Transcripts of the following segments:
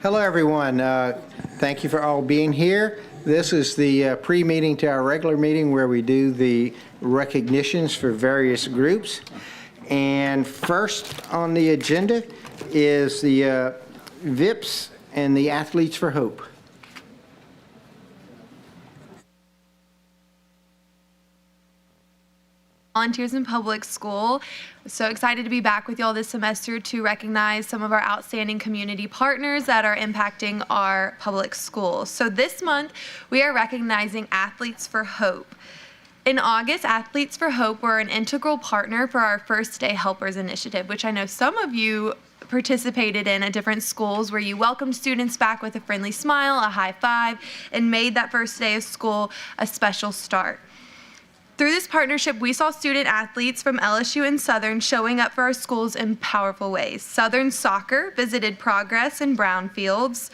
Hello, everyone. Thank you for all being here. This is the pre-meeting to our regular meeting where we do the recognitions for various groups. And first on the agenda is the VIPs and the Athletes for Hope. Volunteers in public school. So excited to be back with y'all this semester to recognize some of our outstanding community partners that are impacting our public schools. So this month we are recognizing Athletes for Hope. In August, Athletes for Hope were an integral partner for our First Day Helpers initiative, which I know some of you participated in at different schools, where you welcomed students back with a friendly smile, a high five, and made that first day of school a special start. Through this partnership, we saw student athletes from LSU and Southern showing up for our schools in powerful ways. Southern soccer visited Progress and Brownfields.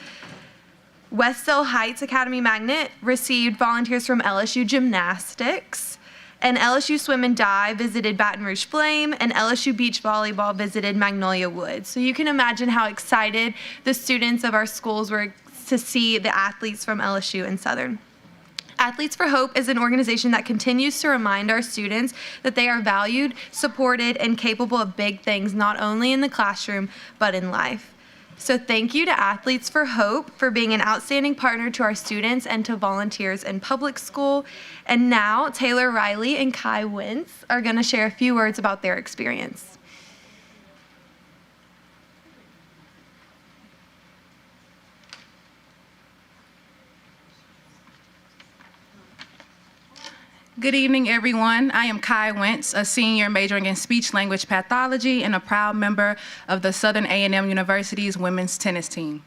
Westdale Heights Academy Magnet received volunteers from LSU Gymnastics. And LSU Swim and Dive visited Baton Rouge Flame, and LSU Beach Volleyball visited Magnolia Woods. So you can imagine how excited the students of our schools were to see the athletes from LSU and Southern. Athletes for Hope is an organization that continues to remind our students that they are valued, supported, and capable of big things, not only in the classroom, but in life. So thank you to Athletes for Hope for being an outstanding partner to our students and to volunteers in public school. And now Taylor Riley and Kai Wentz are going to share a few words about their experience. Good evening, everyone. I am Kai Wentz, a senior majoring in speech language pathology and a proud member of the Southern A&M University's women's tennis team.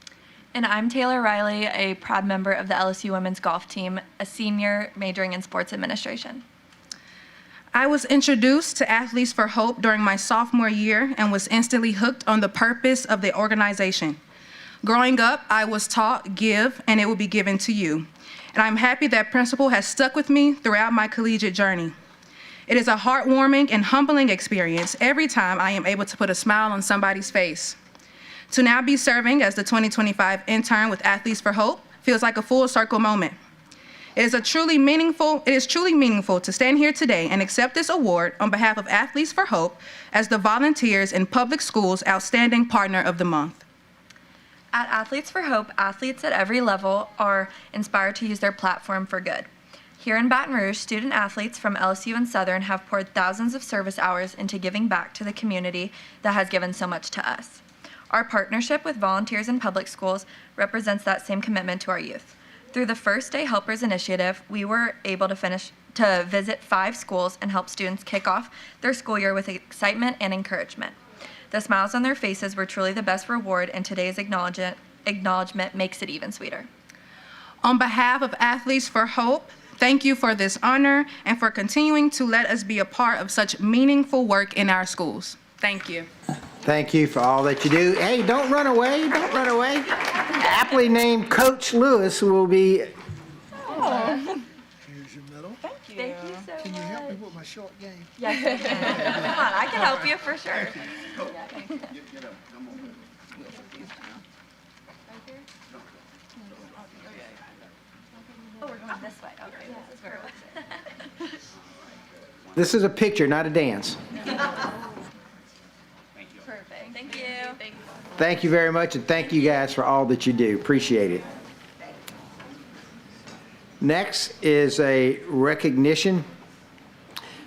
And I'm Taylor Riley, a proud member of the LSU women's golf team, a senior majoring in sports administration. I was introduced to Athletes for Hope during my sophomore year and was instantly hooked on the purpose of the organization. Growing up, I was taught, give, and it will be given to you. And I'm happy that principle has stuck with me throughout my collegiate journey. It is a heartwarming and humbling experience every time I am able to put a smile on somebody's face. To now be serving as the 2025 intern with Athletes for Hope feels like a full circle moment. It is truly meaningful to stand here today and accept this award on behalf of Athletes for Hope as the Volunteers in Public Schools Outstanding Partner of the Month. At Athletes for Hope, athletes at every level are inspired to use their platform for good. Here in Baton Rouge, student athletes from LSU and Southern have poured thousands of service hours into giving back to the community that has given so much to us. Our partnership with Volunteers in Public Schools represents that same commitment to our youth. Through the First Day Helpers initiative, we were able to visit 5 schools and help students kick off their school year with excitement and encouragement. The smiles on their faces were truly the best reward, and today's acknowledgement makes it even sweeter. On behalf of Athletes for Hope, thank you for this honor and for continuing to let us be a part of such meaningful work in our schools. Thank you. Thank you for all that you do. Hey, don't run away. Don't run away. Aptly named Coach Lewis will be. Oh. Here's your medal. Thank you so much. Can you help me with my short game? Yes, I can. Come on, I can help you for sure. Oh, we're going this way. Okay, this is where it was. This is a picture, not a dance. Perfect. Thank you. Thank you very much, and thank you guys for all that you do. Appreciate it. Next is a recognition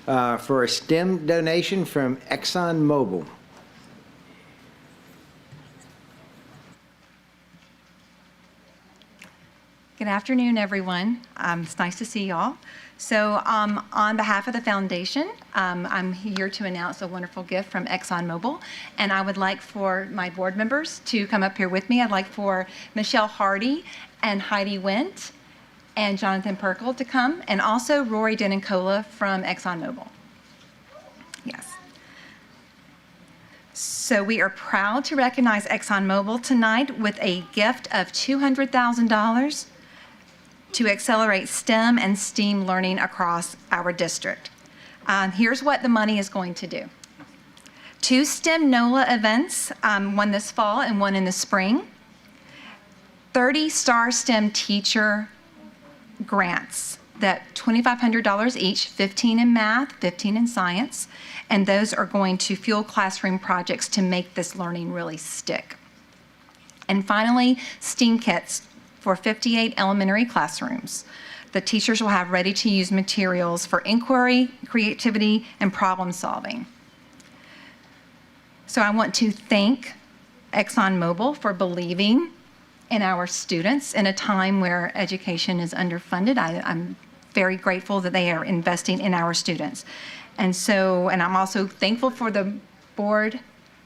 for a STEM donation from ExxonMobil. Good afternoon, everyone. It's nice to see y'all. So on behalf of the foundation, I'm here to announce a wonderful gift from ExxonMobil, and I would like for my board members to come up here with me. I'd like for Michelle Hardy and Heidi Wendt and Jonathan Perkle to come, and also Rory Denencola from ExxonMobil. Yes. So we are proud to recognize ExxonMobil tonight with a gift of $200,000 to accelerate STEM and STEAM learning across our district. Here's what the money is going to do. 2 STEM NOLA events, one this fall and one in the spring. 30 STAR STEM teacher grants, that $2,500 each, 15 in math, 15 in science, and those are going to fuel classroom projects to make this learning really stick. And finally, STEAM kits for 58 elementary classrooms. The teachers will have ready-to-use materials for inquiry, creativity, and problem solving. So I want to thank ExxonMobil for believing in our students in a time where education is underfunded. I'm very grateful that they are investing in our students. And I'm also thankful for the board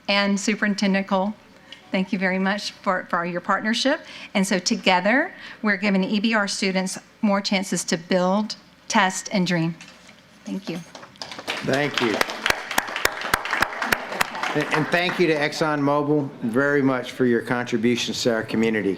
and Superintendent Cole. Thank you very much for your partnership. And so together, we're giving EBR students more chances to build, test, and dream. Thank you. Thank you. And thank you to ExxonMobil very much for your contributions to our community.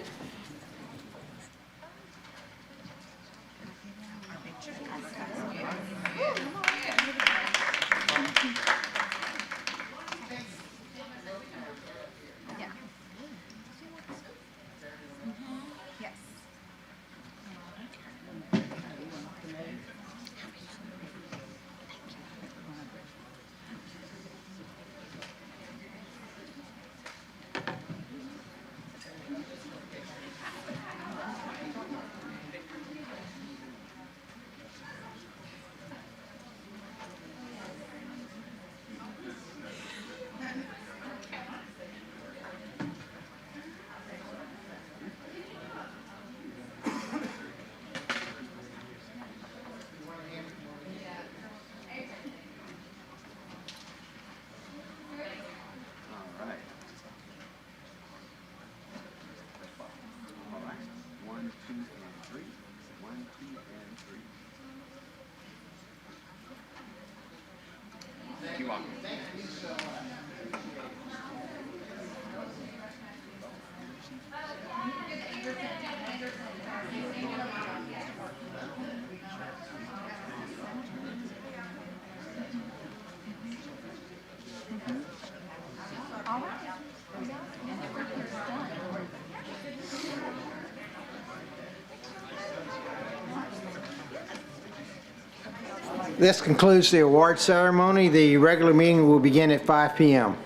This concludes the award ceremony. The regular meeting will begin at 5 p.m.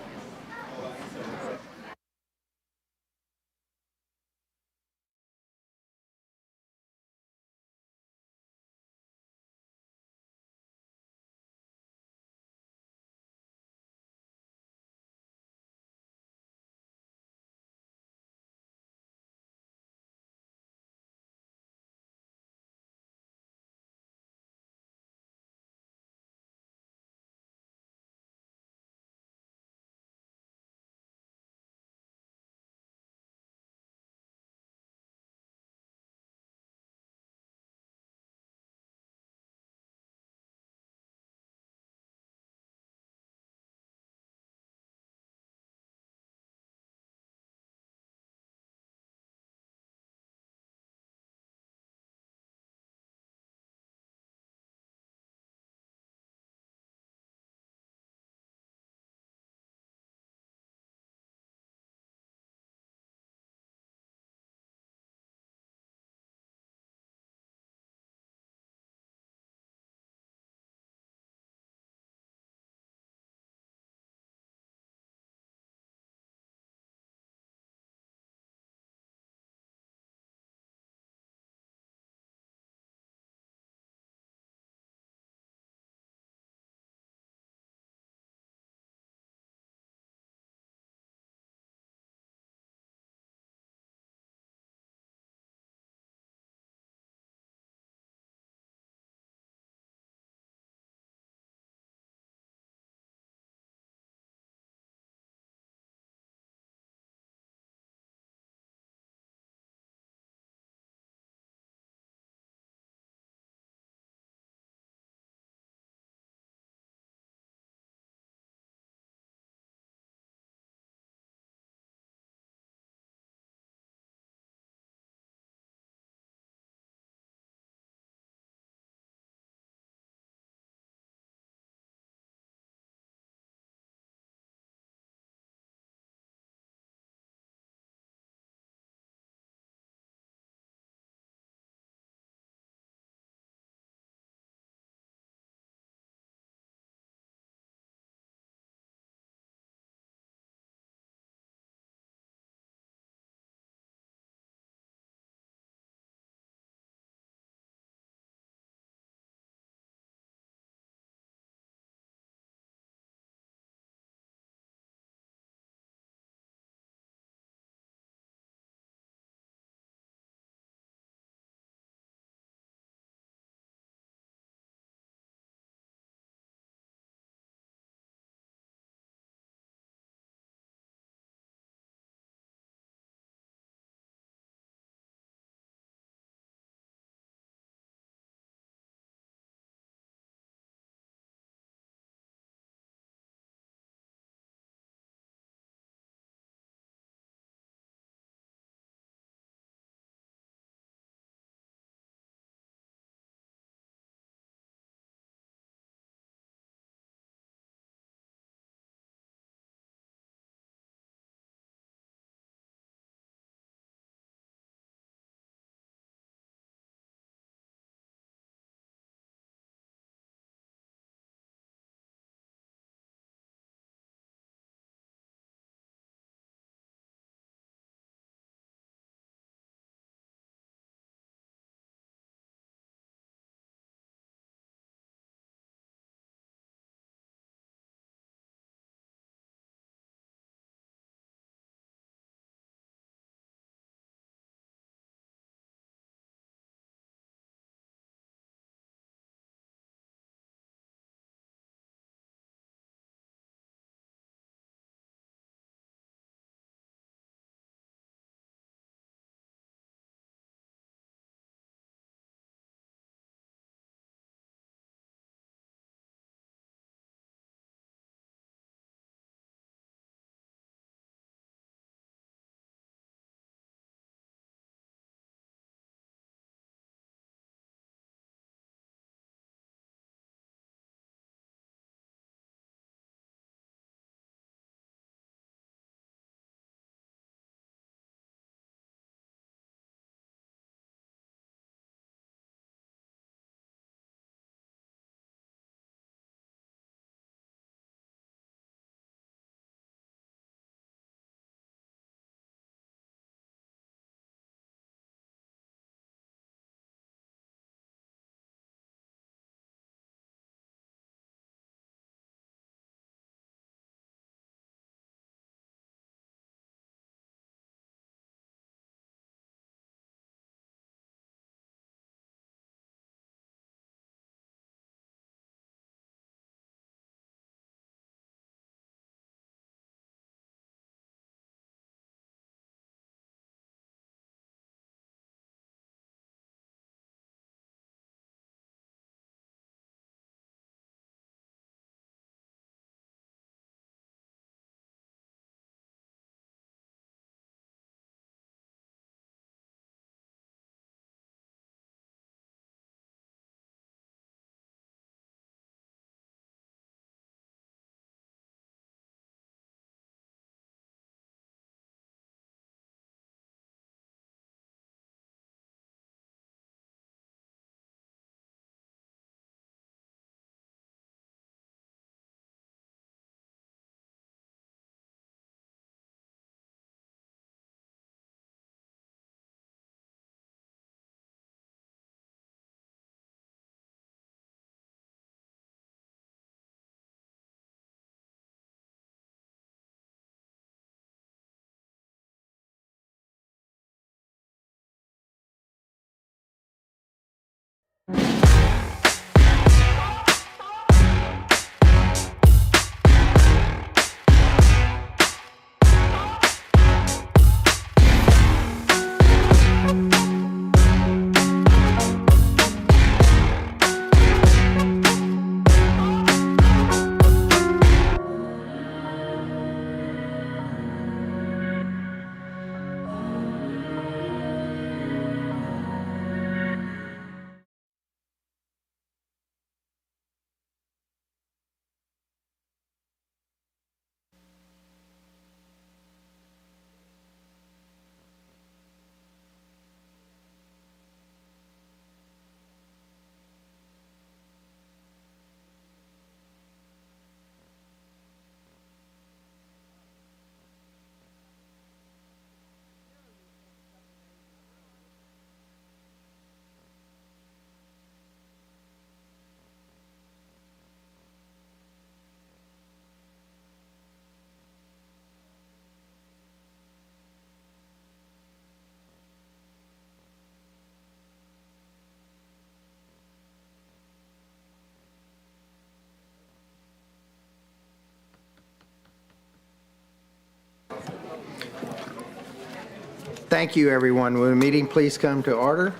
Thank you, everyone. Will the meeting please come to order?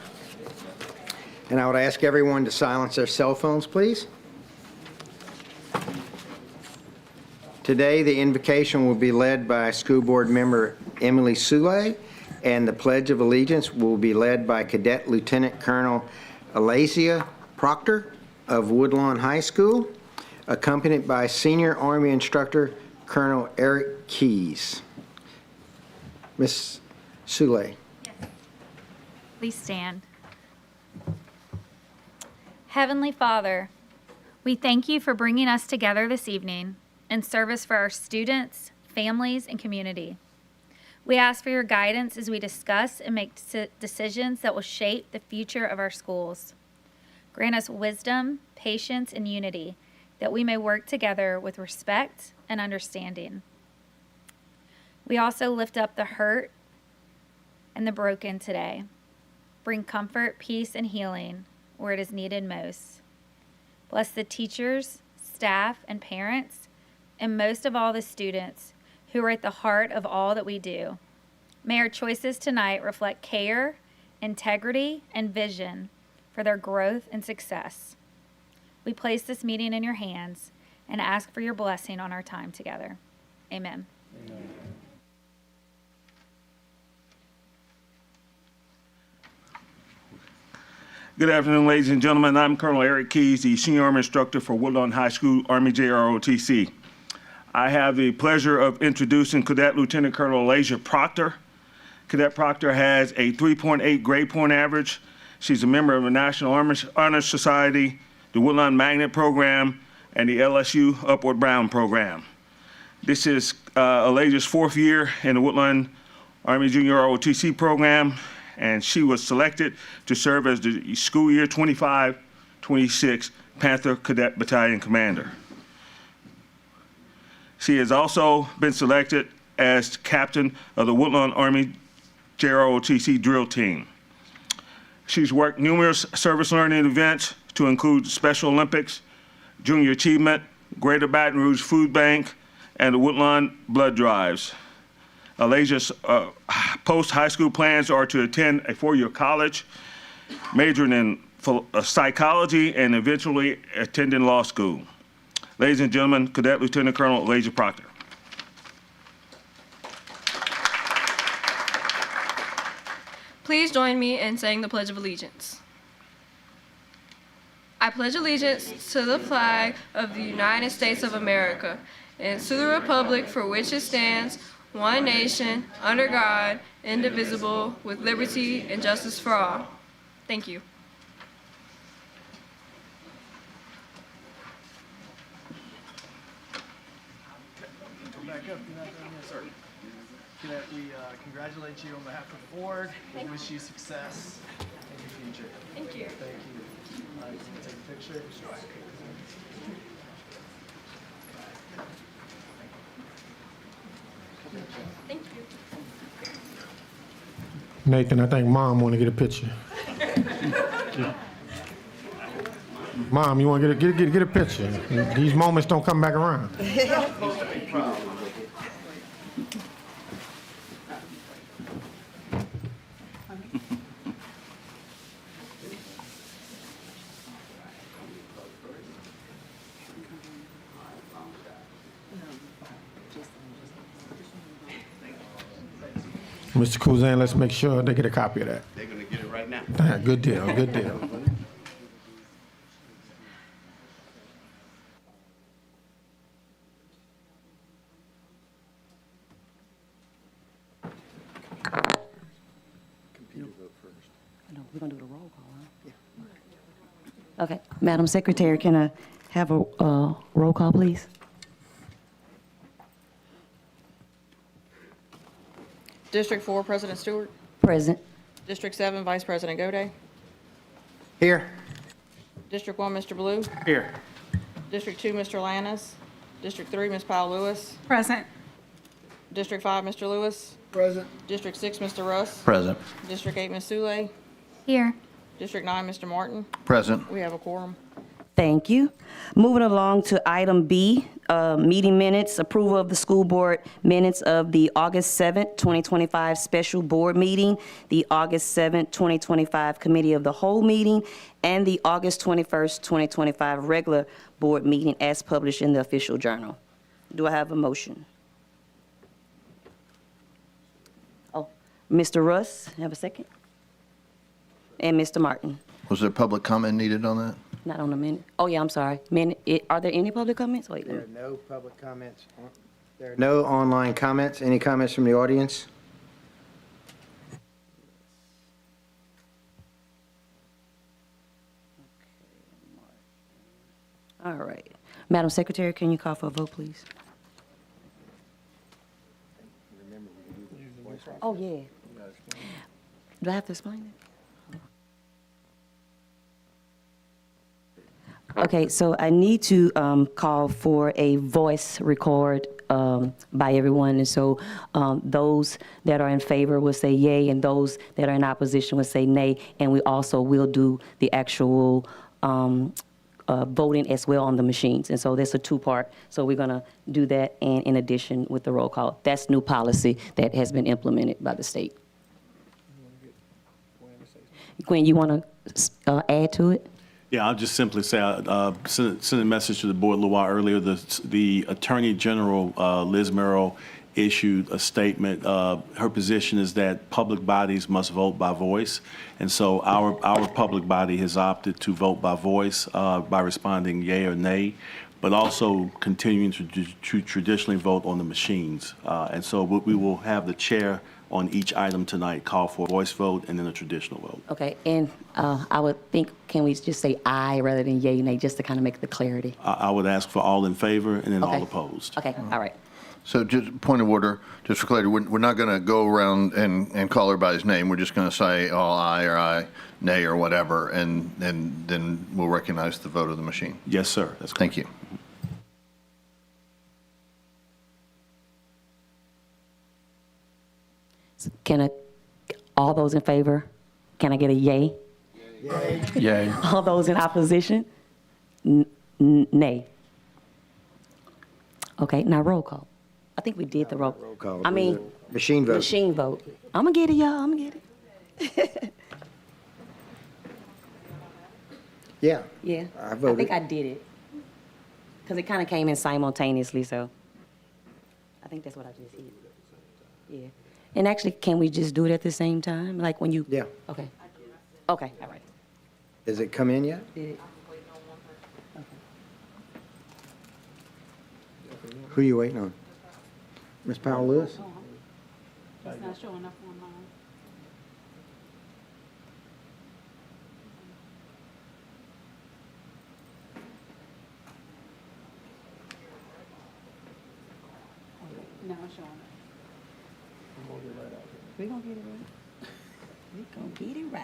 And I would ask everyone to silence their cell phones, please. Today, the invocation will be led by School Board Member Emily Sule, and the Pledge of Allegiance will be led by Cadet Lieutenant Colonel Alasia Proctor of Woodlawn High School, accompanied by Senior Army Instructor Colonel Eric Keyes. Ms. Sule. Please stand. Heavenly Father, we thank you for bringing us together this evening in service for our students, families, and community. We ask for your guidance as we discuss and make decisions that will shape the future of our schools. Grant us wisdom, patience, and unity that we may work together with respect and understanding. We also lift up the hurt and the broken today. Bring comfort, peace, and healing where it is needed most. Bless the teachers, staff, and parents, and most of all the students who are at the heart of all that we do. May our choices tonight reflect care, integrity, and vision for their growth and success. We place this meeting in your hands and ask for your blessing on our time together. Amen. Amen. Good afternoon, ladies and gentlemen. I'm Colonel Eric Keyes, the Senior Army Instructor for Woodlawn High School, Army JROTC. I have the pleasure of introducing Cadet Lieutenant Colonel Alasia Proctor. Cadet Proctor has a 3.8 grade point average. She's a member of the National Honor Society, the Woodlawn Magnet Program, and the LSU Upward Bound Program. This is Alasia's fourth year in the Woodlawn Army Junior ROTC program, and she was selected to serve as the school year 25-26 Panther Cadet Battalion Commander. She has also been selected as captain of the Woodlawn Army JROTC drill team. She's worked numerous service learning events to include Special Olympics, Junior Achievement, Greater Baton Rouge Food Bank, and the Woodlawn Blood Drives. Alasia's post-high school plans are to attend a four-year college, majoring in psychology, and eventually attending law school. Ladies and gentlemen, Cadet Lieutenant Colonel Alasia Proctor. Please join me in saying the Pledge of Allegiance. I pledge allegiance to the flag of the United States of America and to the republic for which it stands, one nation, under God, indivisible, with liberty and justice for all. Thank you. Come back up. Yes, sir. Cadet, we congratulate you on behalf of the board. We wish you success in your future. Thank you. Thank you. All right, can we take a picture? Thank you. Nathan, I think Mom want to get a picture. Mom, you want to get a picture? These moments don't come back around. Mr. Kuzan, let's make sure they get a copy of that. They're gonna get it right now. Good deal, good deal. No, we're gonna do the roll call, huh? Yeah. Okay, Madam Secretary, can I have a roll call, please? District 4, President Stewart. Present. District 7, Vice President Gode. Here. District 1, Mr. Blue. Here. District 2, Mr. Lannis. District 3, Ms. Powell Lewis. Present. District 5, Mr. Lewis. Present. District 6, Mr. Russ. Present. District 8, Ms. Sule. Here. District 9, Mr. Martin. Present. We have a quorum. Thank you. Moving along to item B, meeting minutes, approval of the school board minutes of the August 7th, 2025 special board meeting, the August 7th, 2025 committee of the whole meeting, and the August 21st, 2025 regular board meeting as published in the official journal. Do I have a motion? Oh, Mr. Russ, have a second? And Mr. Martin? Was there public comment needed on that? Not on the minute. Oh, yeah, I'm sorry. Are there any public comments? Wait, There are no public comments. There are no online comments. Any comments from the audience? all right. Madam Secretary, can you call for a vote, please? Oh, yeah. Do I have to explain it? Okay, so I need to call for a voice record by everyone. And so those that are in favor will say yay, and those that are in opposition will say nay. And we also will do the actual voting as well on the machines. And so that's a two-part. So we're going to do that, and in addition with the roll call. That's new policy that has been implemented by the state. Gwen, you want to add to it? Yeah, I'll just simply say, send a message to the board a little while earlier. The Attorney General, Liz Merrill, issued a statement. Her position is that public bodies must vote by voice. And so our public body has opted to vote by voice by responding yay or nay, but also continuing to traditionally vote on the machines. And so we will have the chair on each item tonight call for a voice vote and then a traditional vote. Okay, and I would think, can we just say aye rather than yay, nay, just to kind of make the clarity? I would ask for all in favor and then Okay. all opposed. Okay, all right. So just point of order, just for clarity, we're not going to go around and call everybody's name. We're just going to say all aye or aye, nay or whatever, and then we'll recognize the vote of the machine. Yes, sir. That's Thank you. All those in favor, can I get a yay? Yay. Yay. All those in opposition? Nay. Okay, now roll call. I think we did the roll. Roll call. I mean, Machine vote. machine vote. I'm gonna get it, y'all, I'm gonna get it. Yeah. Yeah, I I voted. think I did it. Because it kind of came in simultaneously, so I think that's what I just did. Yeah. And actually, can we just do it at the same time? Like when you? Yeah. Okay. Okay, all right. Has it come in yet? Did it? Who are you waiting on? Ms. Powell Lewis? It's not showing up on mine. No, it's showing up. We're gonna get it right. We're gonna get it right.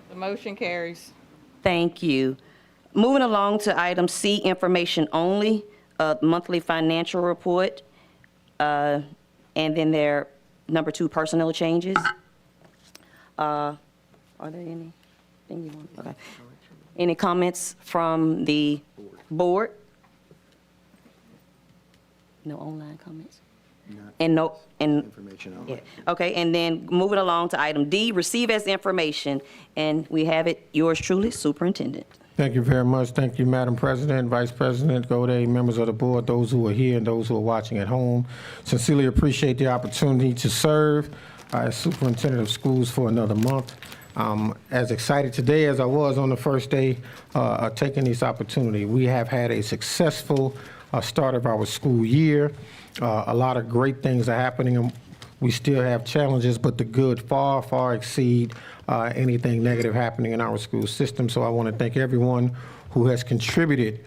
The motion carries. Thank you. Moving along to item C, information only, monthly financial report. And then there, number 2, personnel changes. Are there anything you want? Okay. Any comments from the board? No online comments? And no, and, Information on yeah, okay, and then moving along to item D, receive as information, and we have it, yours truly, Superintendent. Thank you very much. Thank you, Madam President, Vice President Gode, members of the board, those who are here and those who are watching at home. Sincerely appreciate the opportunity to serve as Superintendent of Schools for another month. As excited today as I was on the first day taking this opportunity. We have had a successful start of our school year. A lot of great things are happening, and we still have challenges, but the good far, far exceed anything negative happening in our school system. So I want to thank everyone who has contributed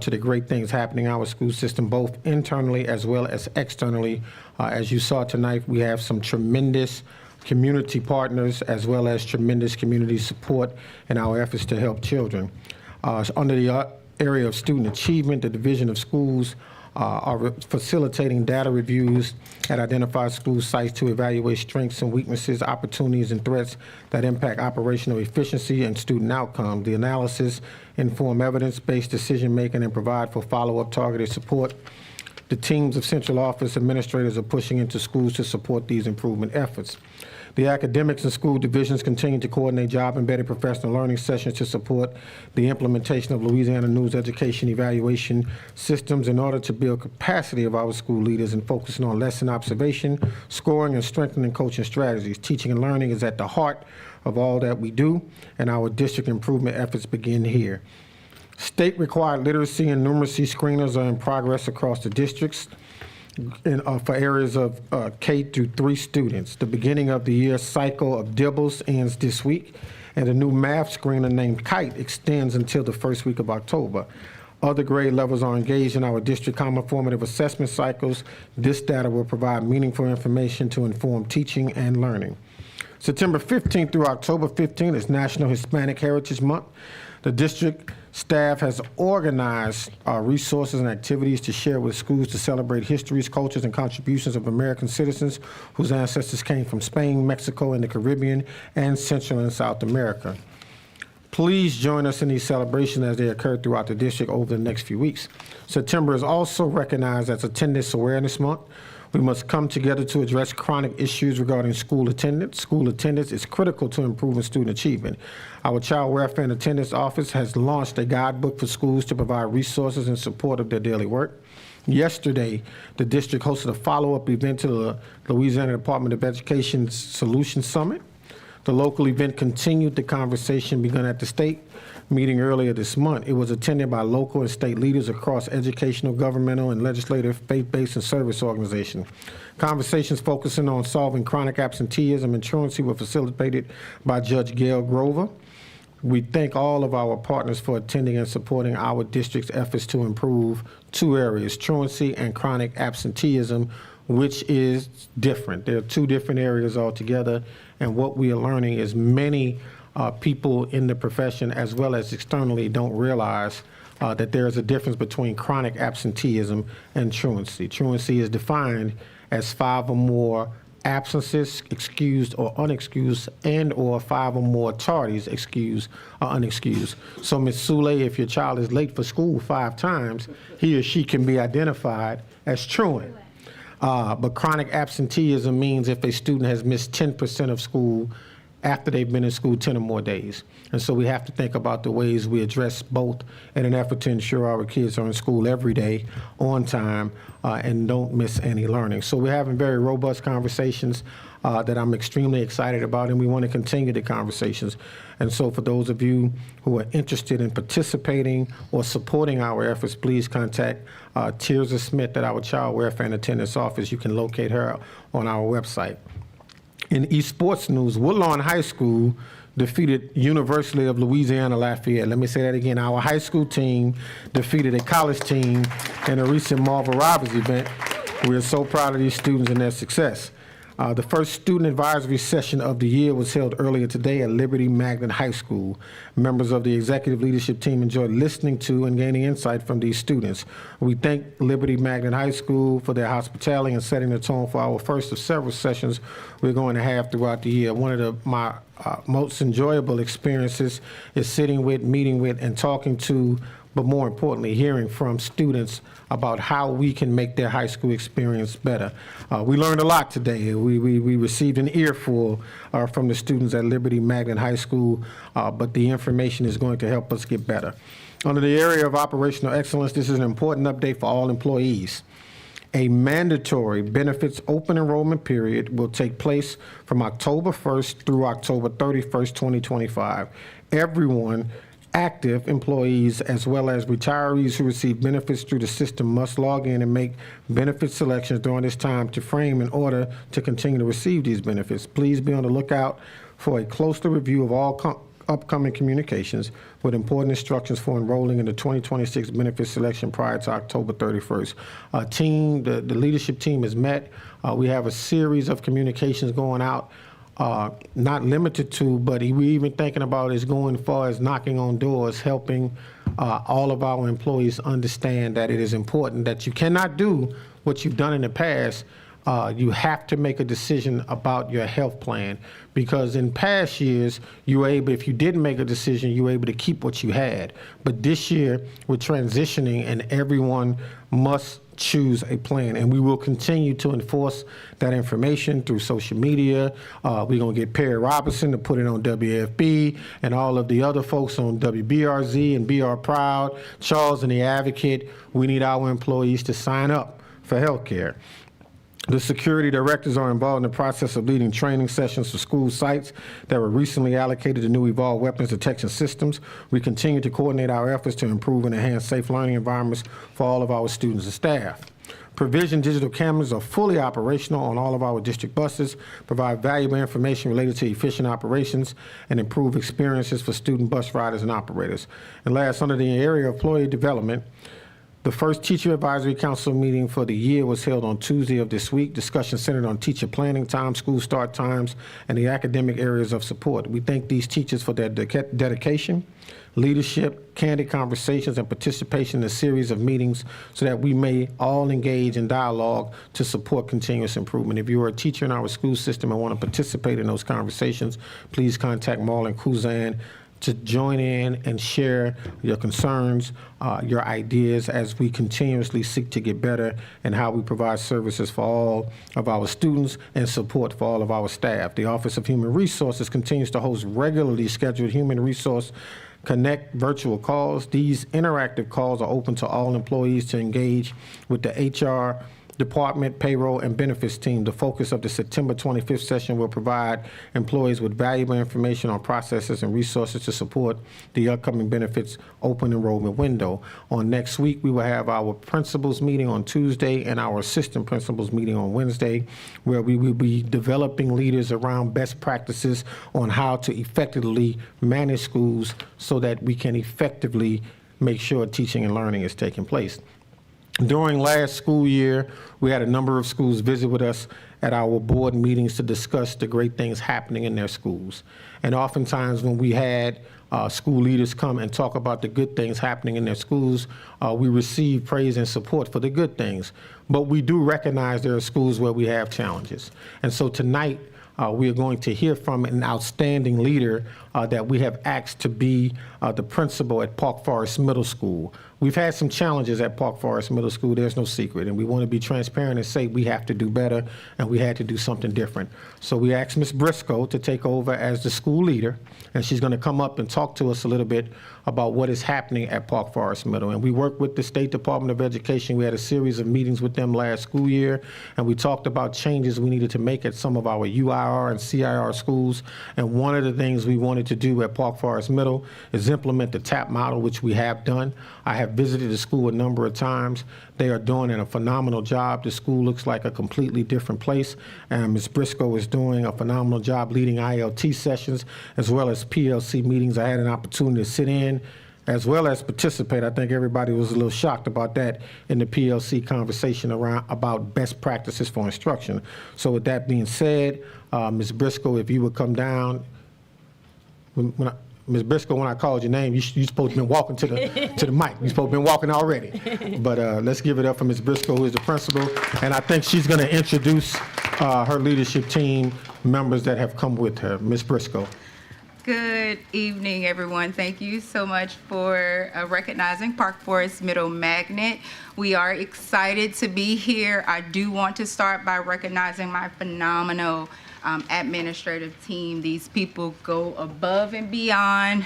to the great things happening in our school system, both internally as well as externally. As you saw tonight, we have some tremendous community partners as well as tremendous community support in our efforts to help children. Under the area of student achievement, the Division of Schools are facilitating data reviews at identified school sites to evaluate strengths and weaknesses, opportunities and threats that impact operational efficiency and student outcomes. The analysis inform evidence-based decision-making and provide for follow-up targeted support. The teams of central office administrators are pushing into schools to support these improvement efforts. The academics and school divisions continue to coordinate job-embedded professional learning sessions to support the implementation of Louisiana News Education evaluation systems in order to build capacity of our school leaders and focusing on lesson observation, scoring, and strengthening coaching strategies. Teaching and learning is at the heart of all that we do, and our district improvement efforts begin here. State-required literacy and numeracy screeners are in progress across the districts for areas of K through 3 students. The beginning of the year cycle of DIBELS ends this week, and a new math screener named KITE extends until the first week of October. Other grade levels are engaged in our district common formative assessment cycles. This data will provide meaningful information to inform teaching and learning. September 15th through October 15th is National Hispanic Heritage Month. The district staff has organized resources and activities to share with schools to celebrate histories, cultures, and contributions of American citizens whose ancestors came from Spain, Mexico, and the Caribbean, and Central and South America. Please join us in these celebrations as they occur throughout the district over the next few weeks. September is also recognized as Attendance Awareness Month. We must come together to address chronic issues regarding school attendance. School attendance is critical to improving student achievement. Our Child Welfare and Attendance Office has launched a guidebook for schools to provide resources in support of their daily work. Yesterday, the district hosted a follow-up event to the Louisiana Department of Education Solutions Summit. The local event continued the conversation begun at the state meeting earlier this month. It was attended by local and state leaders across educational, governmental, and legislative, faith-based, and service organizations. Conversations focusing on solving chronic absenteeism and truancy were facilitated by Judge Gail Grover. We thank all of our partners for attending and supporting our district's efforts to improve 2 areas, truancy and chronic absenteeism, which is different. There are 2 different areas altogether, and what we are learning is many people in the profession as well as externally don't realize that there is a difference between chronic absenteeism and truancy. Truancy is defined as 5 or more absences, excused or unexcused, and or 5 or more tardies, excused or unexcused. So Ms. Sule, if your child is late for school 5 times, he or she can be identified as truant. But chronic absenteeism means if a student has missed 10% of school after they've been in school 10 or more days. And so we have to think about the ways we address both in an effort to ensure our kids are in school every day, on time, and don't miss any learning. So we're having very robust conversations that I'm extremely excited about, and we want to continue the conversations. And so for those of you who are interested in participating or supporting our efforts, please contact Tirza Smith at our Child Welfare and Attendance Office. You can locate her on our website. In esports news, Woodlawn High School defeated University of Louisiana Lafayette. Let me say that again. Our high school team defeated a college team in a recent Marvel Robbins event. We are so proud of these students and their success. The first student advisory session of the year was held earlier today at Liberty Magnet High School. Members of the executive leadership team enjoyed listening to and gaining insight from these students. We thank Liberty Magnet High School for their hospitality and setting the tone for our first of several sessions we're going to have throughout the year. One of my most enjoyable experiences is sitting with, meeting with, and talking to, but more importantly, hearing from students about how we can make their high school experience better. We learned a lot today. We received an earful from the students at Liberty Magnet High School, but the information is going to help us get better. Under the area of operational excellence, this is an important update for all employees. A mandatory benefits open enrollment period will take place from October 1st through October 31st, 2025. Everyone, active employees as well as retirees who receive benefits through the system must log in and make benefit selections during this time to frame in order to continue to receive these benefits. Please be on the lookout for a closer review of all upcoming communications with important instructions for enrolling in the 2026 benefit selection prior to October 31st. The leadership team has met. We have a series of communications going out. Not limited to, but we're even thinking about is going as far as knocking on doors, helping all of our employees understand that it is important that you cannot do what you've done in the past. You have to make a decision about your health plan, because in past years, you were able, if you didn't make a decision, you were able to keep what you had. But this year, we're transitioning and everyone must choose a plan, and we will continue to enforce that information through social media. We're going to get Perry Robinson to put it on WFB and all of the other folks on WBRZ and BR Proud, Charles and the Advocate. We need our employees to sign up for health care. The security directors are involved in the process of leading training sessions for school sites that were recently allocated to new evolved weapons detection systems. We continue to coordinate our efforts to improve and enhance safe learning environments for all of our students and staff. Provision digital cameras are fully operational on all of our district buses, provide valuable information related to efficient operations, and improve experiences for student bus riders and operators. And last, under the area of employee development, the first Teacher Advisory Council meeting for the year was held on Tuesday of this week. Discussion centered on teacher planning time, school start times, and the academic areas of support. We thank these teachers for their dedication, leadership, candid conversations, and participation in a series of meetings so that we may all engage in dialogue to support continuous improvement. If you are a teacher in our school system and want to participate in those conversations, please contact Marlon Kuzan to join in and share your concerns, your ideas as we continuously seek to get better and how we provide services for all of our students and support for all of our staff. The Office of Human Resources continues to host regularly scheduled Human Resource Connect virtual calls. These interactive calls are open to all employees to engage with the HR Department, Payroll, and Benefits team. The focus of the September 25th session will provide employees with valuable information on processes and resources to support the upcoming benefits open enrollment window. On next week, we will have our principals meeting on Tuesday and our assistant principals meeting on Wednesday, where we will be developing leaders around best practices on how to effectively manage schools so that we can effectively make sure teaching and learning is taking place. During last school year, we had a number of schools visit with us at our board meetings to discuss the great things happening in their schools. And oftentimes when we had school leaders come and talk about the good things happening in their schools, we receive praise and support for the good things. But we do recognize there are schools where we have challenges. And so tonight, we are going to hear from an outstanding leader that we have asked to be the principal at Park Forest Middle School. We've had some challenges at Park Forest Middle School, there's no secret, and we want to be transparent and say we have to do better and we had to do something different. So we asked Ms. Briscoe to take over as the school leader, and she's going to come up and talk to us a little bit about what is happening at Park Forest Middle. And we worked with the State Department of Education. We had a series of meetings with them last school year, and we talked about changes we needed to make at some of our UIR and CIR schools. And one of the things we wanted to do at Park Forest Middle is implement the TAP model, which we have done. I have visited the school a number of times. They are doing a phenomenal job. The school looks like a completely different place. And Ms. Briscoe is doing a phenomenal job leading ILT sessions as well as PLC meetings. I had an opportunity to sit in as well as participate. I think everybody was a little shocked about that in the PLC conversation about best practices for instruction. So with that being said, Ms. Briscoe, if you would come down. Ms. Briscoe, when I called your name, you're supposed to be walking to the mic. You're supposed to be walking already. But let's give it up for Ms. Briscoe, who is the principal. And I think she's going to introduce her leadership team members that have come with her. Ms. Briscoe. Good evening, everyone. Thank you so much for recognizing Park Forest Middle Magnet. We are excited to be here. I do want to start by recognizing my phenomenal administrative team. These people go above and beyond.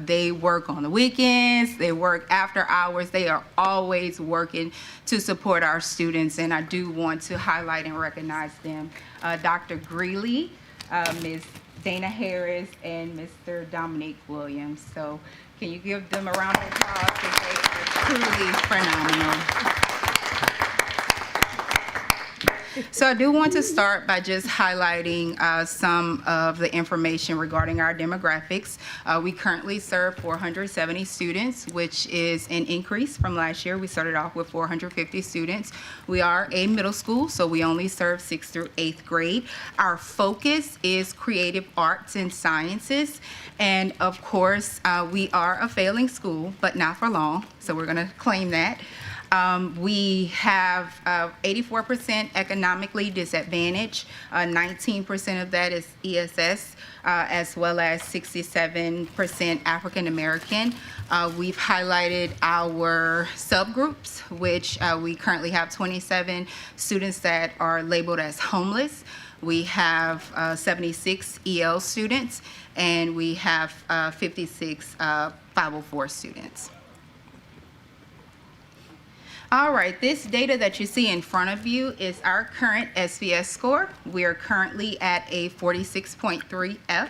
They work on the weekends, they work after hours. They are always working to support our students, and I do want to highlight and recognize them. Dr. Greeley, Ms. Dana Harris, and Mr. Dominique Williams. So can you give them a round of applause because they are truly phenomenal. So I do want to start by just highlighting some of the information regarding our demographics. We currently serve 470 students, which is an increase from last year. We started off with 450 students. We are a middle school, so we only serve 6th through 8th grade. Our focus is creative arts and sciences. And of course, we are a failing school, but not for long. So we're gonna claim that. We have 84% economically disadvantaged, 19% of that is ESS, as well as 67% African American. We've highlighted our subgroups, which we currently have 27 students that are labeled as homeless. We have 76 EL students, and we have 56 504 students. All right, this data that you see in front of you is our current SVS score. We are currently at a 46.3F.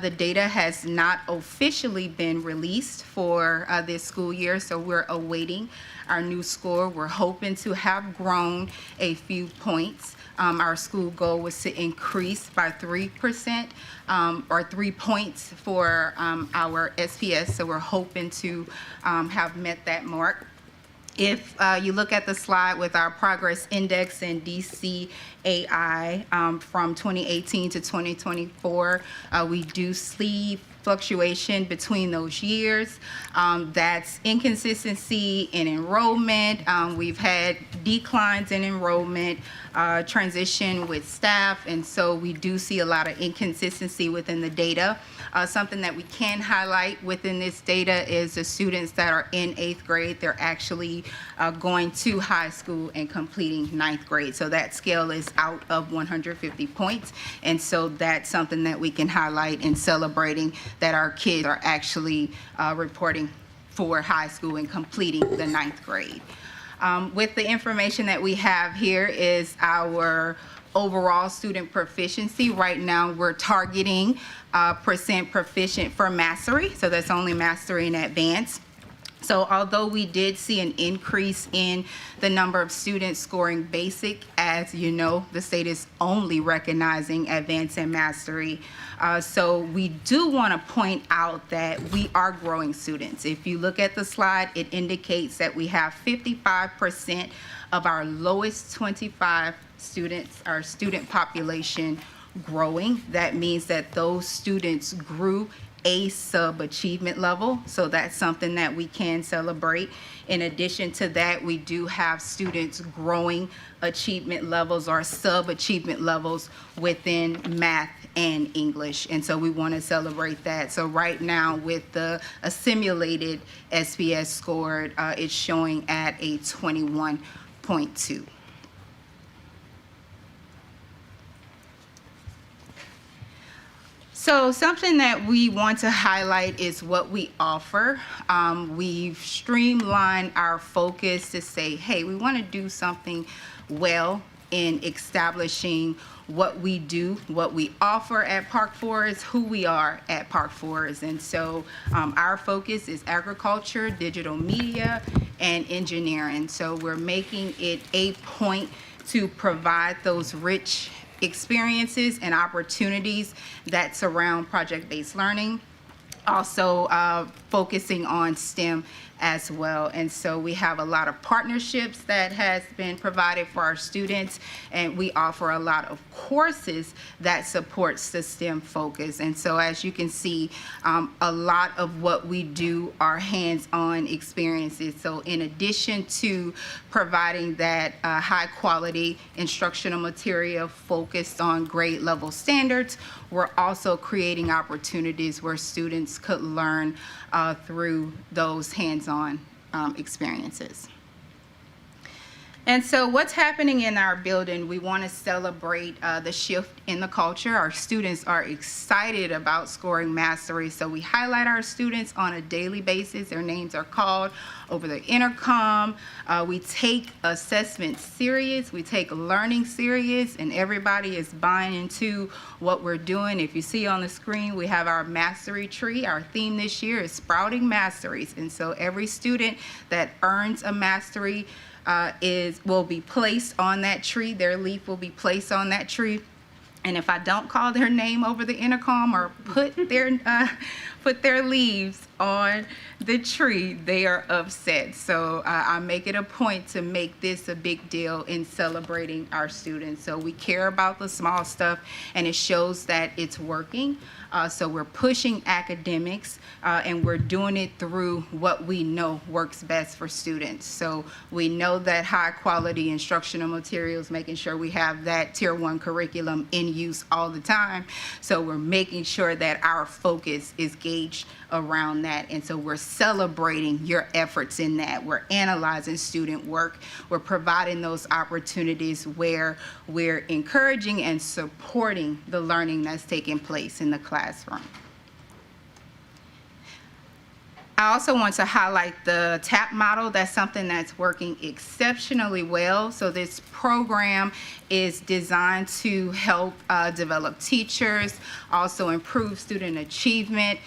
The data has not officially been released for this school year, so we're awaiting our new score. We're hoping to have grown a few points. Our school goal was to increase by 3% or 3 points for our SPS, so we're hoping to have met that mark. If you look at the slide with our progress index and DCAI from 2018 to 2024, we do see fluctuation between those years. That's inconsistency in enrollment. We've had declines in enrollment, transition with staff, and so we do see a lot of inconsistency within the data. Something that we can highlight within this data is the students that are in 8th grade, they're actually going to high school and completing 9th grade. So that scale is out of 150 points. And so that's something that we can highlight in celebrating that our kids are actually reporting for high school and completing the 9th grade. With the information that we have here is our overall student proficiency. Right now, we're targeting percent proficient for mastery, so that's only mastery and advanced. So although we did see an increase in the number of students scoring basic, as you know, the state is only recognizing advanced and mastery. So we do want to point out that we are growing students. If you look at the slide, it indicates that we have 55% of our lowest 25 students, our student population, growing. That means that those students grew a sub-achievement level, so that's something that we can celebrate. In addition to that, we do have students growing achievement levels or sub-achievement levels within math and English, and so we want to celebrate that. So right now, with the simulated SPS score, it's showing at a 21.2. So something that we want to highlight is what we offer. We've streamlined our focus to say, hey, we want to do something well in establishing what we do, what we offer at Park Forest, who we are at Park Forest. And so our focus is agriculture, digital media, and engineering. So we're making it a point to provide those rich experiences and opportunities that surround project-based learning. also focusing on STEM as well. And so we have a lot of partnerships that has been provided for our students, and we offer a lot of courses that supports the STEM focus. And so as you can see, a lot of what we do are hands-on experiences. So in addition to providing that high quality instructional material focused on grade level standards, we're also creating opportunities where students could learn through those hands-on experiences. And so what's happening in our building, we want to celebrate the shift in the culture. Our students are excited about scoring mastery, so we highlight our students on a daily basis. Their names are called over the intercom. We take assessment serious, we take learning serious, and everybody is buying into what we're doing. If you see on the screen, we have our mastery tree. Our theme this year is Sprouting Masteries, and so every student that earns a mastery will be placed on that tree. Their leaf will be placed on that tree. And if I don't call their name over the intercom or put their leaves on the tree, they are upset. So I make it a point to make this a big deal in celebrating our students. So we care about the small stuff, and it shows that it's working. So we're pushing academics, and we're doing it through what we know works best for students. So we know that high quality instructional materials, making sure we have that Tier 1 curriculum in use all the time. So we're making sure that our focus is gauged around that. And so we're celebrating your efforts in that. We're analyzing student work. We're providing those opportunities where we're encouraging and supporting the learning that's taking place in the classroom. I also want to highlight the TAP model. That's something that's working exceptionally well. So this program is designed to help develop teachers, also improve student achievement.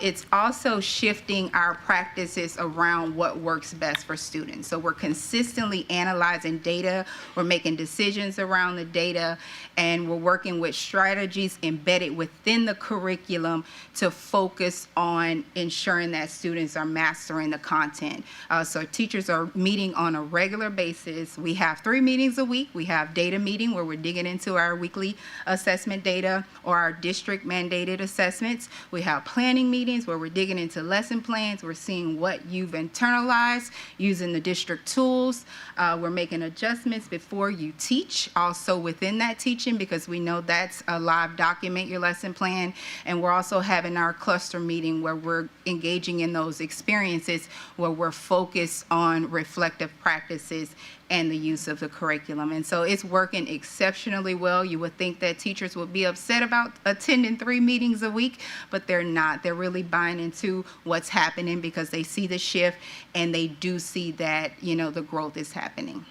It's also shifting our practices around what works best for students. So we're consistently analyzing data, we're making decisions around the data, and we're working with strategies embedded within the curriculum to focus on ensuring that students are mastering the content. So teachers are meeting on a regular basis. We have 3 meetings a week. We have data meeting where we're digging into our weekly assessment data or our district mandated assessments. We have planning meetings where we're digging into lesson plans. We're seeing what you've internalized using the district tools. We're making adjustments before you teach, also within that teaching, because we know that's a live document, your lesson plan. And we're also having our cluster meeting where we're engaging in those experiences where we're focused on reflective practices and the use of the curriculum. And so it's working exceptionally well. You would think that teachers would be upset about attending 3 meetings a week, but they're not. They're really buying into what's happening because they see the shift and they do see that, the growth is happening.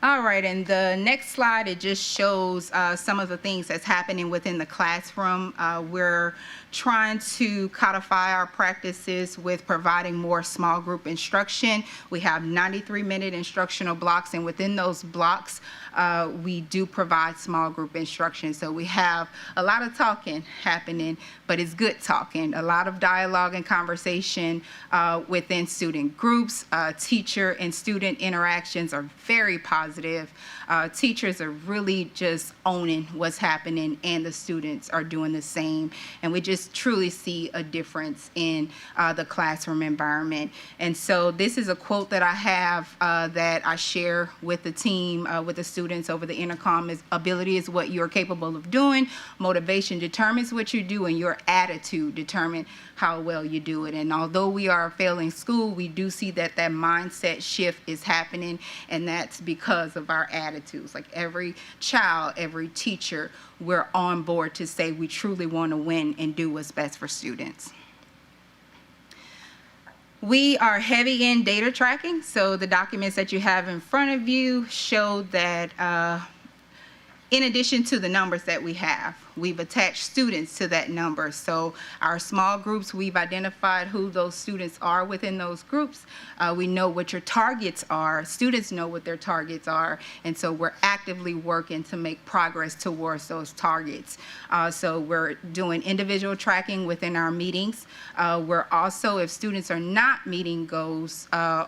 All right, and the next slide, it just shows some of the things that's happening within the classroom. We're trying to codify our practices with providing more small group instruction. We have 93-minute instructional blocks, and within those blocks, we do provide small group instruction. So we have a lot of talking happening, but it's good talking, a lot of dialogue and conversation within student groups. Teacher and student interactions are very positive. Teachers are really just owning what's happening, and the students are doing the same. And we just truly see a difference in the classroom environment. And so this is a quote that I have that I share with the team, with the students over the intercom. Is ability is what you're capable of doing. Motivation determines what you do, and your attitude determines how well you do it. And although we are a failing school, we do see that that mindset shift is happening, and that's because of our attitudes. Like every child, every teacher, we're on board to say we truly want to win and do what's best for students. We are heavy in data tracking, so the documents that you have in front of you show that in addition to the numbers that we have, we've attached students to that number. So our small groups, we've identified who those students are within those groups. We know what your targets are. Students know what their targets are. And so we're actively working to make progress towards those targets. So we're doing individual tracking within our meetings. We're also, if students are not meeting goals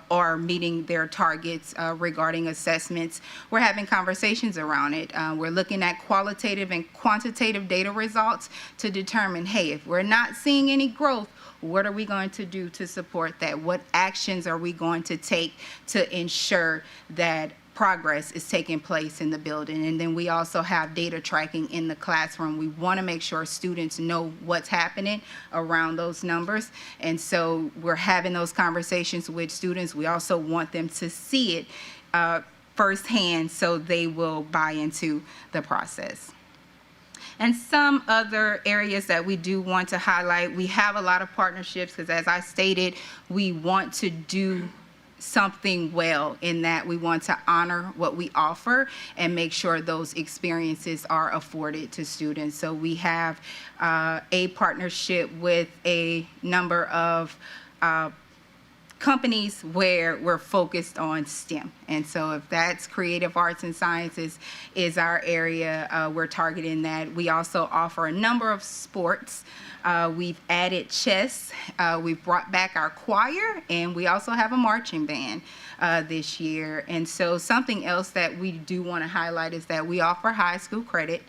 or meeting their targets regarding assessments, we're having conversations around it. We're looking at qualitative and quantitative data results to determine, hey, if we're not seeing any growth, what are we going to do to support that? What actions are we going to take to ensure that progress is taking place in the building? And then we also have data tracking in the classroom. We want to make sure students know what's happening around those numbers. And so we're having those conversations with students. We also want them to see it firsthand so they will buy into the process. And some other areas that we do want to highlight, we have a lot of partnerships because, as I stated, we want to do something well in that we want to honor what we offer and make sure those experiences are afforded to students. So we have a partnership with a number of companies where we're focused on STEM. And so if that's creative arts and sciences is our area, we're targeting that. We also offer a number of sports. We've added chess. We've brought back our choir, and we also have a marching band this year. And so something else that we do want to highlight is that we offer high school credit.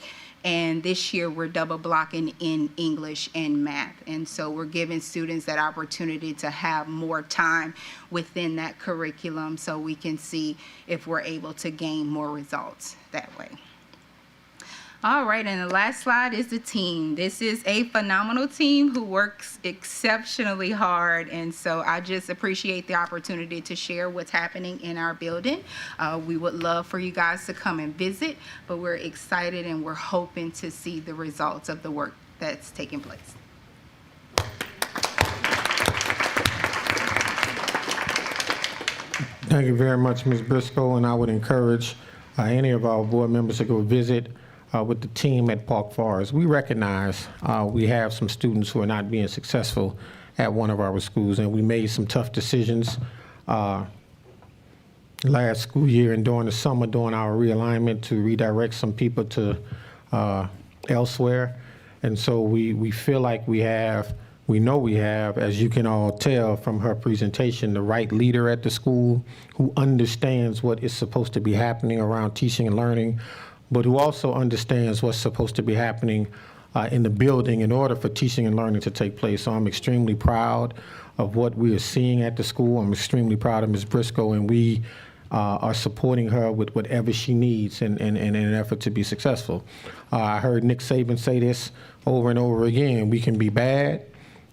And this year we're double blocking in English and math. And so we're giving students that opportunity to have more time within that curriculum so we can see if we're able to gain more results that way. All right, and the last slide is the team. This is a phenomenal team who works exceptionally hard, and so I just appreciate the opportunity to share what's happening in our building. We would love for you guys to come and visit, but we're excited and we're hoping to see the results of the work that's taking place. Thank you very much, Ms. Briscoe, and I would encourage any of our board members to go visit with the team at Park Forest. We recognize we have some students who are not being successful at one of our schools, and we made some tough decisions last school year and during the summer during our realignment to redirect some people to elsewhere. And so we feel like we know we have, as you can all tell from her presentation, the right leader at the school who understands what is supposed to be happening around teaching and learning, but who also understands what's supposed to be happening in the building in order for teaching and learning to take place. So I'm extremely proud of what we are seeing at the school. I'm extremely proud of Ms. Briscoe, and we are supporting her with whatever she needs in an effort to be successful. I heard Nick Saban say this over and over again. We can be bad,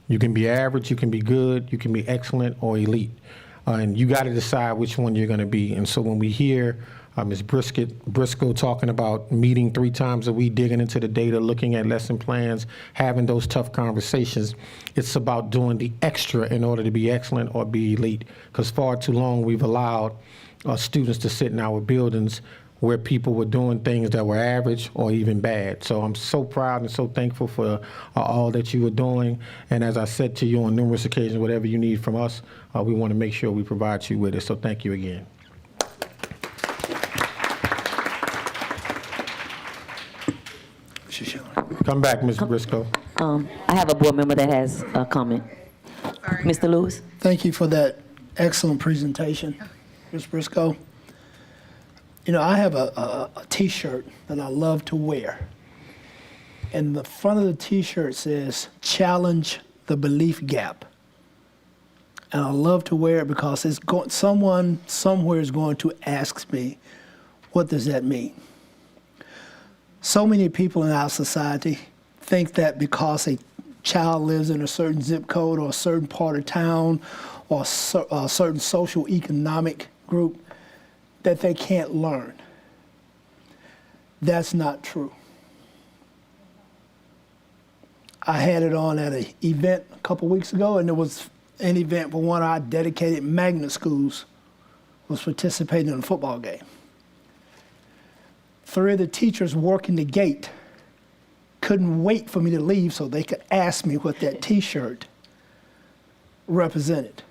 you can be average, you can be good, you can be excellent or elite. And you got to decide which one you're going to be. And so when we hear Ms. Briscoe talking about meeting 3 times a week, digging into the data, looking at lesson plans, having those tough conversations, it's about doing the extra in order to be excellent or be elite. Because far too long we've allowed students to sit in our buildings where people were doing things that were average or even bad. So I'm so proud and so thankful for all that you are doing. And as I said to you on numerous occasions, whatever you need from us, we want to make sure we provide you with it. So thank you again. Come back, Ms. Briscoe. I have a board member that has a comment. Mr. Lewis. Thank you for that excellent presentation, Ms. Briscoe. You know, I have a T-shirt that I love to wear. And the front of the T-shirt says, "Challenge the belief gap." And I love to wear it because someone somewhere is going to ask me, what does that mean? So many people in our society think that because a child lives in a certain zip code or a certain part of town or a certain social economic group, that they can't learn. That's not true. I had it on at an event a couple weeks ago, and there was an event where one of our dedicated magnet schools was participating in a football game. 3 of the teachers working the gate couldn't wait for me to leave so they could ask me what that T-shirt represented.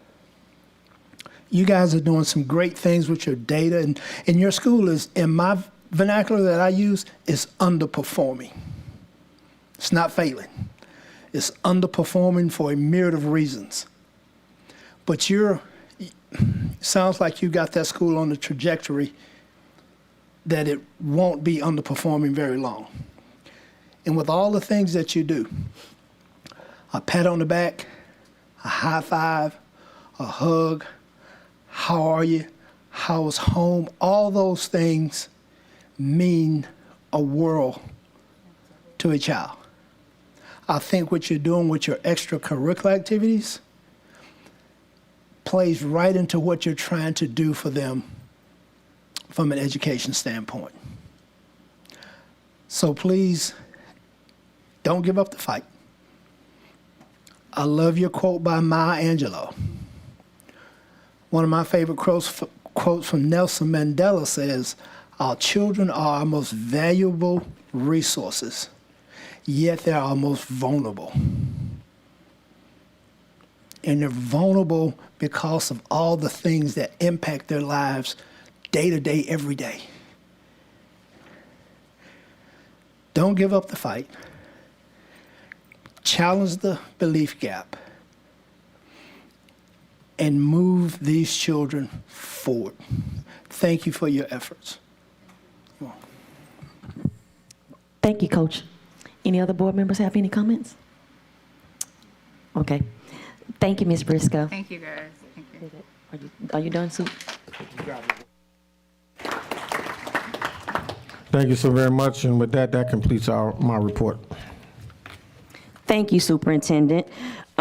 You guys are doing some great things with your data, and your school is, in my vernacular that I use, is underperforming. It's not failing. It's underperforming for a myriad of reasons. But sounds like you got that school on the trajectory that it won't be underperforming very long. And with all the things that you do, a pat on the back, a high five, a hug, how are you, how's home, all those things mean a world to a child. I think what you're doing with your extracurricular activities plays right into what you're trying to do for them from an education standpoint. So please, don't give up the fight. I love your quote by Maya Angelou. One of my favorite quotes from Nelson Mandela says, "Our children are our most valuable resources, yet they're our most vulnerable." And they're vulnerable because of all the things that impact their lives day to day, every day. Don't give up the fight. Challenge the belief gap and move these children forward. Thank you for your efforts. Thank you, Coach. Any other board members have any comments? Okay. Thank you, Ms. Briscoe. Thank you, guys. Thank you. Are you done, Sue? Thank you so very much, and with that, that completes my report. Thank you, Superintendent.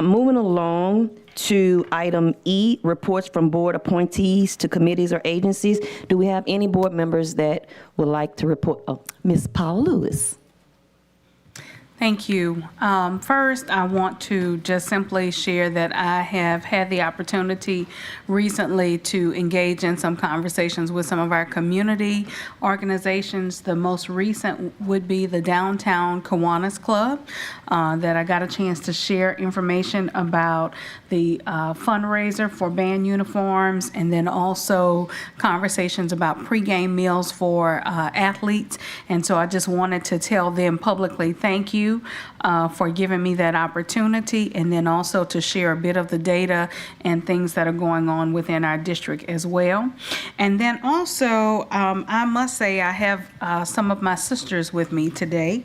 Moving along to item E, reports from board appointees to committees or agencies. Do we have any board members that would like to report? Oh, Ms. Paula Lewis. Thank you. First, I want to just simply share that I have had the opportunity recently to engage in some conversations with some of our community organizations. The most recent would be the Downtown Kiwanis Club, that I got a chance to share information about the fundraiser for band uniforms, and then also conversations about pregame meals for athletes. And so I just wanted to tell them publicly, thank you for giving me that opportunity, and then also to share a bit of the data and things that are going on within our district as well. And then also, I must say I have some of my sisters with me today.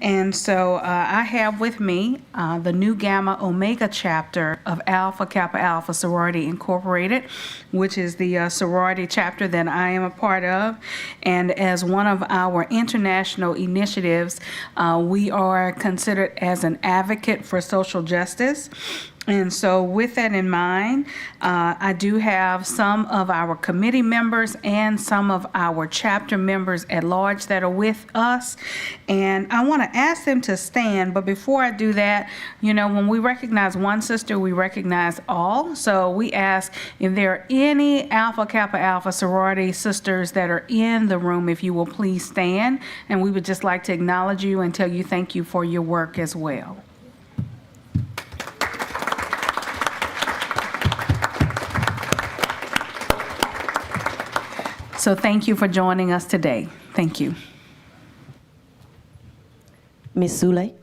And so I have with me the Nu Gamma Omega chapter of Alpha Kappa Alpha Sorority Incorporated, which is the sorority chapter that I am a part of. And as one of our international initiatives, we are considered as an advocate for social justice. And so with that in mind, I do have some of our committee members and some of our chapter members at large that are with us. And I want to ask them to stand. But before I do that, you know, when we recognize one sister, we recognize all. So we ask if there are any Alpha Kappa Alpha sorority sisters that are in the room, if you will please stand. And we would just like to acknowledge you and tell you thank you for your work as well. So thank you for joining us today. Thank you. Ms. Sule?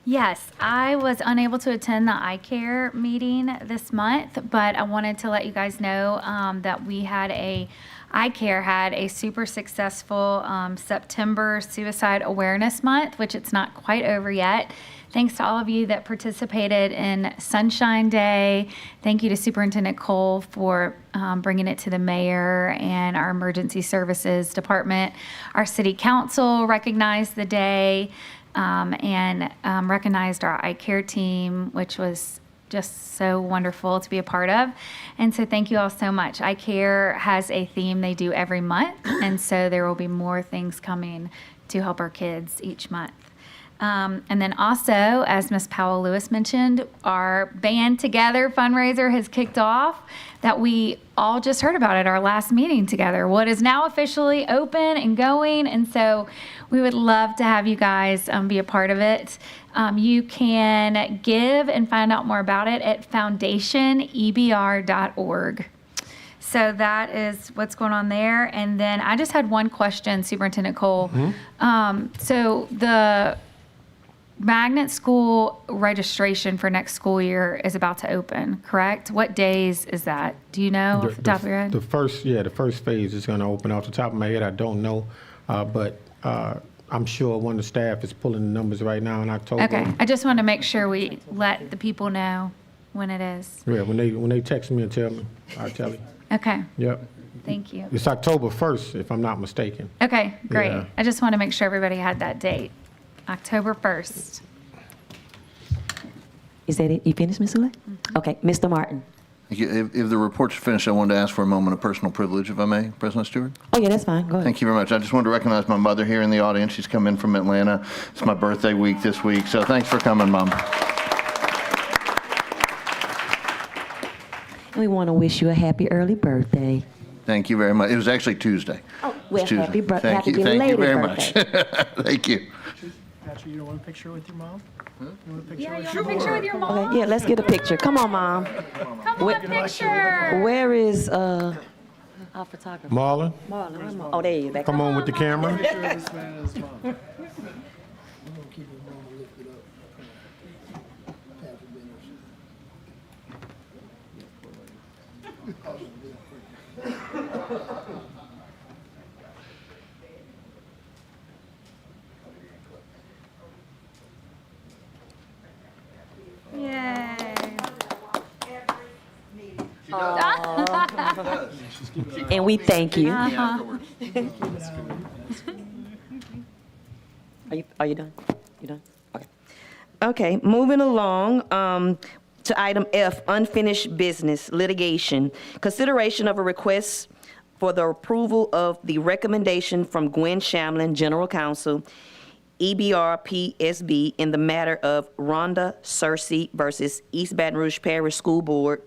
Yes, I was unable to attend the iCare meeting this month, but I wanted to let you guys know that iCare had a super successful September Suicide Awareness Month, which it's not quite over yet. Thanks to all of you that participated in Sunshine Day. Thank you to Superintendent Cole for bringing it to the mayor and our emergency services department. Our city council recognized the day and recognized our iCare team, which was just so wonderful to be a part of. And so thank you all so much. iCare has a theme they do every month, and so there will be more things coming to help our kids each month. And then also, as Ms. Powell-Lewis mentioned, our Band Together fundraiser has kicked off that we all just heard about at our last meeting together. What is now officially open and going, and so we would love to have you guys be a part of it. You can give and find out more about it at foundationebr.org. So that is what's going on there. And then I just had one question, Superintendent Cole. So the magnet school registration for next school year is about to open, correct? What days is that? Do you know off the top of your head? The first phase is going to open. Off the top of my head, I don't know, but I'm sure one of the staff is pulling the numbers right now in October. Okay, I just want to make sure we let the people know when it is. Yeah, when they text me and tell me, I'll tell you. Okay, Yep. thank you. It's October 1st, if I'm not mistaken. Okay, great. Yeah. I just want to make sure everybody had that date, October 1st. Is that it? You finished, Ms. Sule? Okay, Mr. Martin. Thank you. If the report's finished, I wanted to ask for a moment of personal privilege, if I may, President Stewart. Oh, yeah, that's fine. Go ahead. Thank you very much. I just wanted to recognize my mother here in the audience. She's come in from Atlanta. It's my birthday week this week, so thanks for coming, Mom. And we want to wish you a happy early birthday. Thank you very much. It was actually Tuesday. Oh, well, It's Tuesday. happy birthday. Thank you. Happy Thank you belated very birthday. much. Thank you. Patrick, you don't want a picture with your mom? You want a picture Yeah, with you want a picture with your mom? Okay, yeah, let's get a picture. Come on, Mom. Come on, picture. Where is our photographer? Marlon, Marlon, where's Marlon? Oh, there you go. come on with the camera. Picture of this man and his mom. Yay. And we thank you. Are you done? You done? Okay. Okay, moving along to item F, unfinished business, litigation. Consideration of a request for the approval of the recommendation from Gwen Shamlin, General Counsel, EBR PSB, in the matter of Rhonda Searcy versus East Baton Rouge Parish School Board,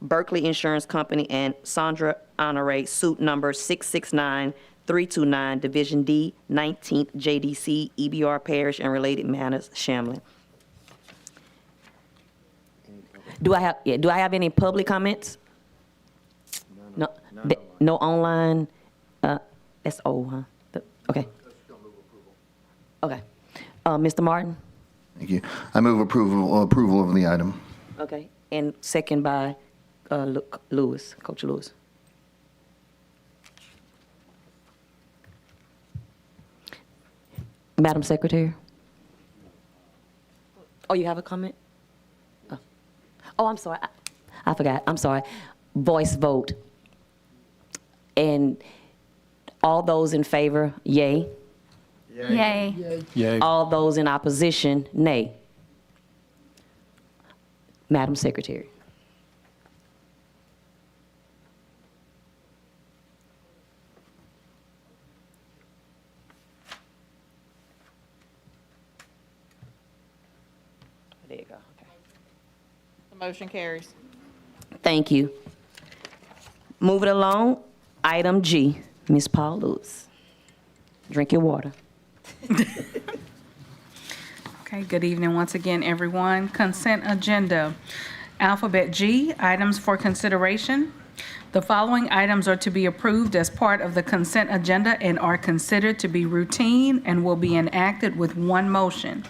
Berkeley Insurance Company, and Sandra Honore, suit number 669-329, Division D, 19th JDC, EBR Parish and related matters, Shamlin. Do I have any public comments? No, no online. That's old, huh? Okay. Okay. Mr. Martin? Thank you. I move approval of the item. Okay. And second by Lewis, Coach Lewis. Madam Secretary? Oh, you have a comment? Oh, I'm sorry. I forgot. I'm sorry. Voice vote. And all those in favor, yay. Yay. Yay. All those in opposition, nay. Madam Secretary. There you go. Okay. The motion carries. Thank you. Moving along, item G, Ms. Paul Lewis. Drink your water. Okay, good evening once again, everyone. Consent agenda. Alphabet G, items for consideration. The following items are to be approved as part of the consent agenda and are considered to be routine and will be enacted with one motion.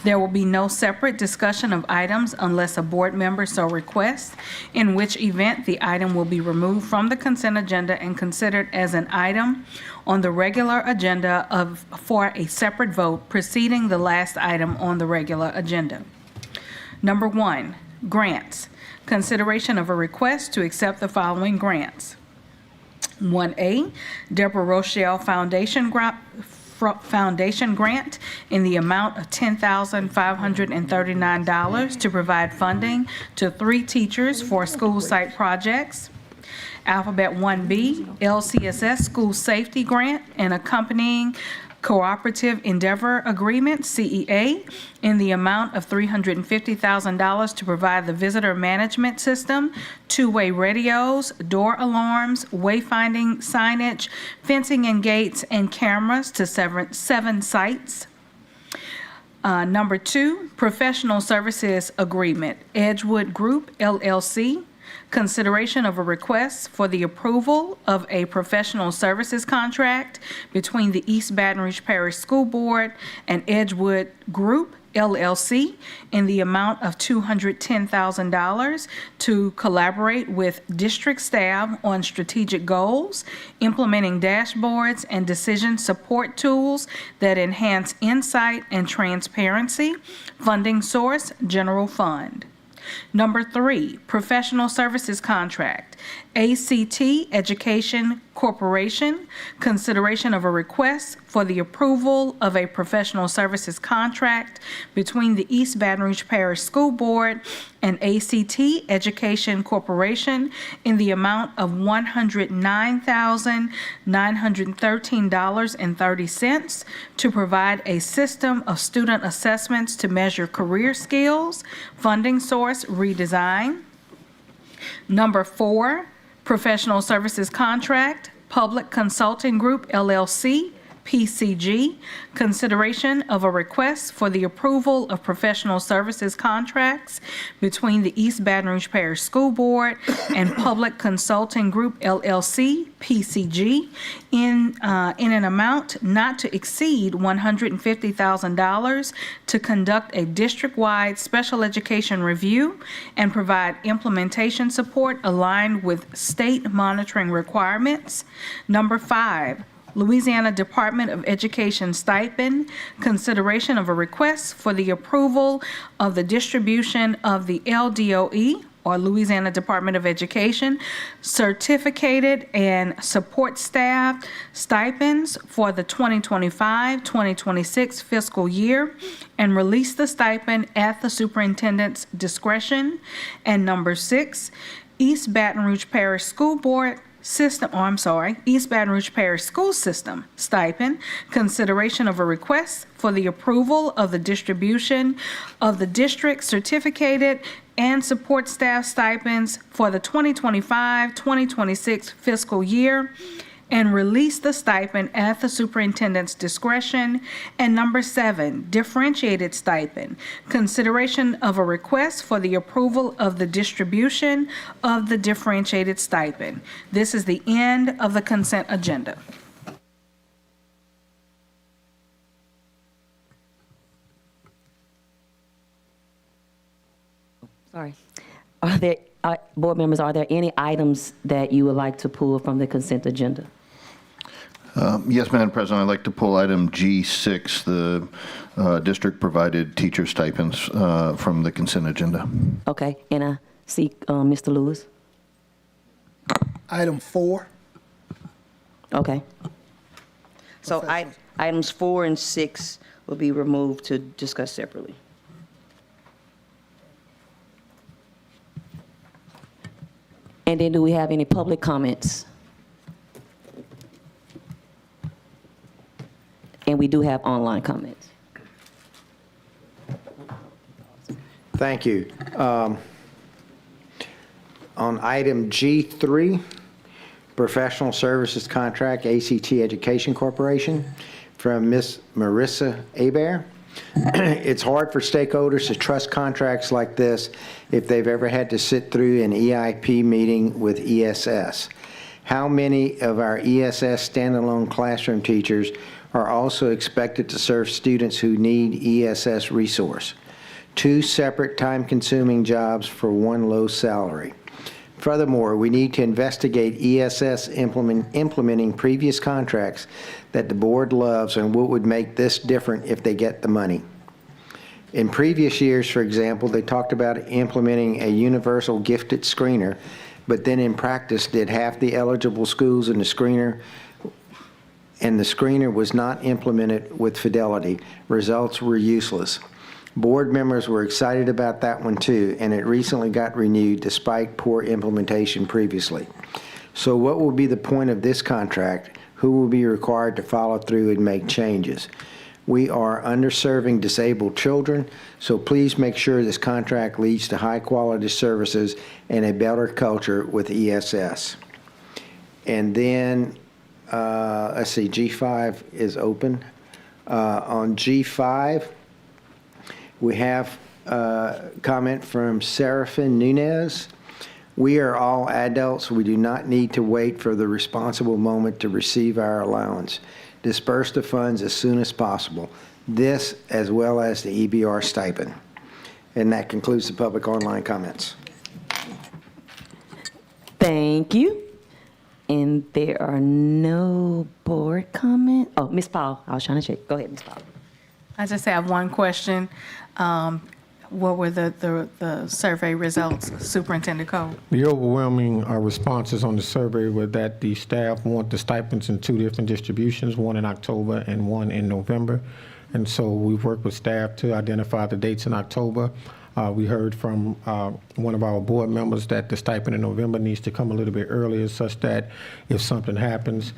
There will be no separate discussion of items unless a board member so requests, in which event the item will be removed from the consent agenda and considered as an item on the regular agenda for a separate vote preceding the last item on the regular agenda. Number 1, grants. Consideration of a request to accept the following grants. 1A, Deborah Rochelle Foundation Grant in the amount of $10,539 to provide funding to 3 teachers for school site projects. Alphabet 1B, LCSS School Safety Grant and accompanying Cooperative Endeavor Agreement, CEA, in the amount of $350,000 to provide the visitor management system, two-way radios, door alarms, wayfinding signage, fencing and gates, and cameras to seven sites. Number 2, Professional Services Agreement, Edgewood Group, LLC. Consideration of a request for the approval of a professional services contract between the East Baton Rouge Parish School Board and Edgewood Group, LLC, in the amount of $210,000 to collaborate with district staff on strategic goals, implementing dashboards and decision support tools that enhance insight and transparency. Funding source, general fund. Number 3, Professional Services Contract, ACT Education Corporation. Consideration of a request for the approval of a professional services contract between the East Baton Rouge Parish School Board and ACT Education Corporation in the amount of $109,913.30 to provide a system of student assessments to measure career skills. Funding source, redesign. Number 4, Professional Services Contract, Public Consulting Group, LLC, PCG. Consideration of a request for the approval of professional services contracts between the East Baton Rouge Parish School Board and Public Consulting Group, LLC, PCG, in an amount not to exceed $150,000 to conduct a district-wide special education review and provide implementation support aligned with state monitoring requirements. Number 5, Louisiana Department of Education stipend, consideration of a request for the approval of the distribution of the LDOE, or Louisiana Department of Education, certificated and support staff stipends for the 2025-2026 fiscal year, and release the stipend at the superintendent's discretion. And number 6, East Baton Rouge Parish School Board East Baton Rouge Parish School System stipend, consideration of a request for the approval of the distribution of the district certificated and support staff stipends for the 2025-2026 fiscal year, and release the stipend at the superintendent's discretion. And number 7, differentiated stipend, consideration of a request for the approval of the distribution of the differentiated stipend. This is the end of the consent agenda. Sorry. Board members, are there any items that you would like to pull from the consent agenda? Yes, Madam President, I'd like to pull item G6, the district-provided teacher stipends from the consent agenda. Okay, and I see Mr. Lewis. Item 4. Okay. So items 4 and 6 will be removed to discuss separately. And then do we have any public comments? And we do have online comments. Thank you. On item G3, Professional Services Contract, ACT Education Corporation, from Ms. Marissa Hebert. It's hard for stakeholders to trust contracts like this if they've ever had to sit through an EIP meeting with ESS. How many of our ESS standalone classroom teachers are also expected to serve students who need ESS resource? 2 separate time-consuming jobs for one low salary. Furthermore, we need to investigate ESS implementing previous contracts that the board loves and what would make this different if they get the money. In previous years, for example, they talked about implementing a universal gifted screener, but then in practice did half the eligible schools in the screener, and the screener was not implemented with fidelity. Results were useless. Board members were excited about that one too, and it recently got renewed despite poor implementation previously. So what will be the point of this contract? who will be required to follow through and make changes. We are underserving disabled children, so please make sure this contract leads to high-quality services and a better culture with ESS. And then, let's see, G5 is open. On G5, we have a comment from Serafin Nunez. We are all adults. We do not need to wait for the responsible moment to receive our allowance. Disperse the funds as soon as possible. This as well as the EBR stipend. And that concludes the public online comments. Thank you. And there are no board comments. Oh, Ms. Paul, I was trying to check. Go ahead, Ms. Paul. I just have one question. What were the survey results, Superintendent Cole? The overwhelming responses on the survey were that the staff want the stipends in 2 different distributions, one in October and one in November. And so we've worked with staff to identify the dates in October. We heard from one of our board members that the stipend in November needs to come a little bit earlier such that if something happens,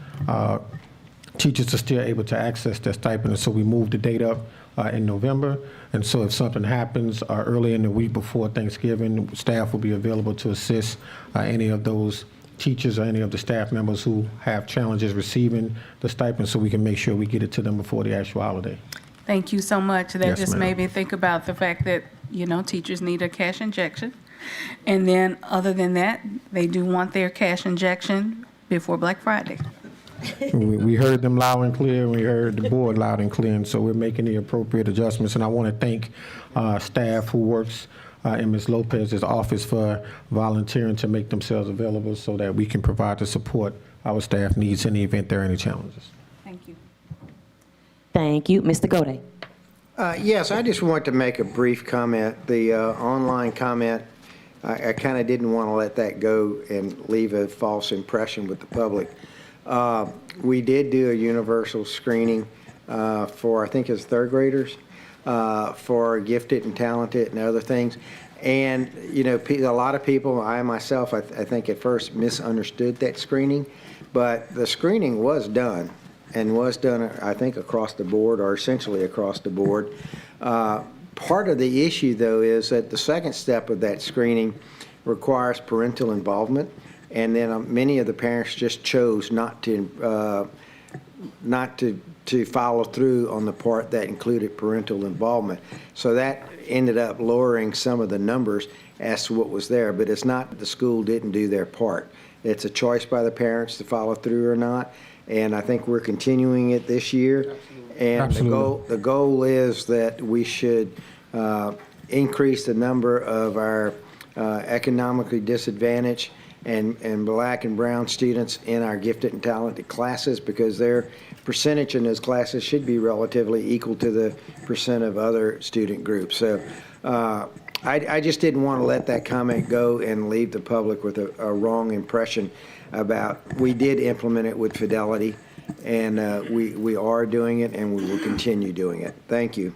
teachers are still able to access their stipend. And so we moved the date up in November. And so if something happens early in the week before Thanksgiving, staff will be available to assist any of those teachers or any of the staff members who have challenges receiving the stipend so we can make sure we get it to them before the actual holiday. Thank you so much. That Yes, just ma'am. made me think about the fact that, teachers need a cash injection. And then, other than that, they do want their cash injection before Black Friday. We heard them loud and clear, and we heard the board loud and clear, and so we're making the appropriate adjustments. And I want to thank staff who works in Ms. Lopez's office for volunteering to make themselves available so that we can provide the support our staff needs in the event there are any challenges. Thank you. Thank you. Mr. Gode. Yes, I just want to make a brief comment. The online comment, I kind of didn't want to let that go and leave a false impression with the public. We did do a universal screening for, I think it's third graders, for gifted and talented and other things. And, a lot of people, I myself, I think at first misunderstood that screening, but the screening was done. And was done, I think, across the board, or essentially across the board. Part of the issue, though, is that the second step of that screening requires parental involvement, and then many of the parents just chose not to follow through on the part that included parental involvement. So that ended up lowering some of the numbers as to what was there, but it's not that the school didn't do their part. It's a choice by the parents to follow through or not. And I think we're continuing it this year. And the goal is that we should increase the number of our economically disadvantaged and black and brown students in our gifted and talented classes, because their percentage in those classes should be relatively equal to the percent of other student groups. So I just didn't want to let that comment go and leave the public with a wrong impression about, we did implement it with fidelity, and we are doing it, and we will continue doing it. Thank you.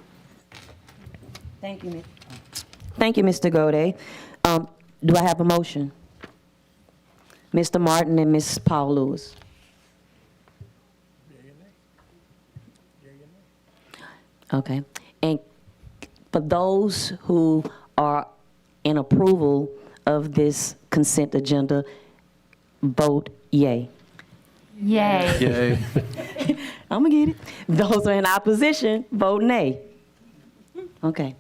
Thank you, Thank you, Mr. Gode. Do I have a motion? Mr. Martin and Ms. Paul Lewis. Okay. And for those who are in approval of this consent agenda, vote yay. Yay. Yay. I'm gonna get it. Those who are in opposition, vote nay. Okay.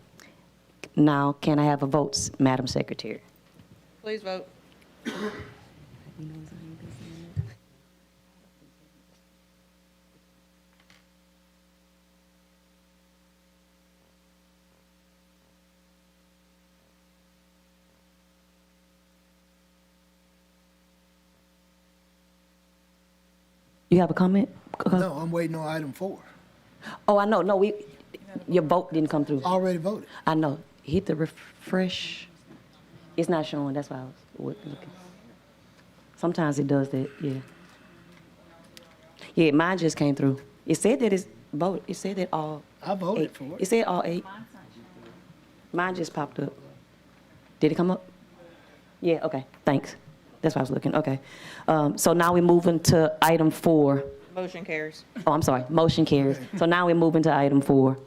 Now, can I have a vote, Madam Secretary? Please vote. You have a comment? No, I'm waiting on item 4. Oh, I know. No, your vote didn't come through. Already voted. I know. Hit the refresh. It's not showing. That's why I was looking. Sometimes it does that. Yeah. Yeah, mine just came through. It said that it's vote. It said that all. I voted 8. for it. It said all 8. Mine just popped up. Did it come up? Yeah. Okay. Thanks. That's why I was looking. Okay. So now we're moving to item 4. Motion carries. Oh, I'm sorry, motion carries. So now we're moving to item 4.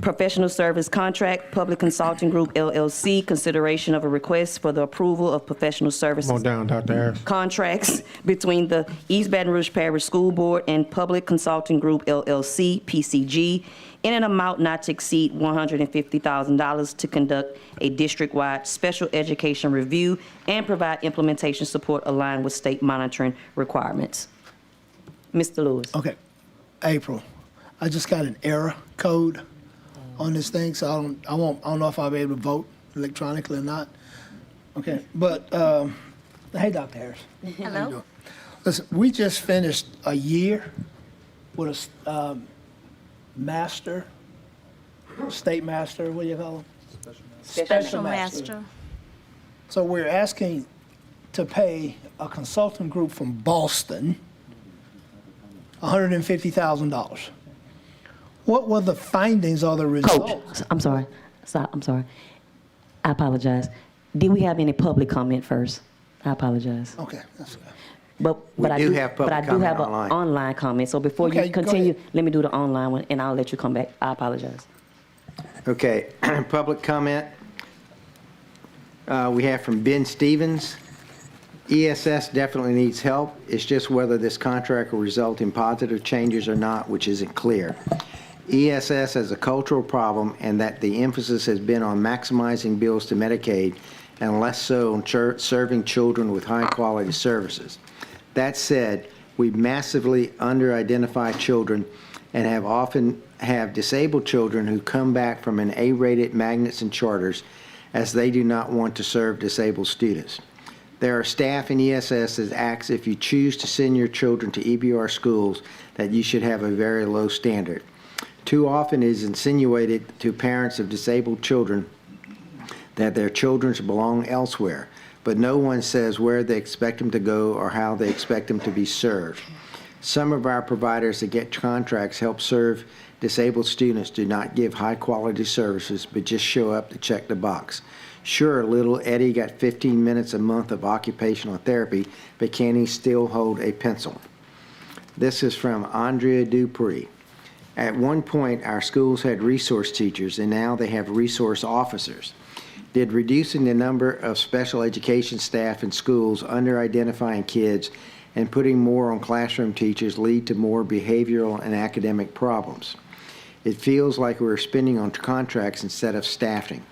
Professional service contract, Public Consulting Group LLC, consideration of a request for the approval of professional services Come on down, Dr. Harris. contracts between the East Baton Rouge Parish School Board and Public Consulting Group LLC, PCG, in an amount not to exceed $150,000 to conduct a district-wide special education review and provide implementation support aligned with state monitoring requirements. Mr. Lewis. Okay, April, I just got an error code on this thing, so I don't know if I'll be able to vote electronically or not. Okay, but, hey, Dr. Harris. How you doing? Listen, we just finished a year with a master, state master, what do you call them? Special master. So we're asking to pay a consultant group from Boston $150,000. What were the findings or the results? Coach, I'm sorry. I'm sorry. I apologize. Did we have any public comment first? I apologize. Okay, that's fine. But I do do have public but I do comment have an online. online comment. So before Okay, you go continue, ahead. let me do the online one, and I'll let you come back. I apologize. Okay, public comment. We have from Ben Stevens. ESS definitely needs help. It's just whether this contract will result in positive changes or not, which isn't clear. ESS has a cultural problem, and that the emphasis has been on maximizing bills to Medicaid and less so on serving children with high-quality services. That said, we massively under-identify children and often have disabled children who come back from an A-rated magnets and charters as they do not want to serve disabled students. There are staff in ESS that acts if you choose to send your children to EBR schools that you should have a very low standard. Too often it is insinuated to parents of disabled children that their children belong elsewhere, but no one says where they expect them to go or how they expect them to be served. Some of our providers that get contracts help serve disabled students do not give high-quality services, but just show up to check the box. Sure, little Eddie got 15 minutes a month of occupational therapy, but can he still hold a pencil? This is from Andrea Dupree. At one point, our schools had resource teachers, and now they have resource officers. Did reducing the number of special education staff in schools under identifying kids and putting more on classroom teachers lead to more behavioral and academic problems? It feels like we're spending on contracts instead of staffing.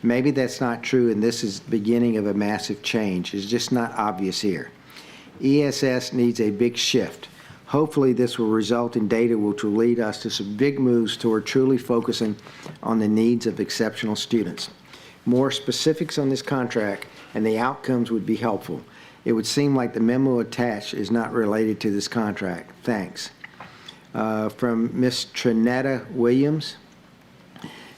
Maybe that's not true, and this is the beginning of a massive change. It's just not obvious here. ESS needs a big shift. Hopefully, this will result in data which will lead us to some big moves toward truly focusing on the needs of exceptional students. More specifics on this contract and the outcomes would be helpful. It would seem like the memo attached is not related to this contract. Thanks. From Ms. Trinetta Williams.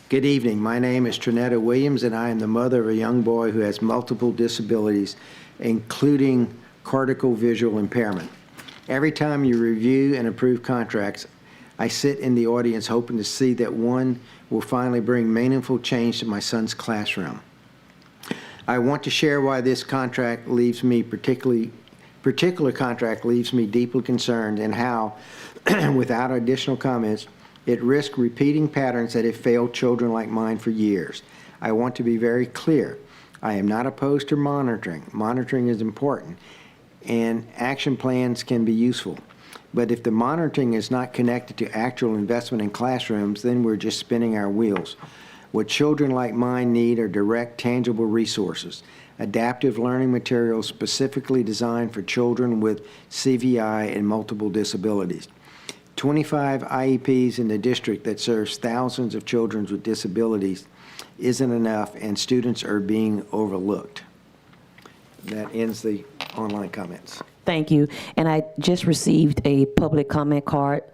Good evening. My name is Trinetta Williams, and I am the mother of a young boy who has multiple disabilities, including cortical visual impairment. Every time you review and approve contracts, I sit in the audience hoping to see that one will finally bring meaningful change to my son's classroom. I want to share why this contract leaves me particular contract leaves me deeply concerned, and how, without additional comments, it risks repeating patterns that have failed children like mine for years. I want to be very clear. I am not opposed to monitoring. Monitoring is important, and action plans can be useful. But if the monitoring is not connected to actual investment in classrooms, then we're just spinning our wheels. What children like mine need are direct, tangible resources, adaptive learning materials specifically designed for children with CVI and multiple disabilities. 25 IEPs in the district that serves thousands of children with disabilities isn't enough, and students are being overlooked. That ends the online comments. Thank you. And I just received a public comment card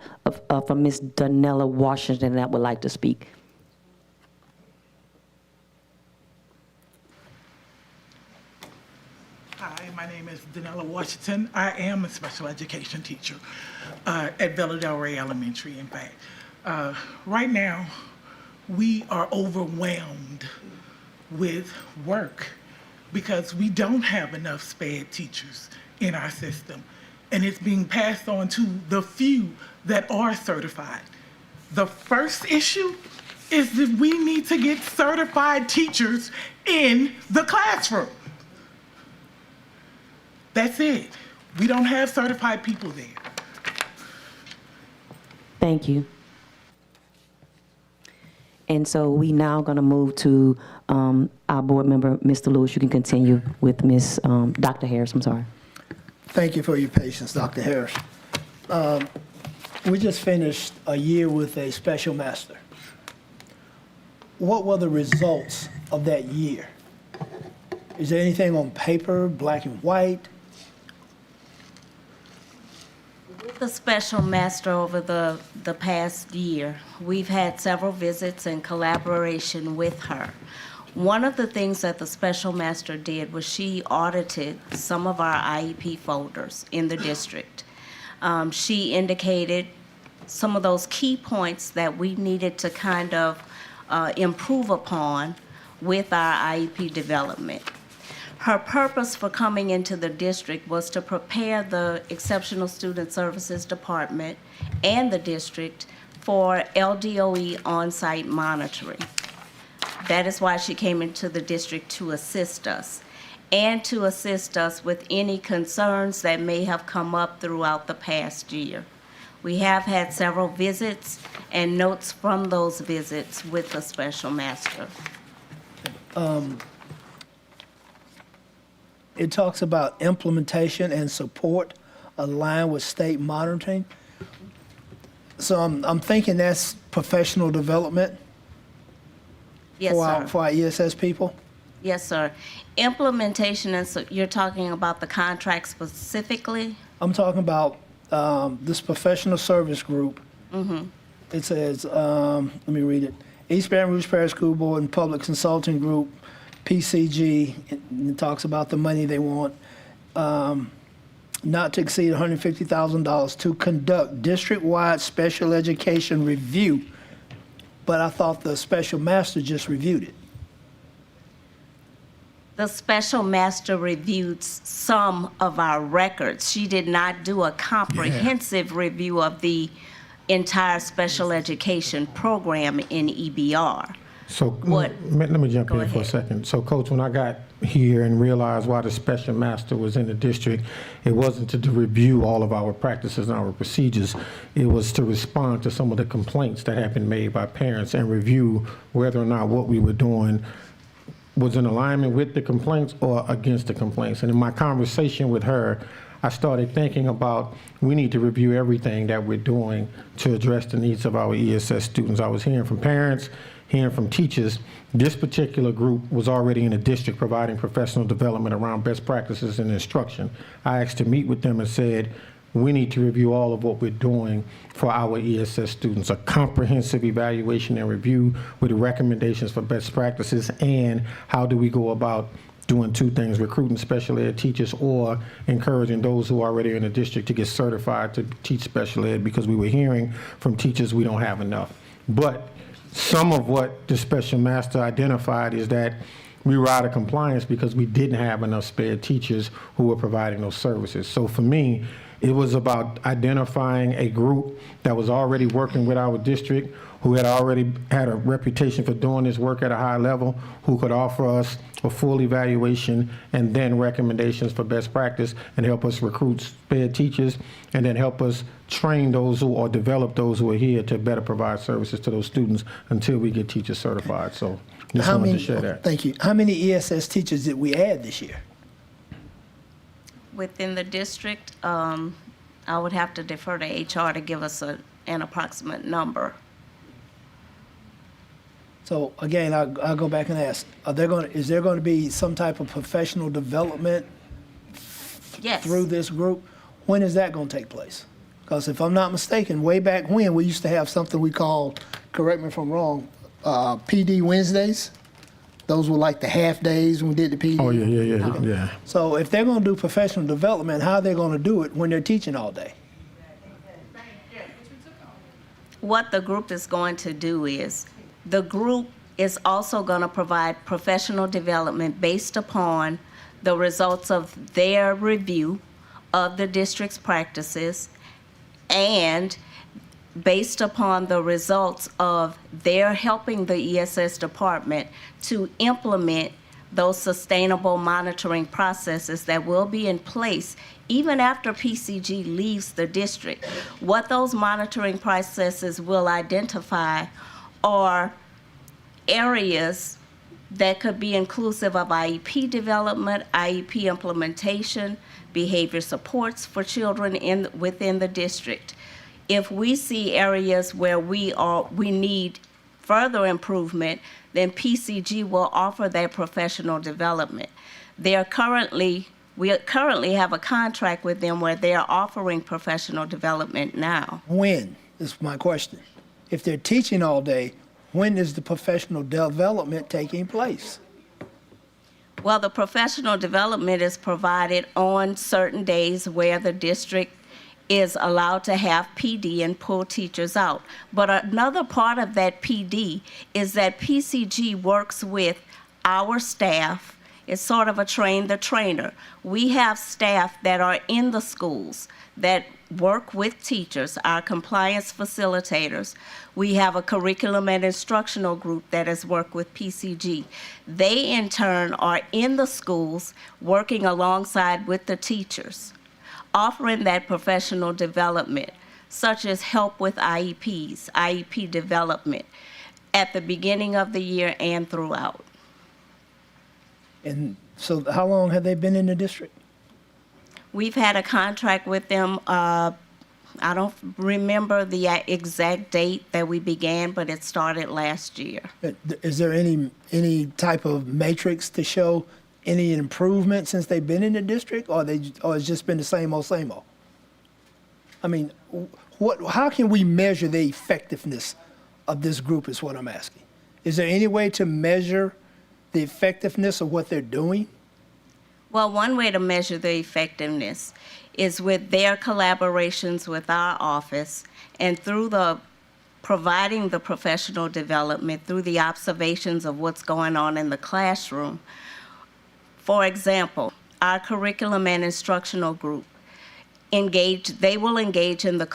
from Ms. Donella Washington that would like to speak. Hi, my name is Donella Washington. I am a special education teacher at Villa Del Rey Elementary, in fact. Right now, we are overwhelmed with work because we don't have enough SPED teachers in our system. and it's being passed on to the few that are certified. The first issue is that we need to get certified teachers in the classroom. That's it. We don't have certified people there. Thank you. And so we now going to move to our board member, Mr. Lewis. You can continue with Dr. Harris, I'm sorry. Thank you for your patience, Dr. Harris. We just finished a year with a special master. What were the results of that year? Is there anything on paper, black and white? The special master over the past year, we've had several visits in collaboration with her. One of the things that the special master did was she audited some of our IEP folders in the district. She indicated some of those key points that we needed to kind of improve upon with our IEP development. Her purpose for coming into the district was to prepare the Exceptional Student Services Department and the district for LDOE on-site monitoring. That is why she came into the district, to assist us and to assist us with any concerns that may have come up throughout the past year. We have had several visits and notes from those visits with the special master. It talks about implementation and support aligned with state monitoring. So I'm thinking that's professional development Yes, sir. for our ESS people? Yes, sir. Implementation, and so you're talking about the contract specifically? I'm talking about this professional service group. It says, let me read it. East Baton Rouge Parish School Board and Public Consulting Group, PCG, and it talks about the money they want, not to exceed $150,000 to conduct district-wide special education review. But I thought the special master just reviewed it. The special master reviewed some of our records. She did not do a comprehensive review of the entire special education program in EBR. So let me jump in for a second. So, Coach, when I got here and realized why the special master was in the district, it wasn't to review all of our practices and our procedures. It was to respond to some of the complaints that had been made by parents and review whether or not what we were doing was in alignment with the complaints or against the complaints. And in my conversation with her, I started thinking about we need to review everything that we're doing to address the needs of our ESS students. I was hearing from parents, hearing from teachers. This particular group was already in the district providing professional development around best practices and instruction. I asked to meet with them and said, we need to review all of what we're doing for our ESS students, a comprehensive evaluation and review with recommendations for best practices and how do we go about doing two things, recruiting special ed teachers or encouraging those who are already in the district to get certified to teach special ed, because we were hearing from teachers we don't have enough. But some of what the special master identified is that we were out of compliance because we didn't have enough spare teachers who were providing those services. So for me, it was about identifying a group that was already working with our district, who had already had a reputation for doing this work at a high level, who could offer us a full evaluation and then recommendations for best practice and help us recruit spare teachers and then help us train those who or develop those who are here to better provide services to those students until we get teachers certified. So just wanted to share that. Thank you. How many ESS teachers did we add this year? Within the district, I would have to defer to HR to give us an approximate number. So again, I'll go back and ask, is there going to be some type of professional development through this group? When is that going to take place? Because if I'm not mistaken, way back when, we used to have something we called, correct me if I'm wrong, PD Wednesdays. Those were like the half days when we did the PD. Oh, yeah. So if they're going to do professional development, how are they going to do it when they're teaching all day? What the group is going to do is, the group is also going to provide professional development based upon the results of their review of the district's practices, and based upon the results of their helping the ESS department to implement those sustainable monitoring processes that will be in place even after PCG leaves the district. What those monitoring processes will identify are areas that could be inclusive of IEP development, IEP implementation, behavior supports for children within the district. If we see areas where we need further improvement, then PCG will offer that professional development. We currently have a contract with them where they are offering professional development now. When is my question? If they're teaching all day, when is the professional development taking place? Well, the professional development is provided on certain days where the district is allowed to have PD and pull teachers out. But another part of that PD is that PCG works with our staff. It's sort of a train the trainer. We have staff that are in the schools that work with teachers, our compliance facilitators. We have a curriculum and instructional group that has worked with PCG. They, in turn, are in the schools working alongside with the teachers, offering that professional development, such as help with IEPs, IEP development, at the beginning of the year and throughout. And so how long have they been in the district? We've had a contract with them, I don't remember the exact date that we began, but it started last year. Is there any type of matrix to show any improvement since they've been in the district, or it's just been the same old, same old? I mean, how can we measure the effectiveness of this group is what I'm asking. Is there any way to measure the effectiveness of what they're doing? Well, one way to measure the effectiveness is with their collaborations with our office and through providing the professional development through the observations of what's going on in the classroom. For example, our curriculum and instructional group they will engage in the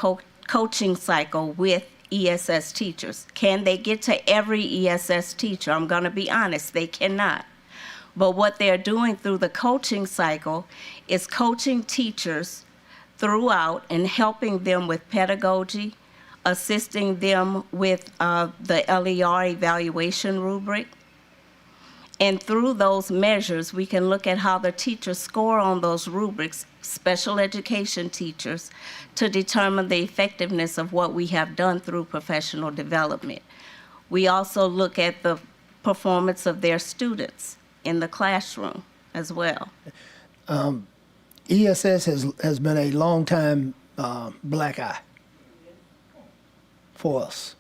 coaching cycle with ESS teachers. Can they get to every ESS teacher? I'm going to be honest, they cannot. But what they're doing through the coaching cycle is coaching teachers throughout and helping them with pedagogy, assisting them with the LER evaluation rubric. And through those measures, we can look at how the teachers score on those rubrics, special education teachers, to determine the effectiveness of what we have done through professional development. We also look at the performance of their students in the classroom as well. ESS has been a long time black eye for us.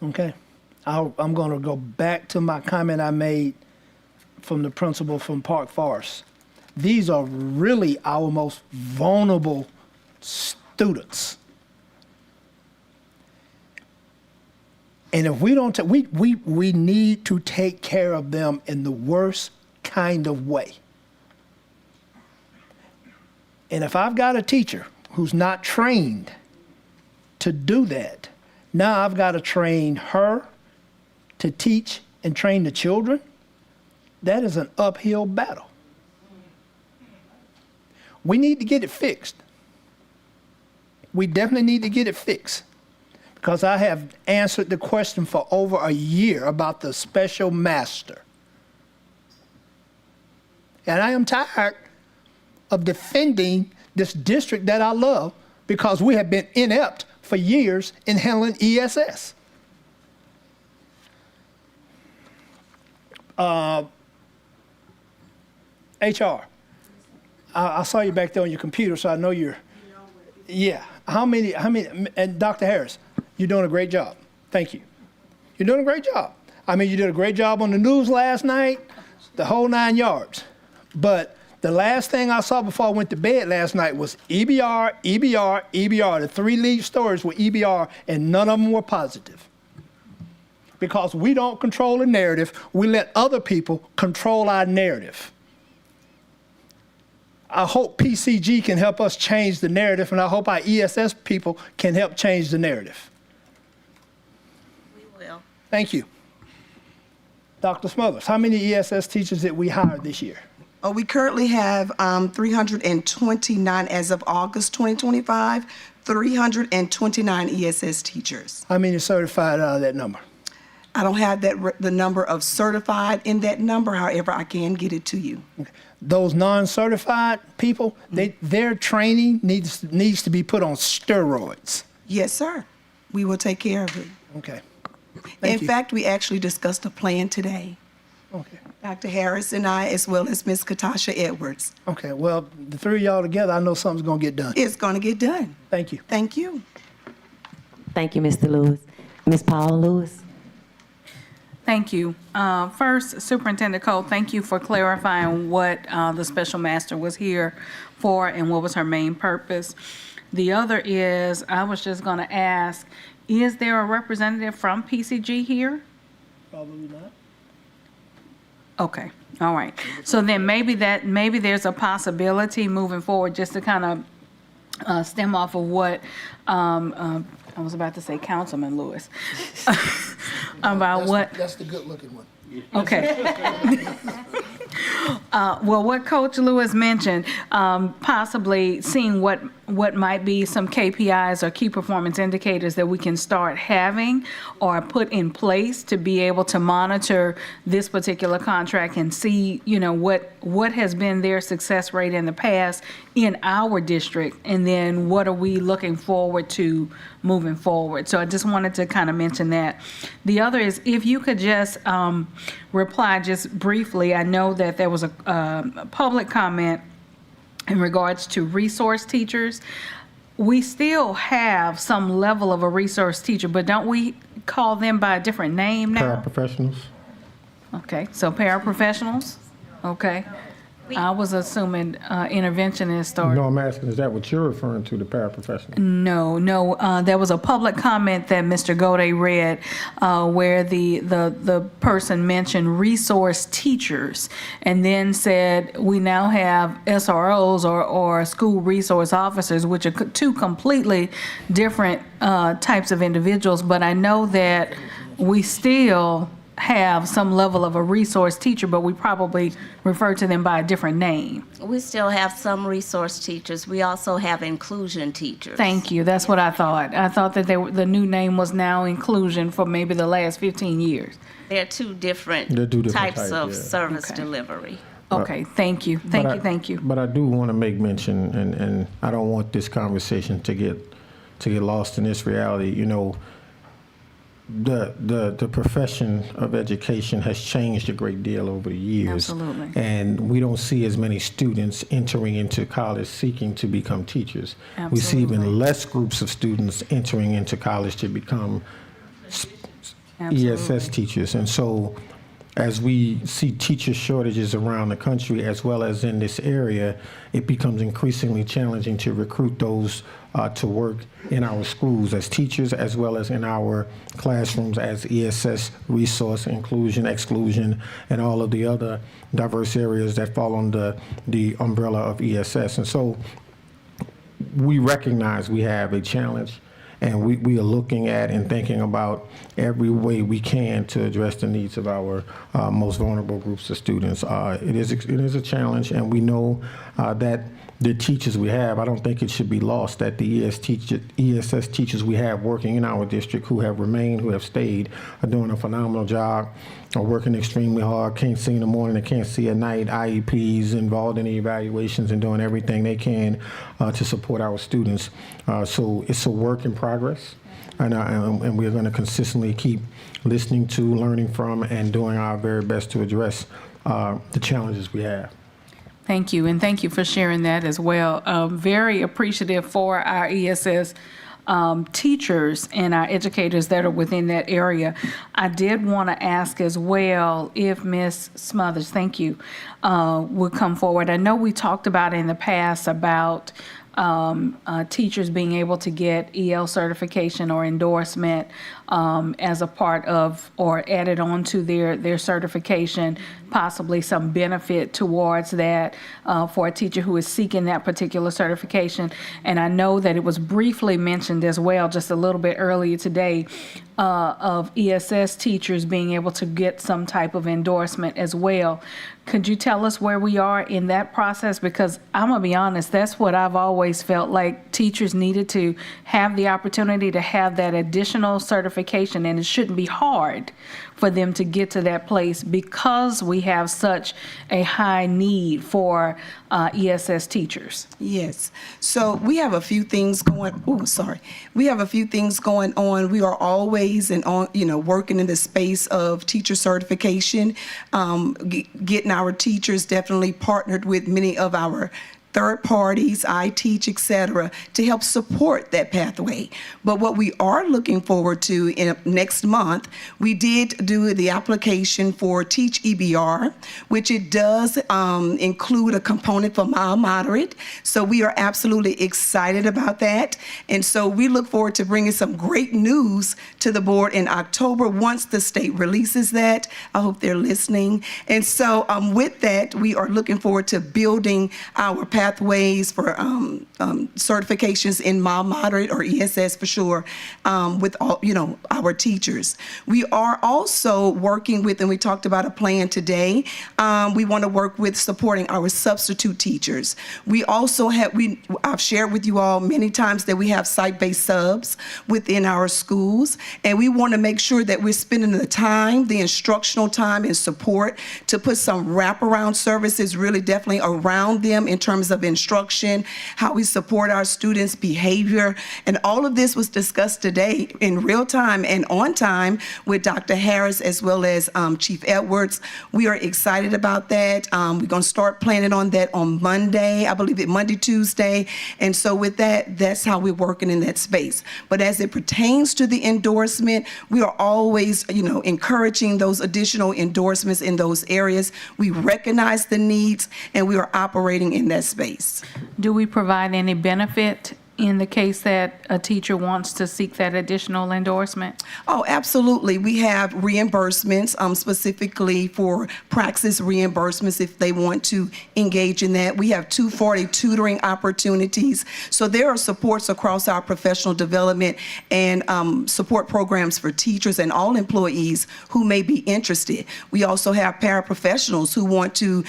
Okay, I'm going to go back to my comment I made from the principal from Park Forest. These are really our most vulnerable students. And if we don't, we need to take care of them in the worst kind of way. And if I've got a teacher who's not trained to do that, now I've got to train her to teach and train the children. That is an uphill battle. We need to get it fixed. We definitely need to get it fixed, because I have answered the question for over a year about the special master. And I am tired of defending this district that I love because we have been inept for years in handling ESS. HR. I saw you back there on your computer, so I know you're. Yeah. How many? And Dr. Harris, you're doing a great job. Thank you. You're doing a great job. I mean, you did a great job on the news last night, the whole 9 yards. But the last thing I saw before I went to bed last night was EBR, EBR, EBR. The three lead stories were EBR, and none of them were positive. because we don't control the narrative. We let other people control our narrative. I hope PCG can help us change the narrative, and I hope our ESS people can help change the narrative. We will. Thank you. Dr. Smothers, how many ESS teachers did we hire this year? We currently have 329 as of August 2025, 329 ESS teachers. How many certified out of that number? I don't have the number of certified in that number, however, I can get it to you. Those non-certified people, their training needs to be put on steroids. Yes, sir. We will take care of it. Okay. In fact, we actually discussed a plan today. Okay. Dr. Harris and I, as well as Ms. Katasha Edwards. Okay, well, the three of y'all together, I know something's going to get done. It's going to get done. Thank you. Thank you. Thank you, Mr. Lewis. Ms. Paula Lewis. Thank you. First, Superintendent Cole, thank you for clarifying what the special master was here for and what was her main purpose. The other is, I was just going to ask, is there a representative from PCG here? Probably not. Okay, all right. So then maybe there's a possibility moving forward, just to kind of stem off of what I was about to say Councilman Lewis about That's the good-looking one. Okay. Well, what Coach Lewis mentioned, possibly seeing what might be some KPIs or key performance indicators that we can start having or put in place to be able to monitor this particular contract and see, what has been their success rate in the past in our district, and then what are we looking forward to moving forward. So I just wanted to kind of mention that. The other is, if you could just reply just briefly. I know that there was a public comment in regards to resource teachers. We still have some level of a resource teacher, but don't we call them by a different name now? Paraprofessionals. Okay, so paraprofessionals? Okay. I was assuming interventionist or... No, I'm asking, is that what you're referring to, the paraprofessional? No. There was a public comment that Mr. Gode read where the person mentioned resource teachers and then said we now have SROs or school resource officers, which are two completely different types of individuals. But I know that we still have some level of a resource teacher, but we probably refer to them by a different name. We still have some resource teachers. We also have inclusion teachers. Thank you. That's what I thought. I thought that the new name was now inclusion for maybe the last 15 years. They're two different types of service delivery. Okay, thank you. Thank you. But I do want to make mention, and I don't want this conversation to get lost in this reality. The profession of education has changed a great deal over the years. Absolutely. And we don't see as many students entering into college seeking to become teachers. Absolutely. We see even less groups of students entering into college to become ESS teachers. And so as we see teacher shortages around the country as well as in this area, it becomes increasingly challenging to recruit those to work in our schools as teachers as well as in our classrooms as ESS, resource, inclusion, exclusion, and all of the other diverse areas that fall under the umbrella of ESS. And so we recognize we have a challenge, and we are looking at and thinking about every way we can to address the needs of our most vulnerable groups of students. It is a challenge, and we know that the teachers we have, I don't think it should be lost that the ESS teachers we have working in our district who have remained, who have stayed, are doing a phenomenal job, are working extremely hard, can't see in the morning, they can't see at night, IEPs, involved in the evaluations and doing everything they can to support our students. So it's a work in progress, and we're going to consistently keep listening to, learning from, and doing our very best to address the challenges we have. Thank you, and thank you for sharing that as well. Very appreciative for our ESS teachers and our educators that are within that area. I did want to ask as well if Ms. Smothers, thank you, would come forward. I know we talked about in the past about teachers being able to get EL certification or endorsement as a part of or added on to their certification, possibly some benefit towards that for a teacher who is seeking that particular certification. And I know that it was briefly mentioned as well just a little bit earlier today of ESS teachers being able to get some type of endorsement as well. Could you tell us where we are in that process? Because I'm gonna be honest, that's what I've always felt like teachers needed to have the opportunity to have that additional certification, and it shouldn't be hard for them to get to that place because we have such a high need for ESS teachers. Yes. So we have a few things going. Oh, sorry. We have a few things going on. We are always working in the space of teacher certification, getting our teachers definitely partnered with many of our third parties, iTeach, et cetera, to help support that pathway. But what we are looking forward to in next month, we did do the application for Teach EBR, which it does include a component for mild moderate. So we are absolutely excited about that. And so we look forward to bringing some great news to the board in October once the state releases that. I hope they're listening. And so with that, we are looking forward to building our pathways for certifications in mild, moderate, or ESS for sure, with all, our teachers. We are also working with, and we talked about a plan today, we want to work with supporting our substitute teachers. We also have, I've shared with you all many times that we have site-based subs within our schools, and we want to make sure that we're spending the time, the instructional time and support to put some wraparound services really definitely around them in terms of instruction, how we support our students' behavior. And all of this was discussed today in real time and on time with Dr. Harris as well as Chief Edwards. We are excited about that. We're going to start planning on that on Monday, I believe it Monday, Tuesday. And so with that, that's how we're working in that space. But as it pertains to the endorsement, we are always, encouraging those additional endorsements in those areas. We recognize the needs and we are operating in that space. Do we provide any benefit in the case that a teacher wants to seek that additional endorsement? Oh, absolutely. We have reimbursements specifically for praxis reimbursements if they want to engage in that. We have 240 tutoring opportunities. So there are supports across our professional development and support programs for teachers and all employees who may be interested. We also have paraprofessionals who want to,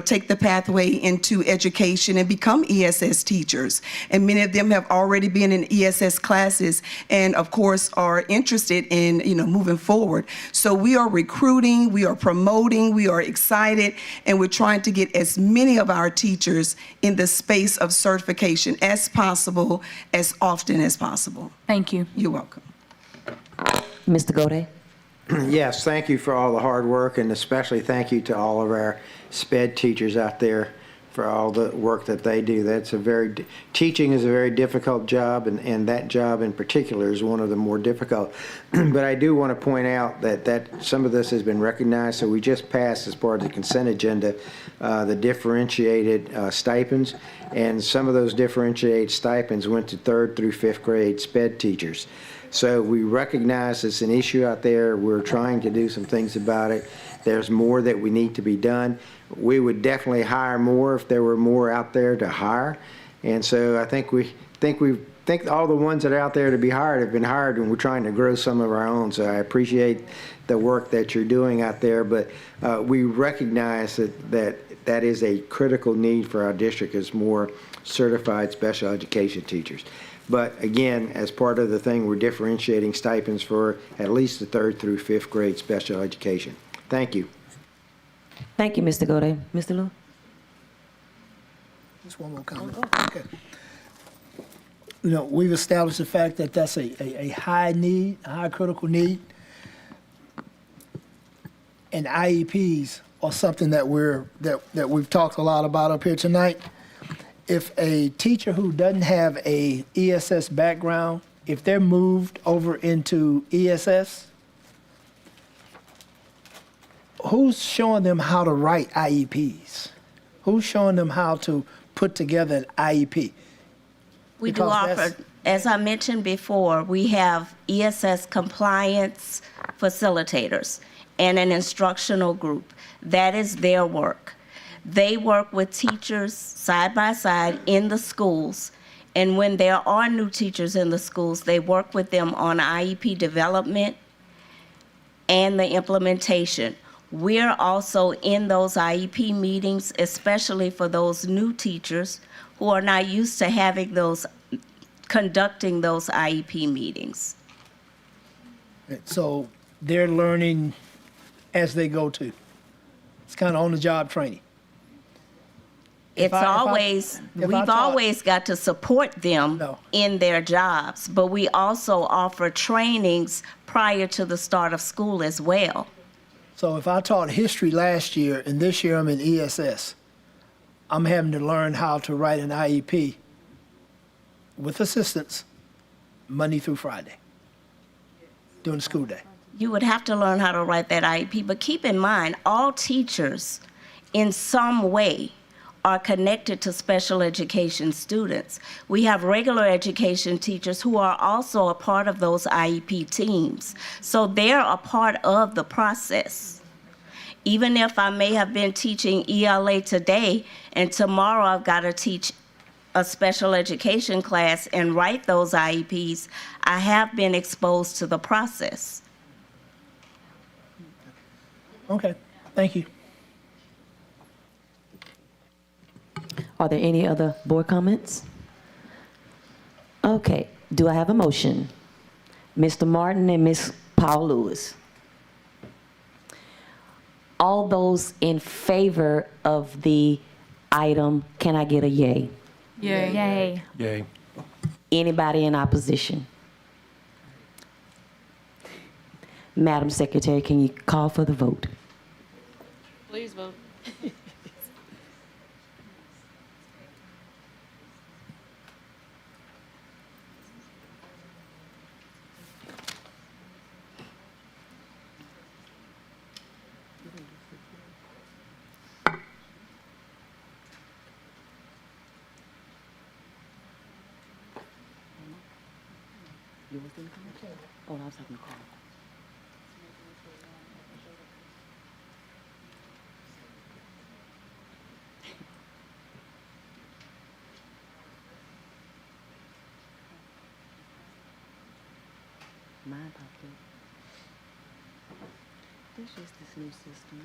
take the pathway into education and become ESS teachers. And many of them have already been in ESS classes and of course are interested in moving forward. So we are recruiting, we are promoting, we are excited, and we're trying to get as many of our teachers in the space of certification as possible, as often as possible. Thank you. You're welcome. Mr. Gode? Yes, thank you for all the hard work, and especially thank you to all of our SPED teachers out there for all the work that they do. Teaching is a very difficult job, and that job in particular is one of the more difficult. But I do want to point out that some of this has been recognized. So we just passed, as part of the consent agenda, the differentiated stipends, and some of those differentiated stipends went to 3rd through 5th grade SPED teachers. So we recognize it's an issue out there. We're trying to do some things about it. There's more that we need to be done. We would definitely hire more if there were more out there to hire. And so I think all the ones that are out there to be hired have been hired, and we're trying to grow some of our own. So I appreciate the work that you're doing out there, but we recognize that is a critical need for our district, is more certified special education teachers. But again, as part of the thing, we're differentiating stipends for at least the 3rd through 5th grade special education. Thank you. Thank you, Mr. Gode. Mr. Lewis? Just one more comment. Okay. We've established the fact that that's a high need, a high critical need. And IEPs are something that we've talked a lot about up here tonight. If a teacher who doesn't have a ESS background, if they're moved over into ESS, who's showing them how to write IEPs? Who's showing them how to put together an IEP? We do offer, as I mentioned before, we have ESS compliance facilitators and an instructional group. That is their work. They work with teachers side by side in the schools. And when there are new teachers in the schools, they work with them on IEP development and the implementation. We're also in those IEP meetings, especially for those new teachers who are not used to conducting those IEP meetings. So they're learning as they go too. It's kind of on-the-job training. We've always got to support them in their jobs, but we also offer trainings prior to the start of school as well. So if I taught history last year and this year I'm in ESS, I'm having to learn how to write an IEP with assistance Monday through Friday during the school day. You would have to learn how to write that IEP, but keep in mind, all teachers in some way are connected to special education students. We have regular education teachers who are also a part of those IEP teams. So they're a part of the process. Even if I may have been teaching ELA today and tomorrow I've got to teach a special education class and write those IEPs, I have been exposed to the process. Okay, thank you. Are there any other board comments? Okay, do I have a motion? Mr. Martin and Ms. Paul Lewis. All those in favor of the item, can I get a yay? Yay. Yay. Yay. Anybody in opposition? Madam Secretary, can you call for the vote? Please vote. Oh, I was having a call. Mine popped up. This is this new system.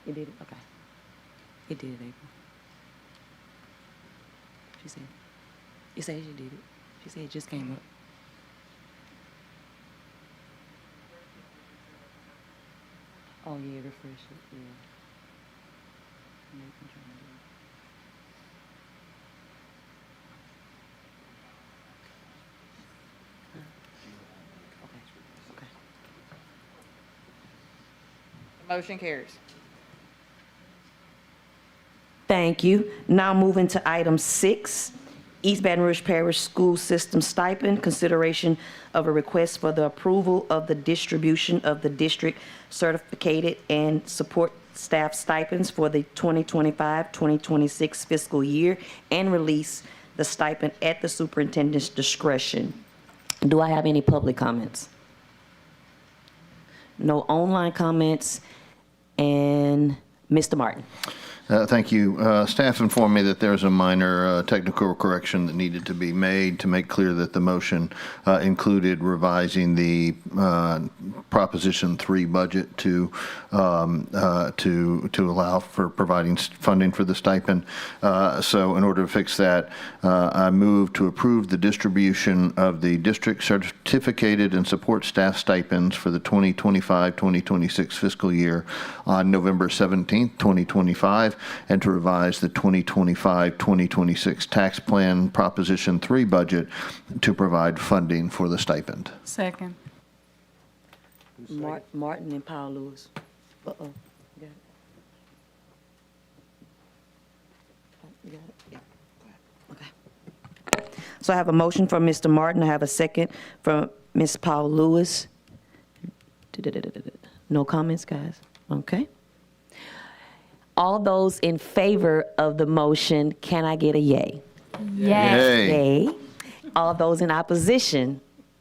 It did it? Okay. It did it, April. She said. You said you did it. She said it just came up. Oh, yeah, refresh it, yeah. Making sure I do it. Okay. Motion carries. Thank you. Now moving to item 6, East Baton Rouge Parish School System Stipend, consideration of a request for the approval of the distribution of the district certificated and support staff stipends for the 2025-2026 fiscal year and release the stipend at the superintendent's discretion. Do I have any public comments? No online comments. And Mr. Martin. Thank you. Staff informed me that there's a minor technical correction that needed to be made to make clear that the motion included revising the Proposition 3 budget to allow for providing funding for the stipend. So in order to fix that, I move to approve the distribution of the district certificated and support staff stipends for the 2025-2026 fiscal year on November 17th, 2025, and to revise the 2025-2026 tax plan Proposition 3 budget to provide funding for the stipend. Second. Martin and Paul Lewis. Uh-oh. You got it? You got it? Yeah. Okay. So I have a motion from Mr. Martin. I have a second from Ms. Paul Lewis. No comments, guys? Okay. All those in favor of the motion, can I get a yay? Yes. Yay. Yay. All those in opposition,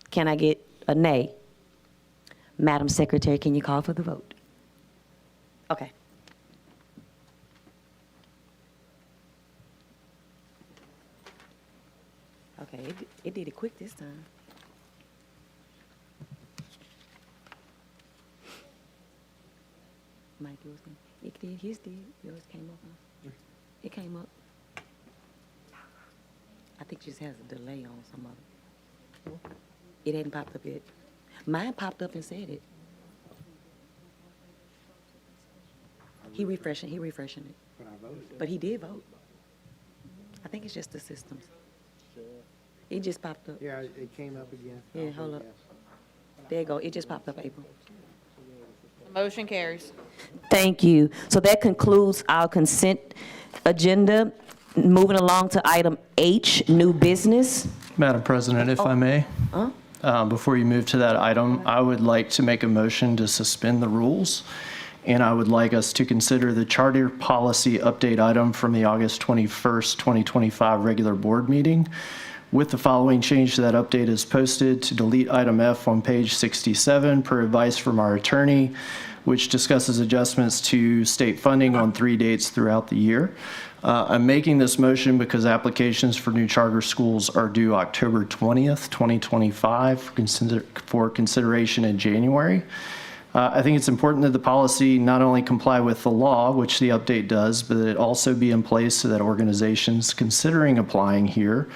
can I get a nay? Madam Secretary, can you call for the vote? Okay. Okay, it did it quick this time. Mike, yours did. It did, his did. Yours came up, huh? It came up. I think it just has a delay on some of it. It hadn't popped up yet. Mine popped up and said it. He refreshing it. But he did vote. I think it's just the systems. It just popped up. Yeah, it came up again. Yeah, hold up. There you go. It just popped up, April. The motion carries. Thank you. So that concludes our consent agenda. Moving along to item H, new business. Madam President, if I may, before you move to that item, I would like to make a motion to suspend the rules, and I would like us to consider the charter policy update item from the August 21st, 2025 regular board meeting. With the following change to that update is posted to delete item F on page 67 per advice from our attorney, which discusses adjustments to state funding on 3 dates throughout the year. I'm making this motion because applications for new charter schools are due October 20th, 2025 for consideration in January. I think it's important that the policy not only comply with the law, which the update does, but that it also be in place so that organizations considering applying here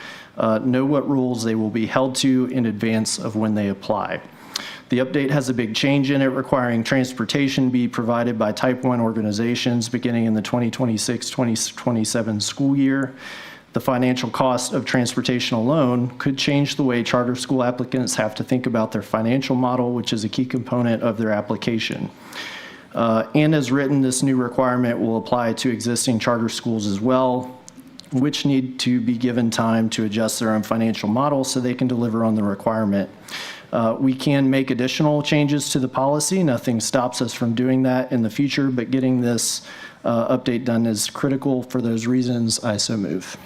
know what rules they will be held to in advance of when they apply. The update has a big change in it, requiring transportation be provided by Type 1 organizations beginning in the 2026-2027 school year. The financial cost of transportation alone could change the way charter school applicants have to think about their financial model, which is a key component of their application. And as written, this new requirement will apply to existing charter schools as well, which need to be given time to adjust their own financial model so they can deliver on the requirement. We can make additional changes to the policy. Nothing stops us from doing that in the future, but getting this update done is critical. For those reasons, I so move.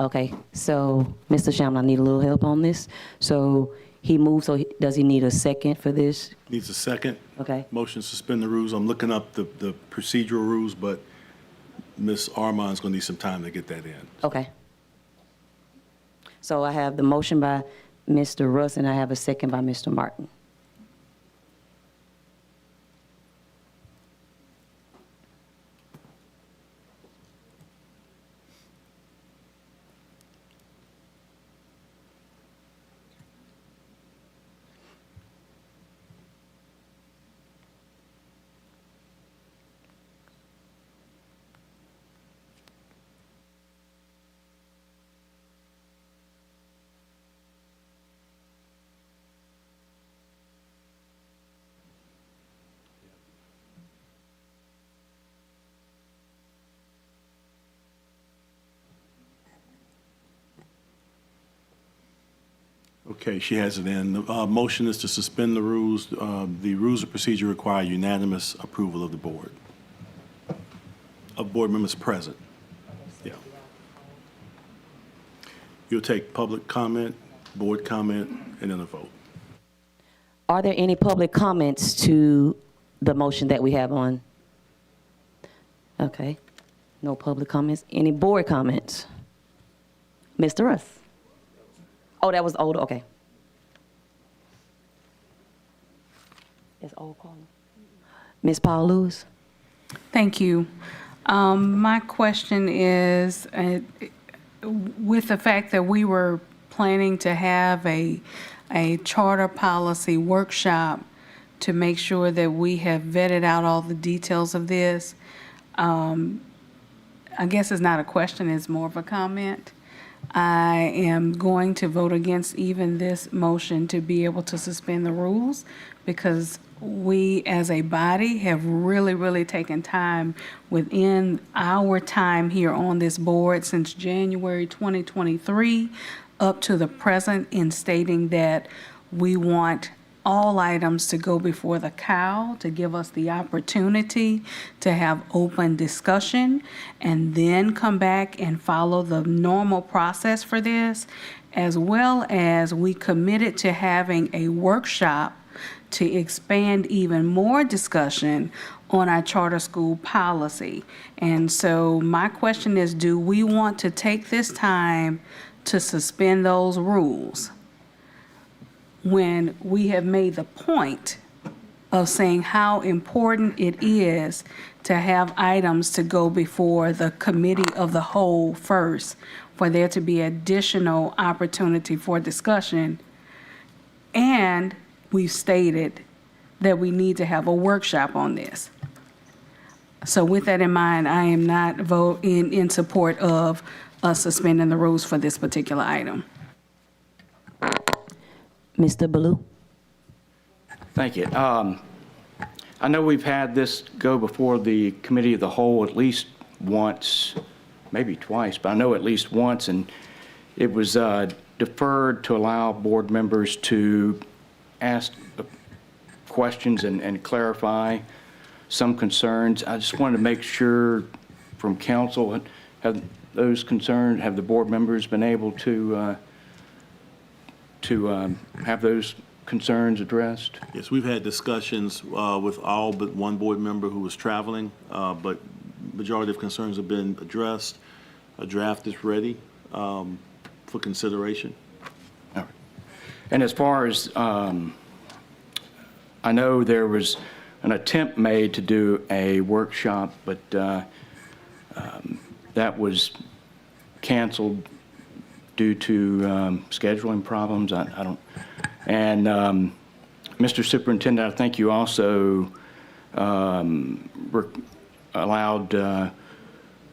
Okay, so Mr. Shamlin, I need a little help on this. So he moved, so does he need a second for this? Needs a second. Okay. Motion to suspend the rules. I'm looking up the procedural rules, but Ms. Armand's going to need some time to get that in. Okay. So I have the motion by Mr. Russ, and I have a second by Mr. Martin. Okay, she has it in. The motion is to suspend the rules. The rules of procedure require unanimous approval of the board, of board members present. Yeah. You'll take public comment, board comment, and then a vote. Are there any public comments to the motion that we have on? Okay, no public comments. Any board comments? Mr. Russ? Oh, that was old, okay. That's old calling. Ms. Paul Lewis? Thank you. My question is, with the fact that we were planning to have a charter policy workshop to make sure that we have vetted out all the details of this, I guess it's not a question, it's more of a comment. I am going to vote against even this motion to be able to suspend the rules because we as a body have really taken time within our time here on this board since January 2023 up to the present in stating that we want all items to go before the COW to give us the opportunity to have open discussion and then come back and follow the normal process for this, as well as we committed to having a workshop to expand even more discussion on our charter school policy. And so my question is, do we want to take this time to suspend those rules when we have made the point of saying how important it is to have items to go before the committee of the whole first, for there to be additional opportunity for discussion? And we've stated that we need to have a workshop on this. So with that in mind, I am not in support of us suspending the rules for this particular item. Mr. Baloo? Thank you. I know we've had this go before the committee of the whole at least once, maybe twice, but I know at least once, and it was deferred to allow board members to ask questions and clarify some concerns. I just wanted to make sure from council, have those concerns, have the board members been able to have those concerns addressed? Yes, we've had discussions with all but one board member who was traveling, but majority of concerns have been addressed. A draft is ready for consideration. All right. And as far as, I know there was an attempt made to do a workshop, but that was canceled due to scheduling problems. I don't. And Mr. Superintendent, I think you also allowed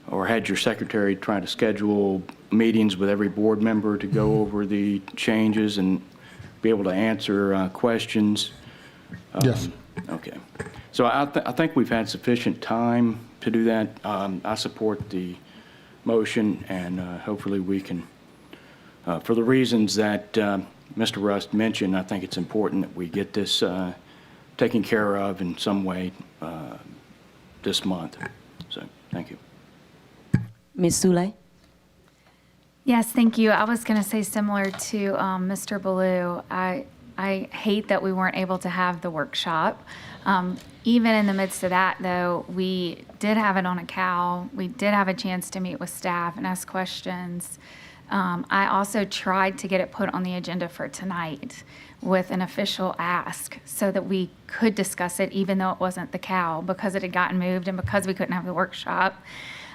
or had your secretary try to schedule meetings with every board member to go over the changes and be able to answer questions. Yes. Okay. So I think we've had sufficient time to do that. I support the motion, and hopefully we can, for the reasons that Mr. Rust mentioned, I think it's important that we get this taken care of in some way this month. So, thank you. Ms. Sule? Yes, thank you. I was going to say similar to Mr. Baloo. I hate that we weren't able to have the workshop. Even in the midst of that, though, we did have it on a COW. We did have a chance to meet with staff and ask questions. I also tried to get it put on the agenda for tonight with an official ask so that we could discuss it, even though it wasn't the COW, because it had gotten moved and because we couldn't have the workshop,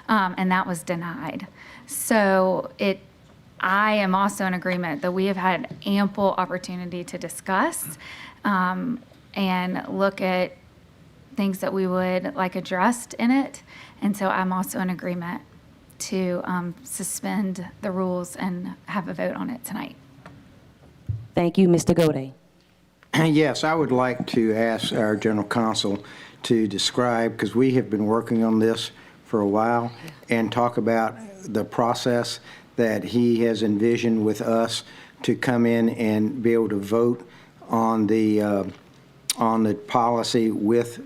and that was denied. So I am also in agreement that we have had ample opportunity to discuss and look at things that we would like addressed in it. And so I'm also in agreement to suspend the rules and have a vote on it tonight. Thank you. Mr. Gode? Yes, I would like to ask our general counsel to describe, because we have been working on this for a while, and talk about the process that he has envisioned with us to come in and be able to vote on the policy with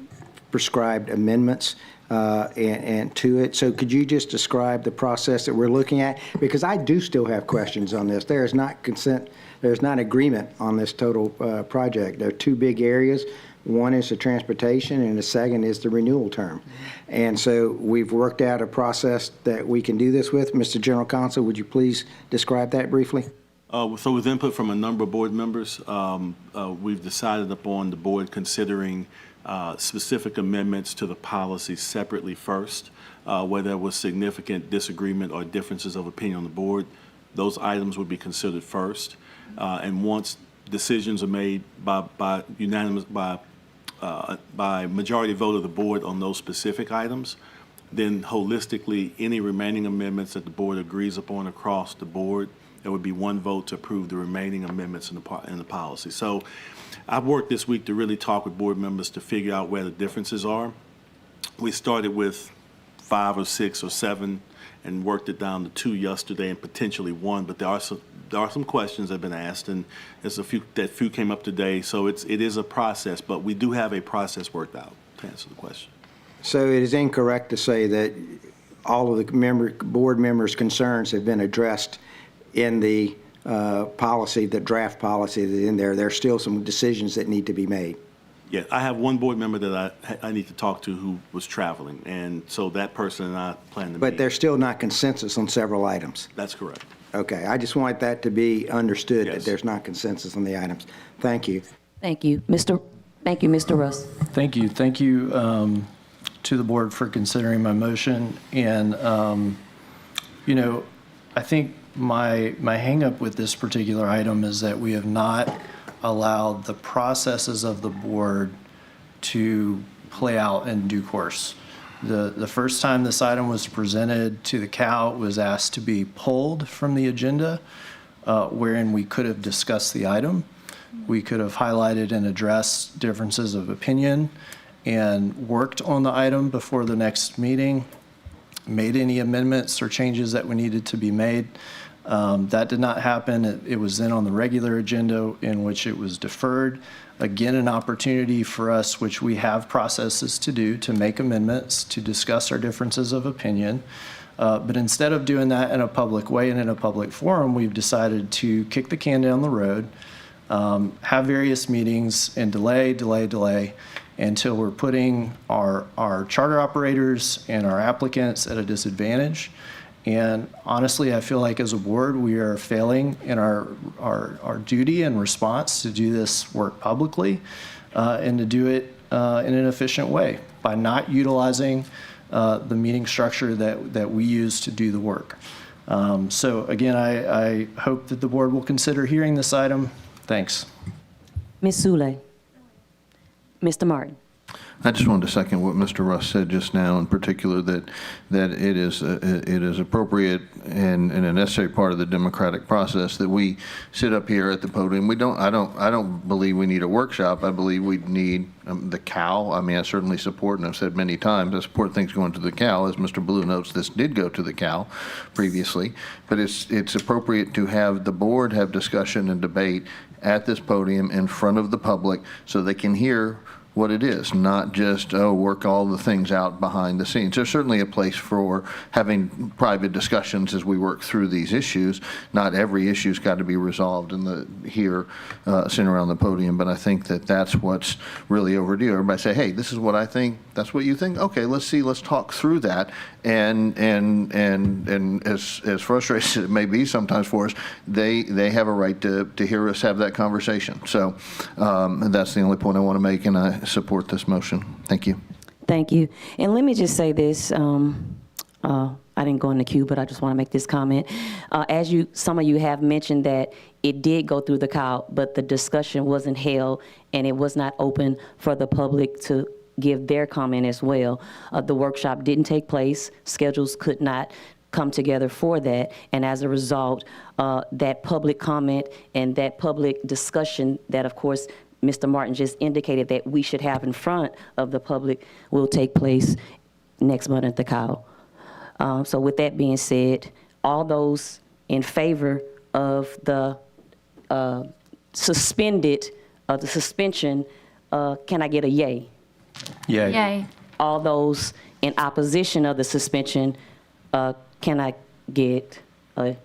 prescribed amendments and to it. So could you just describe the process that we're looking at? Because I do still have questions on this. There is not consent, there's not agreement on this total project. There are two big areas. One is the transportation, and the second is the renewal term. And so we've worked out a process that we can do this with. Mr. General Counsel, would you please describe that briefly? So with input from a number of board members, we've decided upon the board considering specific amendments to the policy separately first, where there was significant disagreement or differences of opinion on the board. Those items would be considered first. And once decisions are made by majority vote of the board on those specific items, then holistically, any remaining amendments that the board agrees upon across the board, there would be one vote to approve the remaining amendments in the policy. So I've worked this week to really talk with board members to figure out where the differences are. We started with 5 or 6 or 7 and worked it down to 2 yesterday and potentially 1. But there are some questions that have been asked, and there's a few came up today. So it is a process, but we do have a process worked out to answer the question. So it is incorrect to say that all of the board members' concerns have been addressed in the policy, the draft policy that's in there. There's still some decisions that need to be made. Yeah, I have one board member that I need to talk to who was traveling, and so that person and I plan to meet. But there's still not consensus on several items. That's correct. Okay, I just want that to be understood, Yes. that there's not consensus on the items. Thank you. Thank you. Thank you, Mr. Russ. Thank you. Thank you to the board for considering my motion. And, I think my hang-up with this particular item is that we have not allowed the processes of the board to play out in due course. The first time this item was presented to the CAL, it was asked to be pulled from the agenda, wherein we could have discussed the item. We could have highlighted and addressed differences of opinion and worked on the item before the next meeting, made any amendments or changes that we needed to be made. That did not happen. It was then on the regular agenda, in which it was deferred. Again, an opportunity for us, which we have processes to do, to make amendments, to discuss our differences of opinion. But instead of doing that in a public way and in a public forum, we've decided to kick the can down the road, have various meetings, and delay until we're putting our charter operators and our applicants at a disadvantage. And honestly, I feel like as a board, we are failing in our duty and response to do this work publicly and to do it in an efficient way by not utilizing the meeting structure that we use to do the work. So again, I hope that the board will consider hearing this item. Thanks. Ms. Sule. Mr. Martin. I just wanted to second what Mr. Russ said just now, in particular that it is appropriate and a necessary part of the democratic process that we sit up here at the podium. I don't believe we need a workshop. I believe we need the CAL. I mean, I certainly support, and I've said many times, I support things going to the CAL. As Mr. Blue notes, this did go to the CAL previously, but it's appropriate to have the board have discussion and debate at this podium in front of the public so they can hear what it is, not just, work all the things out behind the scenes. There's certainly a place for having private discussions as we work through these issues. Not every issue's got to be resolved here, sitting around the podium, but I think that's what's really overdue. Everybody say, hey, this is what I think, that's what you think? Okay, let's talk through that. And as frustrating as it may be sometimes for us, they have a right to hear us have that conversation. So that's the only point I want to make, and I support this motion. Thank you. Thank you. And let me just say this. I didn't go in the queue, but I just want to make this comment. Some of you have mentioned that it did go through the CAL, but the discussion wasn't held, and it was not open for the public to give their comment as well. The workshop didn't take place. Schedules could not come together for that, and as a result, that public comment and that public discussion that, of course, Mr. Martin just indicated that we should have in front of the public will take place next month at the CAL. So with that being said, all those in favor of the suspension, can I get a yay? Yay. Yay. All those in opposition of the suspension, can I get, I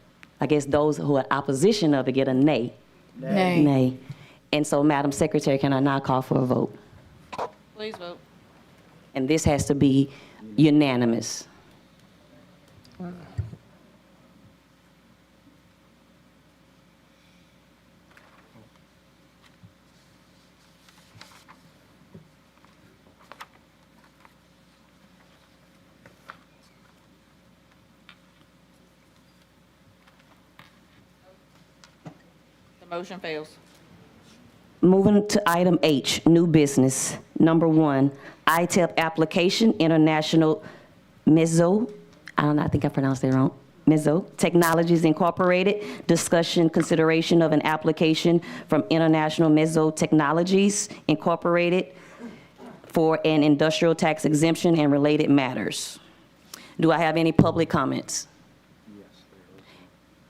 guess those who are in opposition of it get a nay? Nay. Nay. And so, Madam Secretary, can I now call for a vote? Please vote. And this has to be unanimous. The motion fails. Moving to item H, new business. Number 1, ITEP application, International Mezzo, I think I pronounced that wrong, Mezzo Technologies Incorporated, discussion, consideration of an application from International Mezzo Technologies Incorporated for an industrial tax exemption and related matters. Do I have any public comments?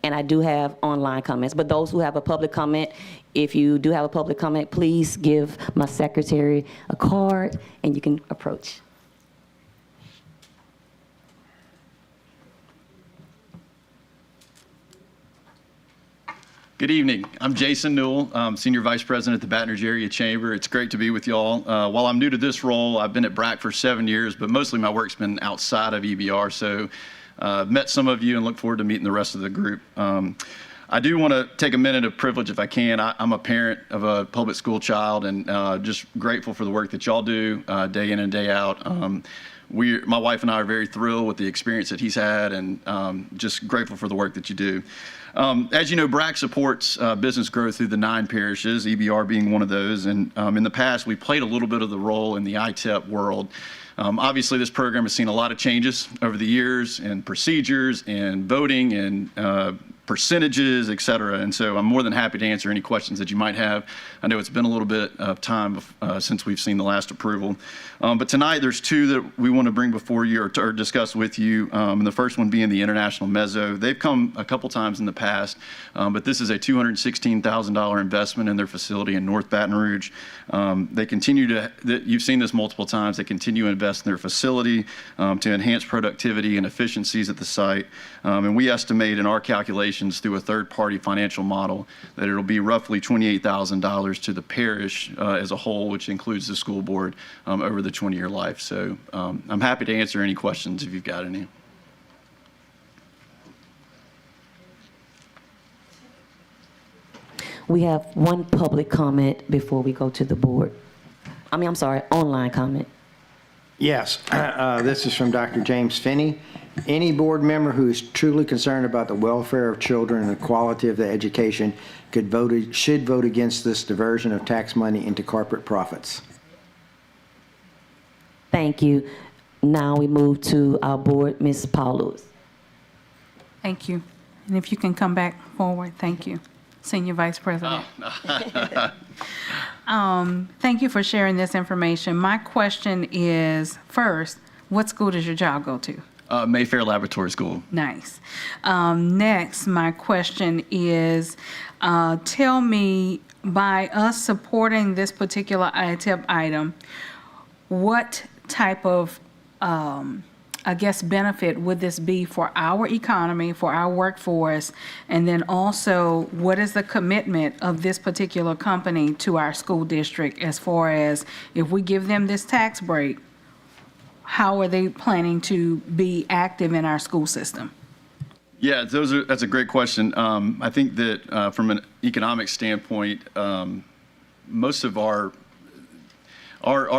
And I do have online comments, but those who have a public comment, if you do have a public comment, please give my secretary a card and you can approach. Good evening. I'm Jason Newell, Senior Vice President at the Baton Rouge Area Chamber. It's great to be with y'all. While I'm new to this role, I've been at BRAC for 7 years, but mostly my work's been outside of EBR, so I've met some of you and look forward to meeting the rest of the group. I do want to take a minute of privilege if I can. I'm a parent of a public school child and just grateful for the work that y'all do day in and day out. My wife and I are very thrilled with the experience that he's had and just grateful for the work that you do. As you know, BRAC supports business growth through the 9 parishes, EBR being one of those. And in the past, we played a little bit of the role in the ITEP world. Obviously, this program has seen a lot of changes over the years in procedures and voting and percentages, et cetera. And so I'm more than happy to answer any questions that you might have. I know it's been a little bit of time since we've seen the last approval. But tonight there's 2 that we want to bring before you or discuss with you. And the first one being the International Mezzo. They've come a couple times in the past, but this is a $216,000 investment in their facility in North Baton Rouge. They continue to, you've seen this multiple times, they continue to invest in their facility to enhance productivity and efficiencies at the site. And we estimate in our calculations through a third-party financial model that it'll be roughly $28,000 to the parish as a whole, which includes the school board over the 20-year life. So I'm happy to answer any questions if you've got any. We have one public comment before we go to the board. I'm sorry, online comment. Yes, this is from Dr. James Finney. Any board member who is truly concerned about the welfare of children and the quality of their education should vote against this diversion of tax money into corporate profits. Thank you. Now we move to our board, Ms. Paul Lewis. Thank you. And if you can come back forward, thank you. Senior Vice President. Thank you for sharing this information. My question is, first, what school does your child go to? Mayfair Laboratory School. Nice. Next, my question is, tell me, by us supporting this particular ITEP item, what type of, benefit would this be for our economy, for our workforce? And then also, what is the commitment of this particular company to our school district as far as if we give them this tax break, how are they planning to be active in our school system? Yeah, that's a great question. I think that from an economic standpoint, most of our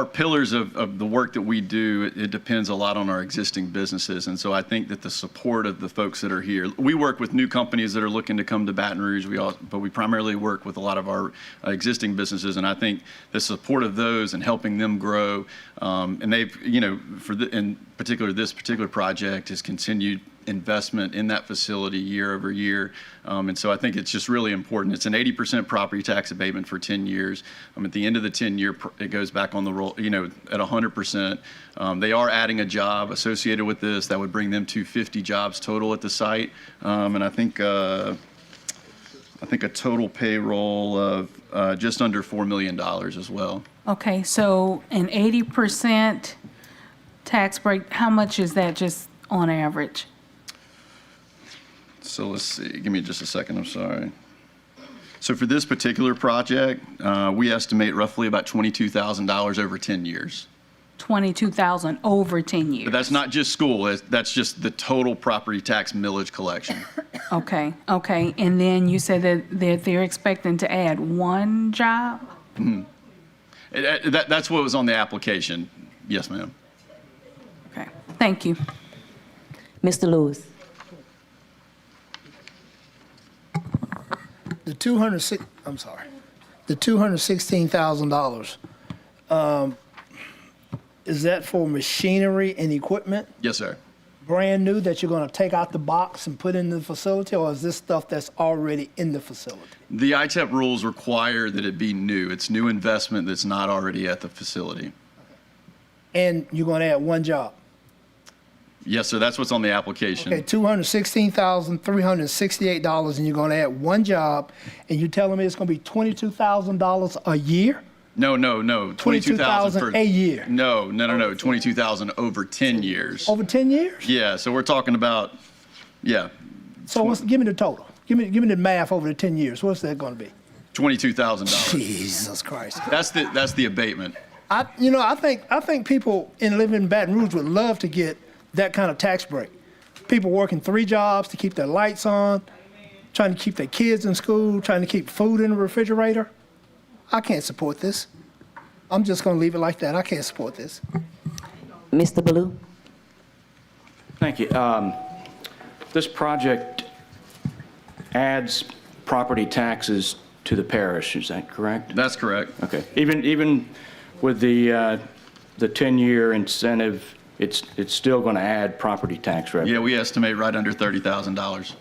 pillars of the work that we do, it depends a lot on our existing businesses. And so I think that the support of the folks that are here, we work with new companies that are looking to come to Baton Rouge, but we primarily work with a lot of our existing businesses. And I think the support of those and helping them grow, and they've, in particular, this particular project has continued investment in that facility year over year. And so I think it's just really important. It's an 80% property tax abatement for 10 years. At the end of the 10-year, it goes back on the roll, at 100%. They are adding a job associated with this that would bring them to 50 jobs total at the site. And I think a total payroll of just under $4 million as well. Okay, so an 80% tax break, how much is that just on average? So let's see, give me just a second, I'm sorry. So for this particular project, we estimate roughly about $22,000 over 10 years. $22,000 over 10 years. But that's not just school, that's just the total property tax millage collection. Okay. And then you said that they're expecting to add 1 job? Mm-hmm. That's what was on the application. Yes, ma'am. Okay, thank you. Mr. Lewis. The $216,000, is that for machinery and equipment? Yes, sir. Brand new that you're going to take out the box and put in the facility, or is this stuff that's already in the facility? The ITEP rules require that it be new. It's new investment that's not already at the facility. And you're going to add 1 job? Yes, sir, that's what's on the application. Okay, $216,368, and you're going to add one job, and you're telling me it's going to be $22,000 a year? No. 22,000 for a year? No. 22,000 over 10 years. Over 10 years? Yeah, so we're talking about, yeah, So give me the total. Give me the math over the 10 years. What's that going to be? $22,000. Jesus Christ. That's the abatement. I think people living in Baton Rouge would love to get that kind of tax break. People working 3 jobs to keep their lights on, trying to keep their kids in school, trying to keep food in the refrigerator. I can't support this. I'm just going to leave it like that. I can't support this. Mr. Ballou? Thank you. This project adds property taxes to the parish, is that correct? That's correct. Okay. Even with the 10-year incentive, it's still going to add property tax revenue? Yeah, we estimate right under $30,000.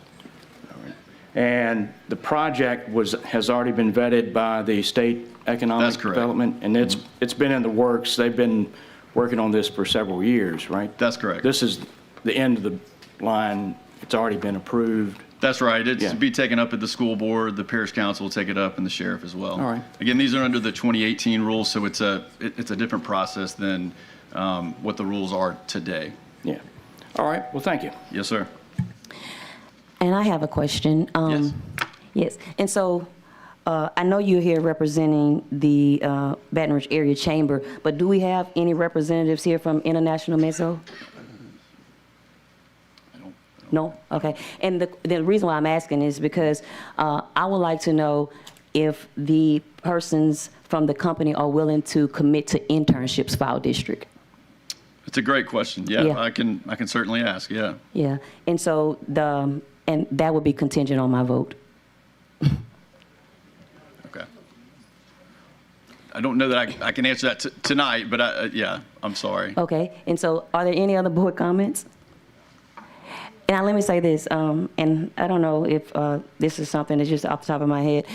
And the project has already been vetted by the State Economic That's correct. Development, and it's been in the works. They've been working on this for several years, right? That's correct. This is the end of the line. It's already been approved. That's right. It's Yeah. be taken up at the school board, the parish council will take it up, and the sheriff as well. All right. Again, these are under the 2018 rules, so it's a different process than what the rules are today. Yeah. All right. Well, thank you. Yes, sir. And I have a question. Yes. Yes, and so I know you're here representing the Baton Rouge Area Chamber, but do we have any representatives here from International Mezzo? No? Okay. And the reason why I'm asking is because I would like to know if the persons from the company are willing to commit to internships for our district. It's a great question. Yeah, Yeah. I can certainly ask. Yeah. Yeah, and so and that would be contingent on my vote. Okay. I don't know that I can answer that tonight, but yeah, I'm sorry. Okay, and so are there any other board comments? And now let me say this, and I don't know if this is something that's just off the top of my head.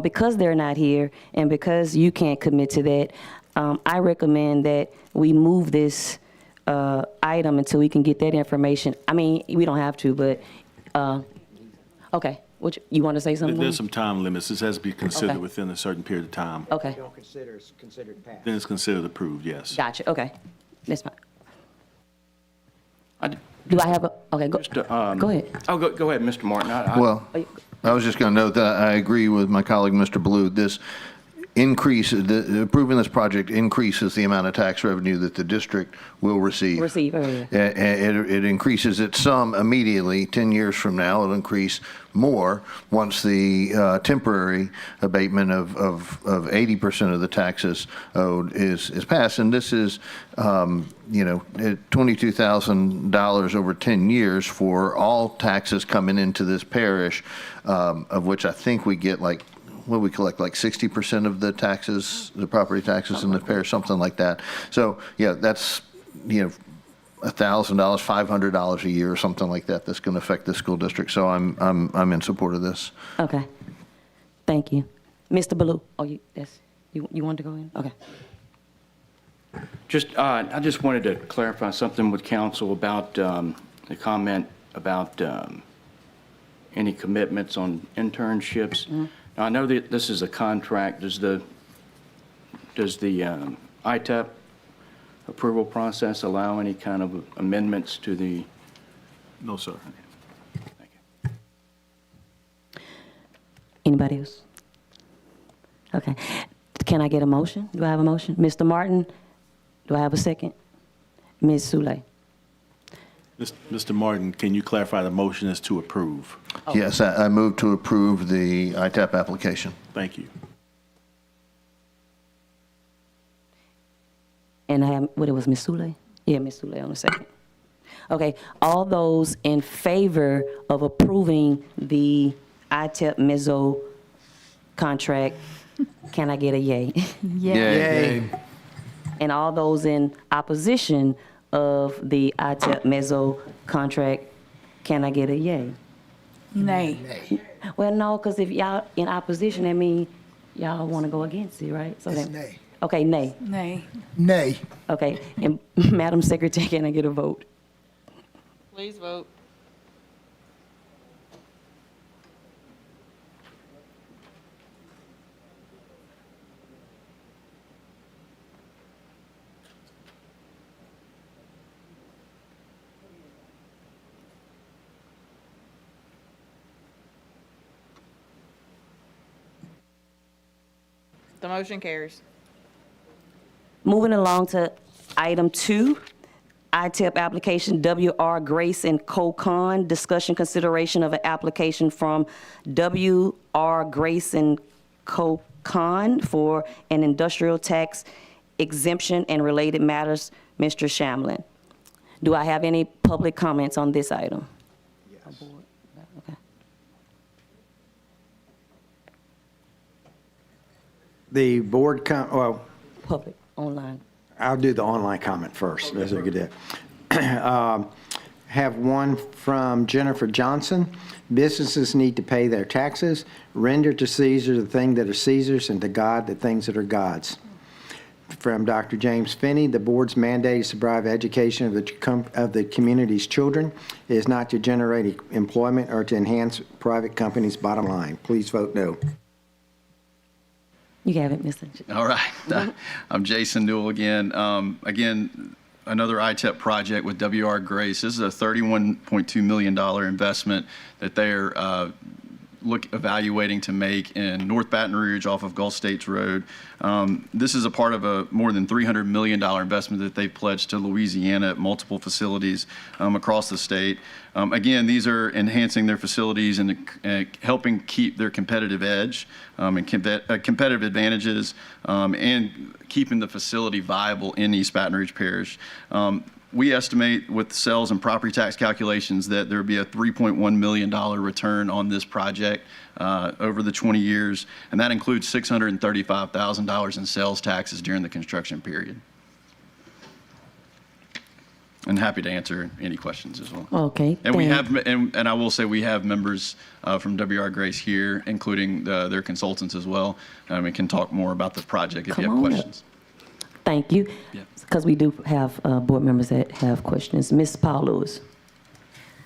Because they're not here and because you can't commit to that, I recommend that we move this item until we can get that information. I mean, we don't have to, but, okay. You want to say something? There's some time limits. This has to be considered Okay. within a certain period of time. Okay, Don't consider it's considered passed. Then it's considered approved, yes. gotcha, okay. That's fine. I d- Do I have okay, go ahead. Oh, go ahead, Mr. Martin. Well, I was just going to note that I agree with my colleague, Mr. Ballou. This approving this project increases the amount of tax revenue that the district will receive. It increases it some immediately. 10 years from now, it'll increase more once the temporary abatement of 80% of the taxes owed is passed. And this is, $22,000 over 10 years for all taxes coming into this parish, of which I think we get like 60% of the taxes, the property taxes in the parish, something like that. So, yeah, that's, $1,000, $500 a year or something like that that's going to affect the school district. So I'm in support of this. Okay, thank you. Mr. Ballou, you wanted to go in? Okay. I just wanted to clarify something with council about the comment about any commitments on internships. Mm-hmm. Now, I know that this is a contract. Does the ITEP approval process allow any kind of amendments to the? No, sir. Thank you. Anybody else? Okay. Can I get a motion? Do I have a motion? Mr. Martin, do I have a second? Ms. Sule? Mr. Martin, can you clarify the motion is to approve? Yes, I move to approve the ITAP application. Thank you. And I have, it was Ms. Sule? Yeah, Ms. Sule on the second. Okay, all those in favor of approving the ITEP Mezzo contract, can I get a yay? Yay. And all those in opposition of the ITEP Mezzo contract, can I get a yay? Nay. Well, no, because if y'all in opposition, that means y'all want to go against it, right? So It's then, nay. okay, nay. Nay. Nay. Okay, and Madam Secretary, can I get a vote? Please vote. The motion carries. Moving along to item 2, ITEP application WR Grace and Co-Con, discussion consideration of an application from WR Grace and Co-Con for an industrial tax exemption and related matters. Mr. Shamlin. Do I have any public comments on this item? Yes. Okay. The board, Public, online. I'll do the online comment first. That's a good idea. Have one from Jennifer Johnson. Businesses need to pay their taxes. Render to Caesar the things that are Caesar's, and to God the things that are God's. From Dr. James Finney, the board's mandate is to provide education of the community's children. It is not to generate employment or to enhance private companies' bottom line. Please vote no. You have it, Mr. All right. I'm Jason Newell again. Again, another ITEP project with WR Grace. This is a $31.2 million investment that they're evaluating to make in North Baton Rouge off of Gulf States Road. This is a part of a more than $300 million investment that they've pledged to Louisiana at multiple facilities across the state. Again, these are enhancing their facilities and helping keep their competitive edge and competitive advantages and keeping the facility viable in East Baton Rouge Parish. We estimate with sales and property tax calculations that there would be a $3.1 million return on this project over the 20 years, and that includes $635,000 in sales taxes during the construction period. And happy to answer any questions as well. Okay. And we have, and I will say we have members from WR Grace here, including their consultants as well. We can talk more about the project if you have questions. Thank you. Because we do have board members that have questions. Ms. Paul Lewis.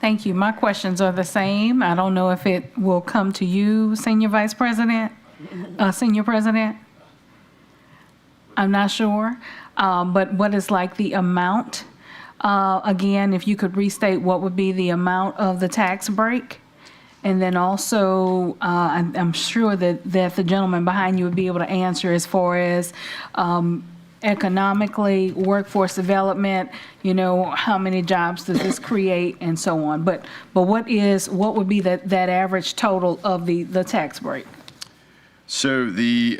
Thank you. My questions are the same. I don't know if it will come to you, Senior Vice President, Senior President. I'm not sure. But what is like the amount? Again, if you could restate what would be the amount of the tax break? And then also, I'm sure that the gentleman behind you would be able to answer as far as economically, workforce development, you know, how many jobs does this create and so on. But what would be that average total of the tax break? So the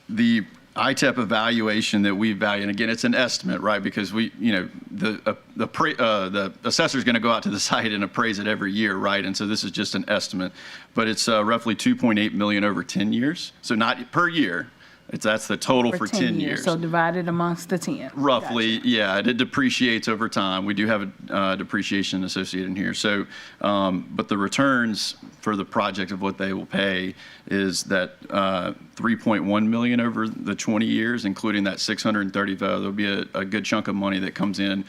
ITEP evaluation that we value, and again, it's an estimate, right? Because we, you know, the assessor is going to go out to the site and appraise it every year, right? And so this is just an estimate, but it's roughly 2.8 million over 10 years. So not per year. That's the total for 10 years. So divided amongst the 10. Roughly, gotcha. Yeah, it depreciates over time. We do have a depreciation associated in here. So, but the returns for the project of what they will pay is that 3.1 million over the 20 years, including that 635. There'll be a good chunk of money that comes in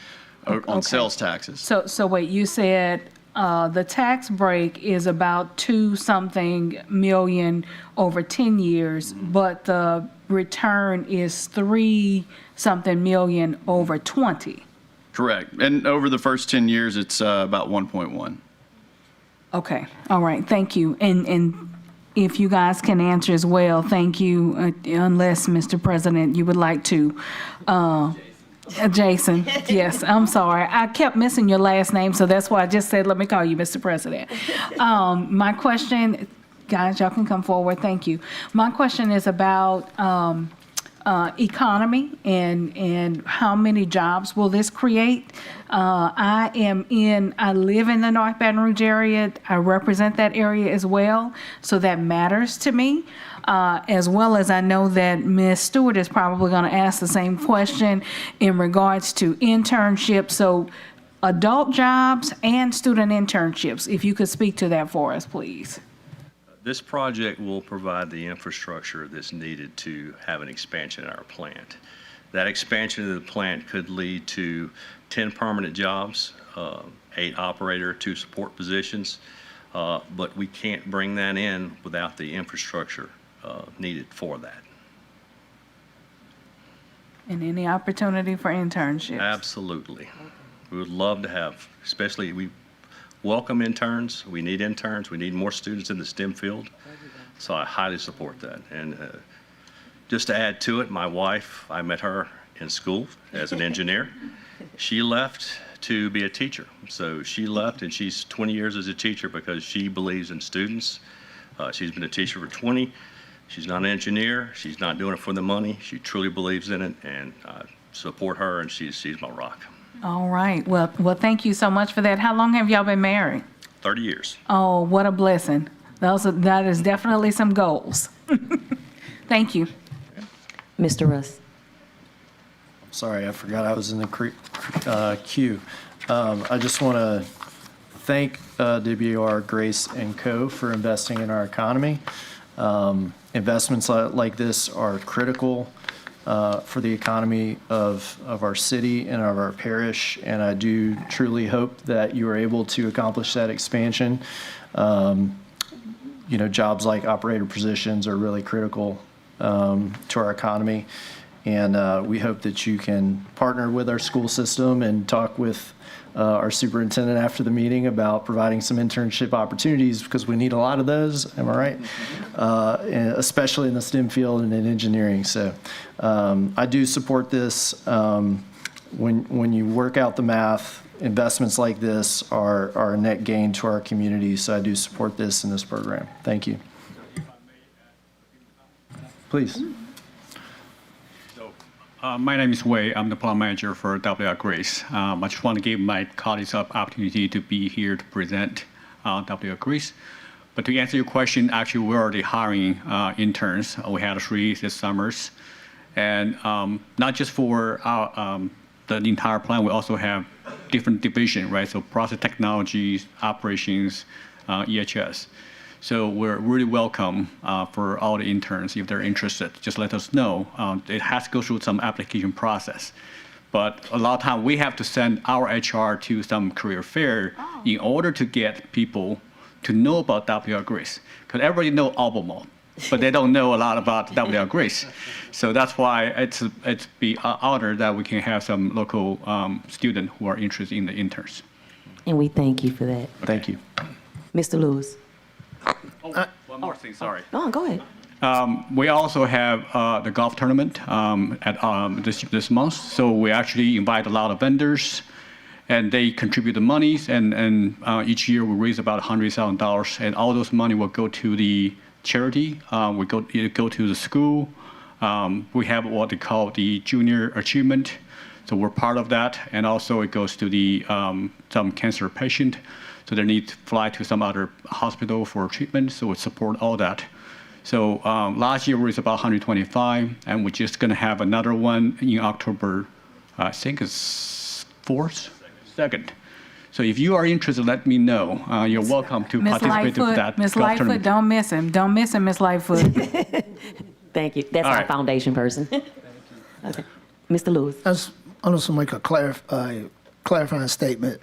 on sales taxes. So wait, you said the tax break is about 2-something million over 10 years, but the return is 3-something million over 20. Correct. And over the first 10 years, it's about 1.1. Okay. All right. Thank you. And if you guys can answer as well, thank you. Unless, Mr. President, you would like to. Jason, yes, I'm sorry. I kept missing your last name, so that's why I just said, let me call you Mr. President. My question, guys, y'all can come forward. Thank you. My question is about economy and how many jobs will this create? I live in the North Baton Rouge area. I represent that area as well, so that matters to me. As well as I know that Ms. Stewart is probably going to ask the same question in regards to internships. So adult jobs and student internships, if you could speak to that for us, please. This project will provide the infrastructure that's needed to have an expansion in our plant. That expansion of the plant could lead to 10 permanent jobs, 8 operator, 2 support positions, but we can't bring that in without the infrastructure needed for that. And any opportunity for internships? Absolutely. We would love to have, especially we welcome interns. We need interns. We need more students in the STEM field. So I highly support that. And just to add to it, my wife, I met her in school as an engineer. She left to be a teacher. So she left, and she's 20 years as a teacher because she believes in students. She's been a teacher for 20. She's not an engineer. She's not doing it for the money. She truly believes in it, and I support her, and she's my rock. All right. Well, thank you so much for that. How long have y'all been married? 30 years. Oh, what a blessing. That is definitely some goals. Thank you. Mr. Russ. Sorry, I forgot I was in the queue. I just want to thank WR, Grace, and Co. for investing in our economy. Investments like this are critical for the economy of our city and of our parish, and I do truly hope that you are able to accomplish that expansion. Jobs like operator positions are really critical to our economy, and we hope that you can partner with our school system and talk with our superintendent after the meeting about providing some internship opportunities, because we need a lot of those, am I right? And especially in the STEM field and in engineering. So I do support this. When you work out the math, investments like this are a net gain to our community. So I do support this in this program. Thank you. Please. My name is Wei. I'm the plan manager for WR Grace. I just want to give my colleagues an opportunity to be here to present WR Grace. But to answer your question, actually, we're already hiring interns. We had 3 this summers. And not just for the entire plan, we also have different divisions, right? So process technologies, operations, EHS. So we're really welcome for all the interns. If they're interested, just let us know. It has to go through some application process. But a lot of time we have to send our HR to some career fair in order to get people to know about WR Grace. Because everybody knows Albemarle, but they don't know a lot about WR Grace. So that's why it's be an honor that we can have some local students who are interested in the interns. And we thank you for that. Thank you. Mr. Lewis. One more thing, sorry. Oh, go ahead. We also have the golf tournament at this month. So we actually invite a lot of vendors, and they contribute the monies. And each year we raise about $100,000, and all those money will go to the charity. We go to the school. We have what they call the junior achievement. So we're part of that, and also it goes to the some cancer patient. So they need to fly to some other hospital for treatment, so we support all that. So last year was about 125, and we're just going to have another one in October, I think it's 2nd. So if you are interested, let me know. You're welcome to participate in that. Miss Lightfoot, don't miss him. Don't miss him, Miss Lightfoot. Thank you. That's All our right. foundation person. Okay. Mr. Lewis. I just want to make a clarifying statement.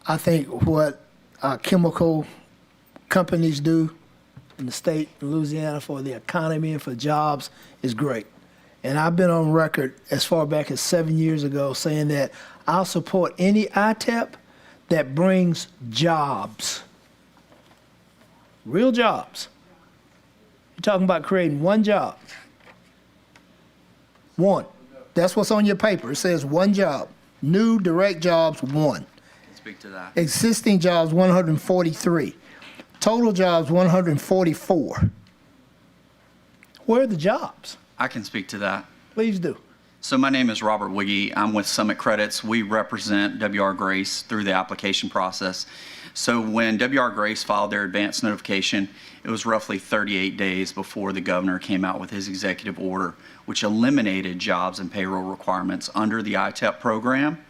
I think what chemical companies do in the state of Louisiana for the economy and for jobs is great. And I've been on record as far back as 7 years ago saying that I'll support any ITEP that brings jobs, real jobs. You're talking about creating one job. One. That's what's on your paper. It says one job. New direct jobs, 1. Speak to that. Existing jobs, 143. Total jobs, 144. Where are the jobs? I can speak to that. Please do. So my name is Robert Wiggy. I'm with Summit Credits. We represent WR Grace through the application process. So when WR Grace filed their advance notification, it was roughly 38 days before the governor came out with his executive order, which eliminated jobs and payroll requirements under the ITEP program.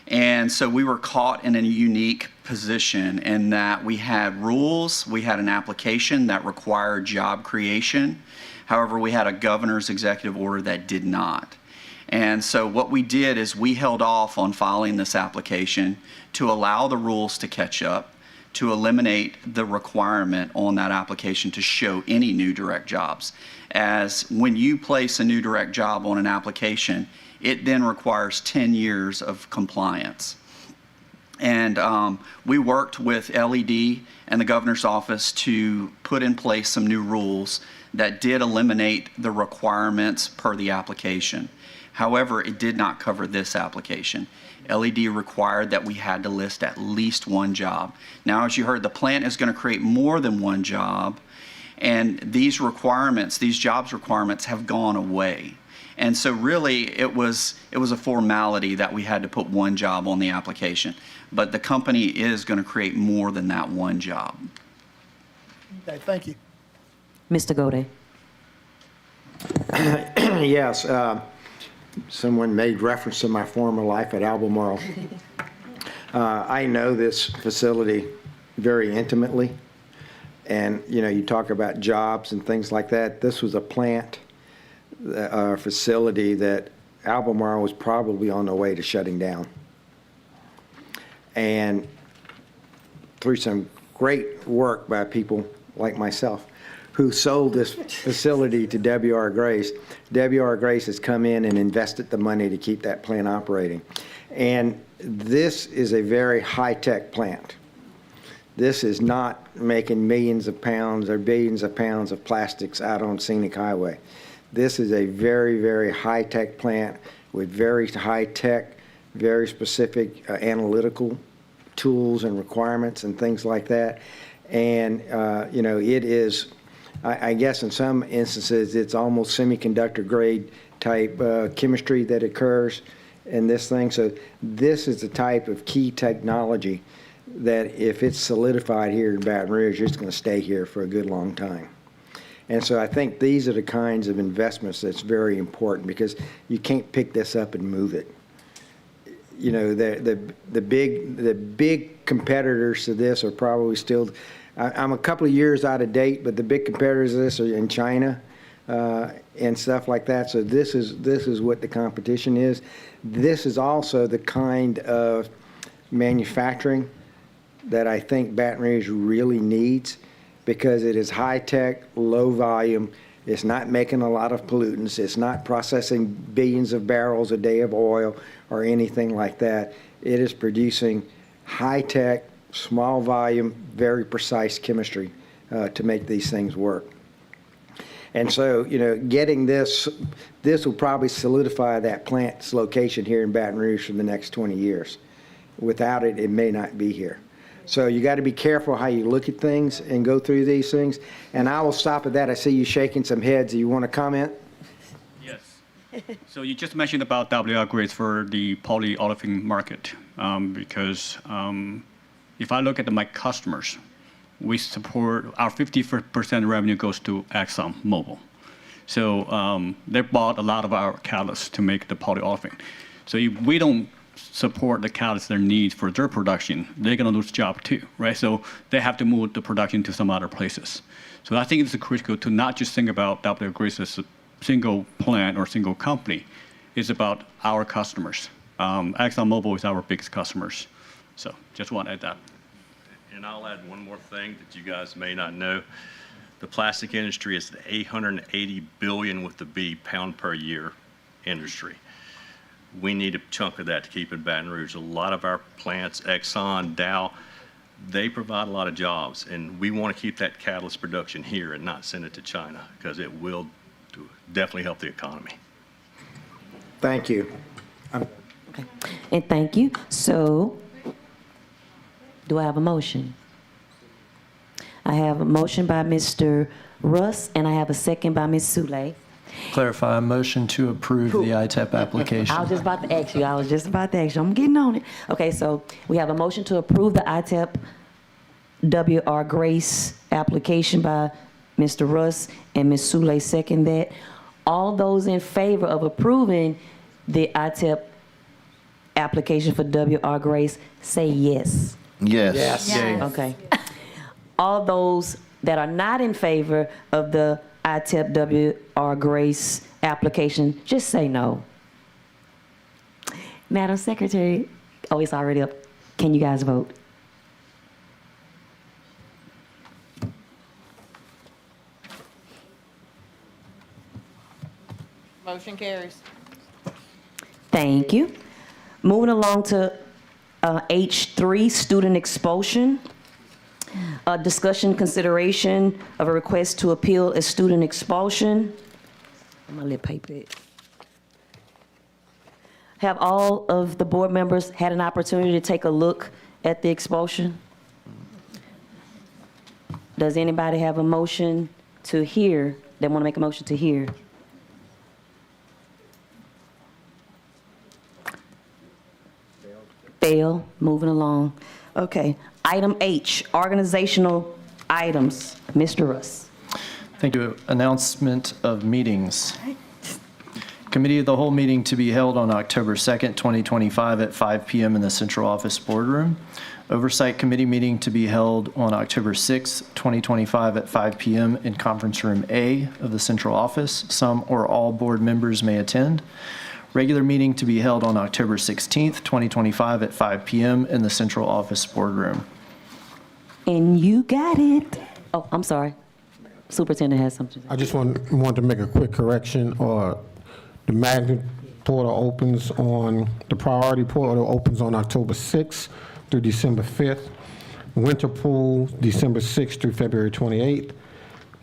And so we were caught in a unique position in that we had rules, we had an application that required job creation. However, we had a governor's executive order that did not. And so what we did is we held off on filing this application to allow the rules to catch up, to eliminate the requirement on that application to show any new direct jobs. As when you place a new direct job on an application, it then requires 10 years of compliance. And we worked with LED and the governor's office to put in place some new rules that did eliminate the requirements per the application. However, it did not cover this application. LED required that we had to list at least one job. Now, as you heard, the plant is going to create more than one job, and these requirements, these jobs requirements have gone away. And so really, it was a formality that we had to put one job on the application. But the company is going to create more than that one job. Okay, thank you. Mr. Gode. Yes, someone made reference to my former life at Albemarle. I know this facility very intimately. And, you know, you talk about jobs and things like that. This was a plant facility that Albemarle was probably on the way to shutting down. And through some great work by people like myself who sold this facility to W.R. Grace, W.R. Grace has come in and invested the money to keep that plant operating. And this is a very high-tech plant. This is not making millions of pounds or billions of pounds of plastics out on Scenic Highway. This is a very, very high-tech plant with very high-tech, very specific analytical tools and requirements and things like that. And, you know, it is, I guess in some instances, it's almost semiconductor grade type chemistry that occurs in this thing. So this is the type of key technology that if it's solidified here in Baton Rouge, it's going to stay here for a good long time. And so I think these are the kinds of investments that's very important because you can't pick this up and move it. You know, the big competitors to this are probably still, I'm a couple of years out of date, but the big competitors to this are in China and stuff like that. So this is what the competition is. This is also the kind of manufacturing that I think Baton Rouge really needs because it is high-tech, low volume. It's not making a lot of pollutants. It's not processing billions of barrels a day of oil or anything like that. It is producing high-tech, small volume, very precise chemistry to make these things work. And so, you know, getting this will probably solidify that plant's location here in Baton Rouge for the next 20 years. Without it, it may not be here. So you got to be careful how you look at things and go through these things. And I will stop at that. I see you shaking some heads. Do you want to comment? Yes. So you just mentioned about WR grades for the polyolefin market because if I look at my customers, we support our 50% revenue goes to ExxonMobil. So they bought a lot of our catalysts to make the polyolefin. So if we don't support the catalysts their needs for their production, they're going to lose job too, right? So they have to move the production to some other places. So I think it's critical to not just think about WR Grace as a single plant or single company. It's about our customers. ExxonMobil is our biggest customers. So just want to add that. And I'll add one more thing that you guys may not know. The plastic industry is the 880 billion with the B pound per year industry. We need a chunk of that to keep in Baton Rouge. A lot of our plants, Exxon, Dow, they provide a lot of jobs, and we want to keep that catalyst production here and not send it to China because it will definitely help the economy. Thank you. Okay. And thank you. So, do I have a motion? I have a motion by Mr. Russ, and I have a second by Ms. Sule. Clarify, a motion to approve the ITEP application. I was just about to ask you. I'm getting on it. Okay, so we have a motion to approve the ITEP WR Grace application by Mr. Russ and Ms. Sule second that. All those in favor of approving the ITEP application for WR Grace, say yes. Yes. Yes. Okay. All those that are not in favor of the ITEP WR Grace application, just say no. Madam Secretary, oh, it's already up. Can you guys vote? Motion carries. Thank you. Moving along to H3, student expulsion. Discussion, consideration of a request to appeal a student expulsion. I'm gonna let paper it. Have all of the board members had an opportunity to take a look at the expulsion? Does anybody have a motion to hear? They want to make a motion to hear? Fail. Moving along. Okay. Item H, organizational items. Mr. Russ. Thank you. Announcement of meetings. Committee of the Whole meeting to be held on October 2nd, 2025 at 5 p.m. in the Central Office Boardroom. Oversight Committee meeting to be held on October 6th, 2025 at 5 p.m. in Conference Room A of the Central Office. Some or all board members may attend. Regular meeting to be held on October 16th, 2025 at 5 p.m. in the Central Office Boardroom. And you got it. Oh, I'm sorry. Superintendent has something. I just want to make a quick correction. The magnet portal opens on, the priority portal opens on October 6th through December 5th. Winter pool, December 6th through February 28th.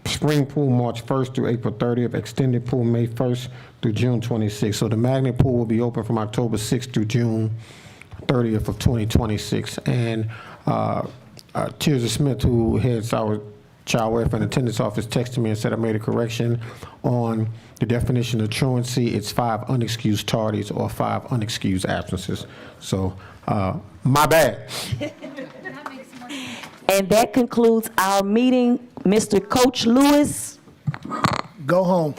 Spring pool, March 1st through April 30th. Extended pool, May 1st through June 26th. So the magnet pool will be open from October 6th through June 30th of 2026. And Tirza Smith, who heads our Child Welfare and Attendance Office, texted me and said I made a correction on the definition of truancy. It's 5 unexcused tardies or 5 unexcused absences. So, my bad. And that concludes our meeting. Mr. Coach Lewis. Go home.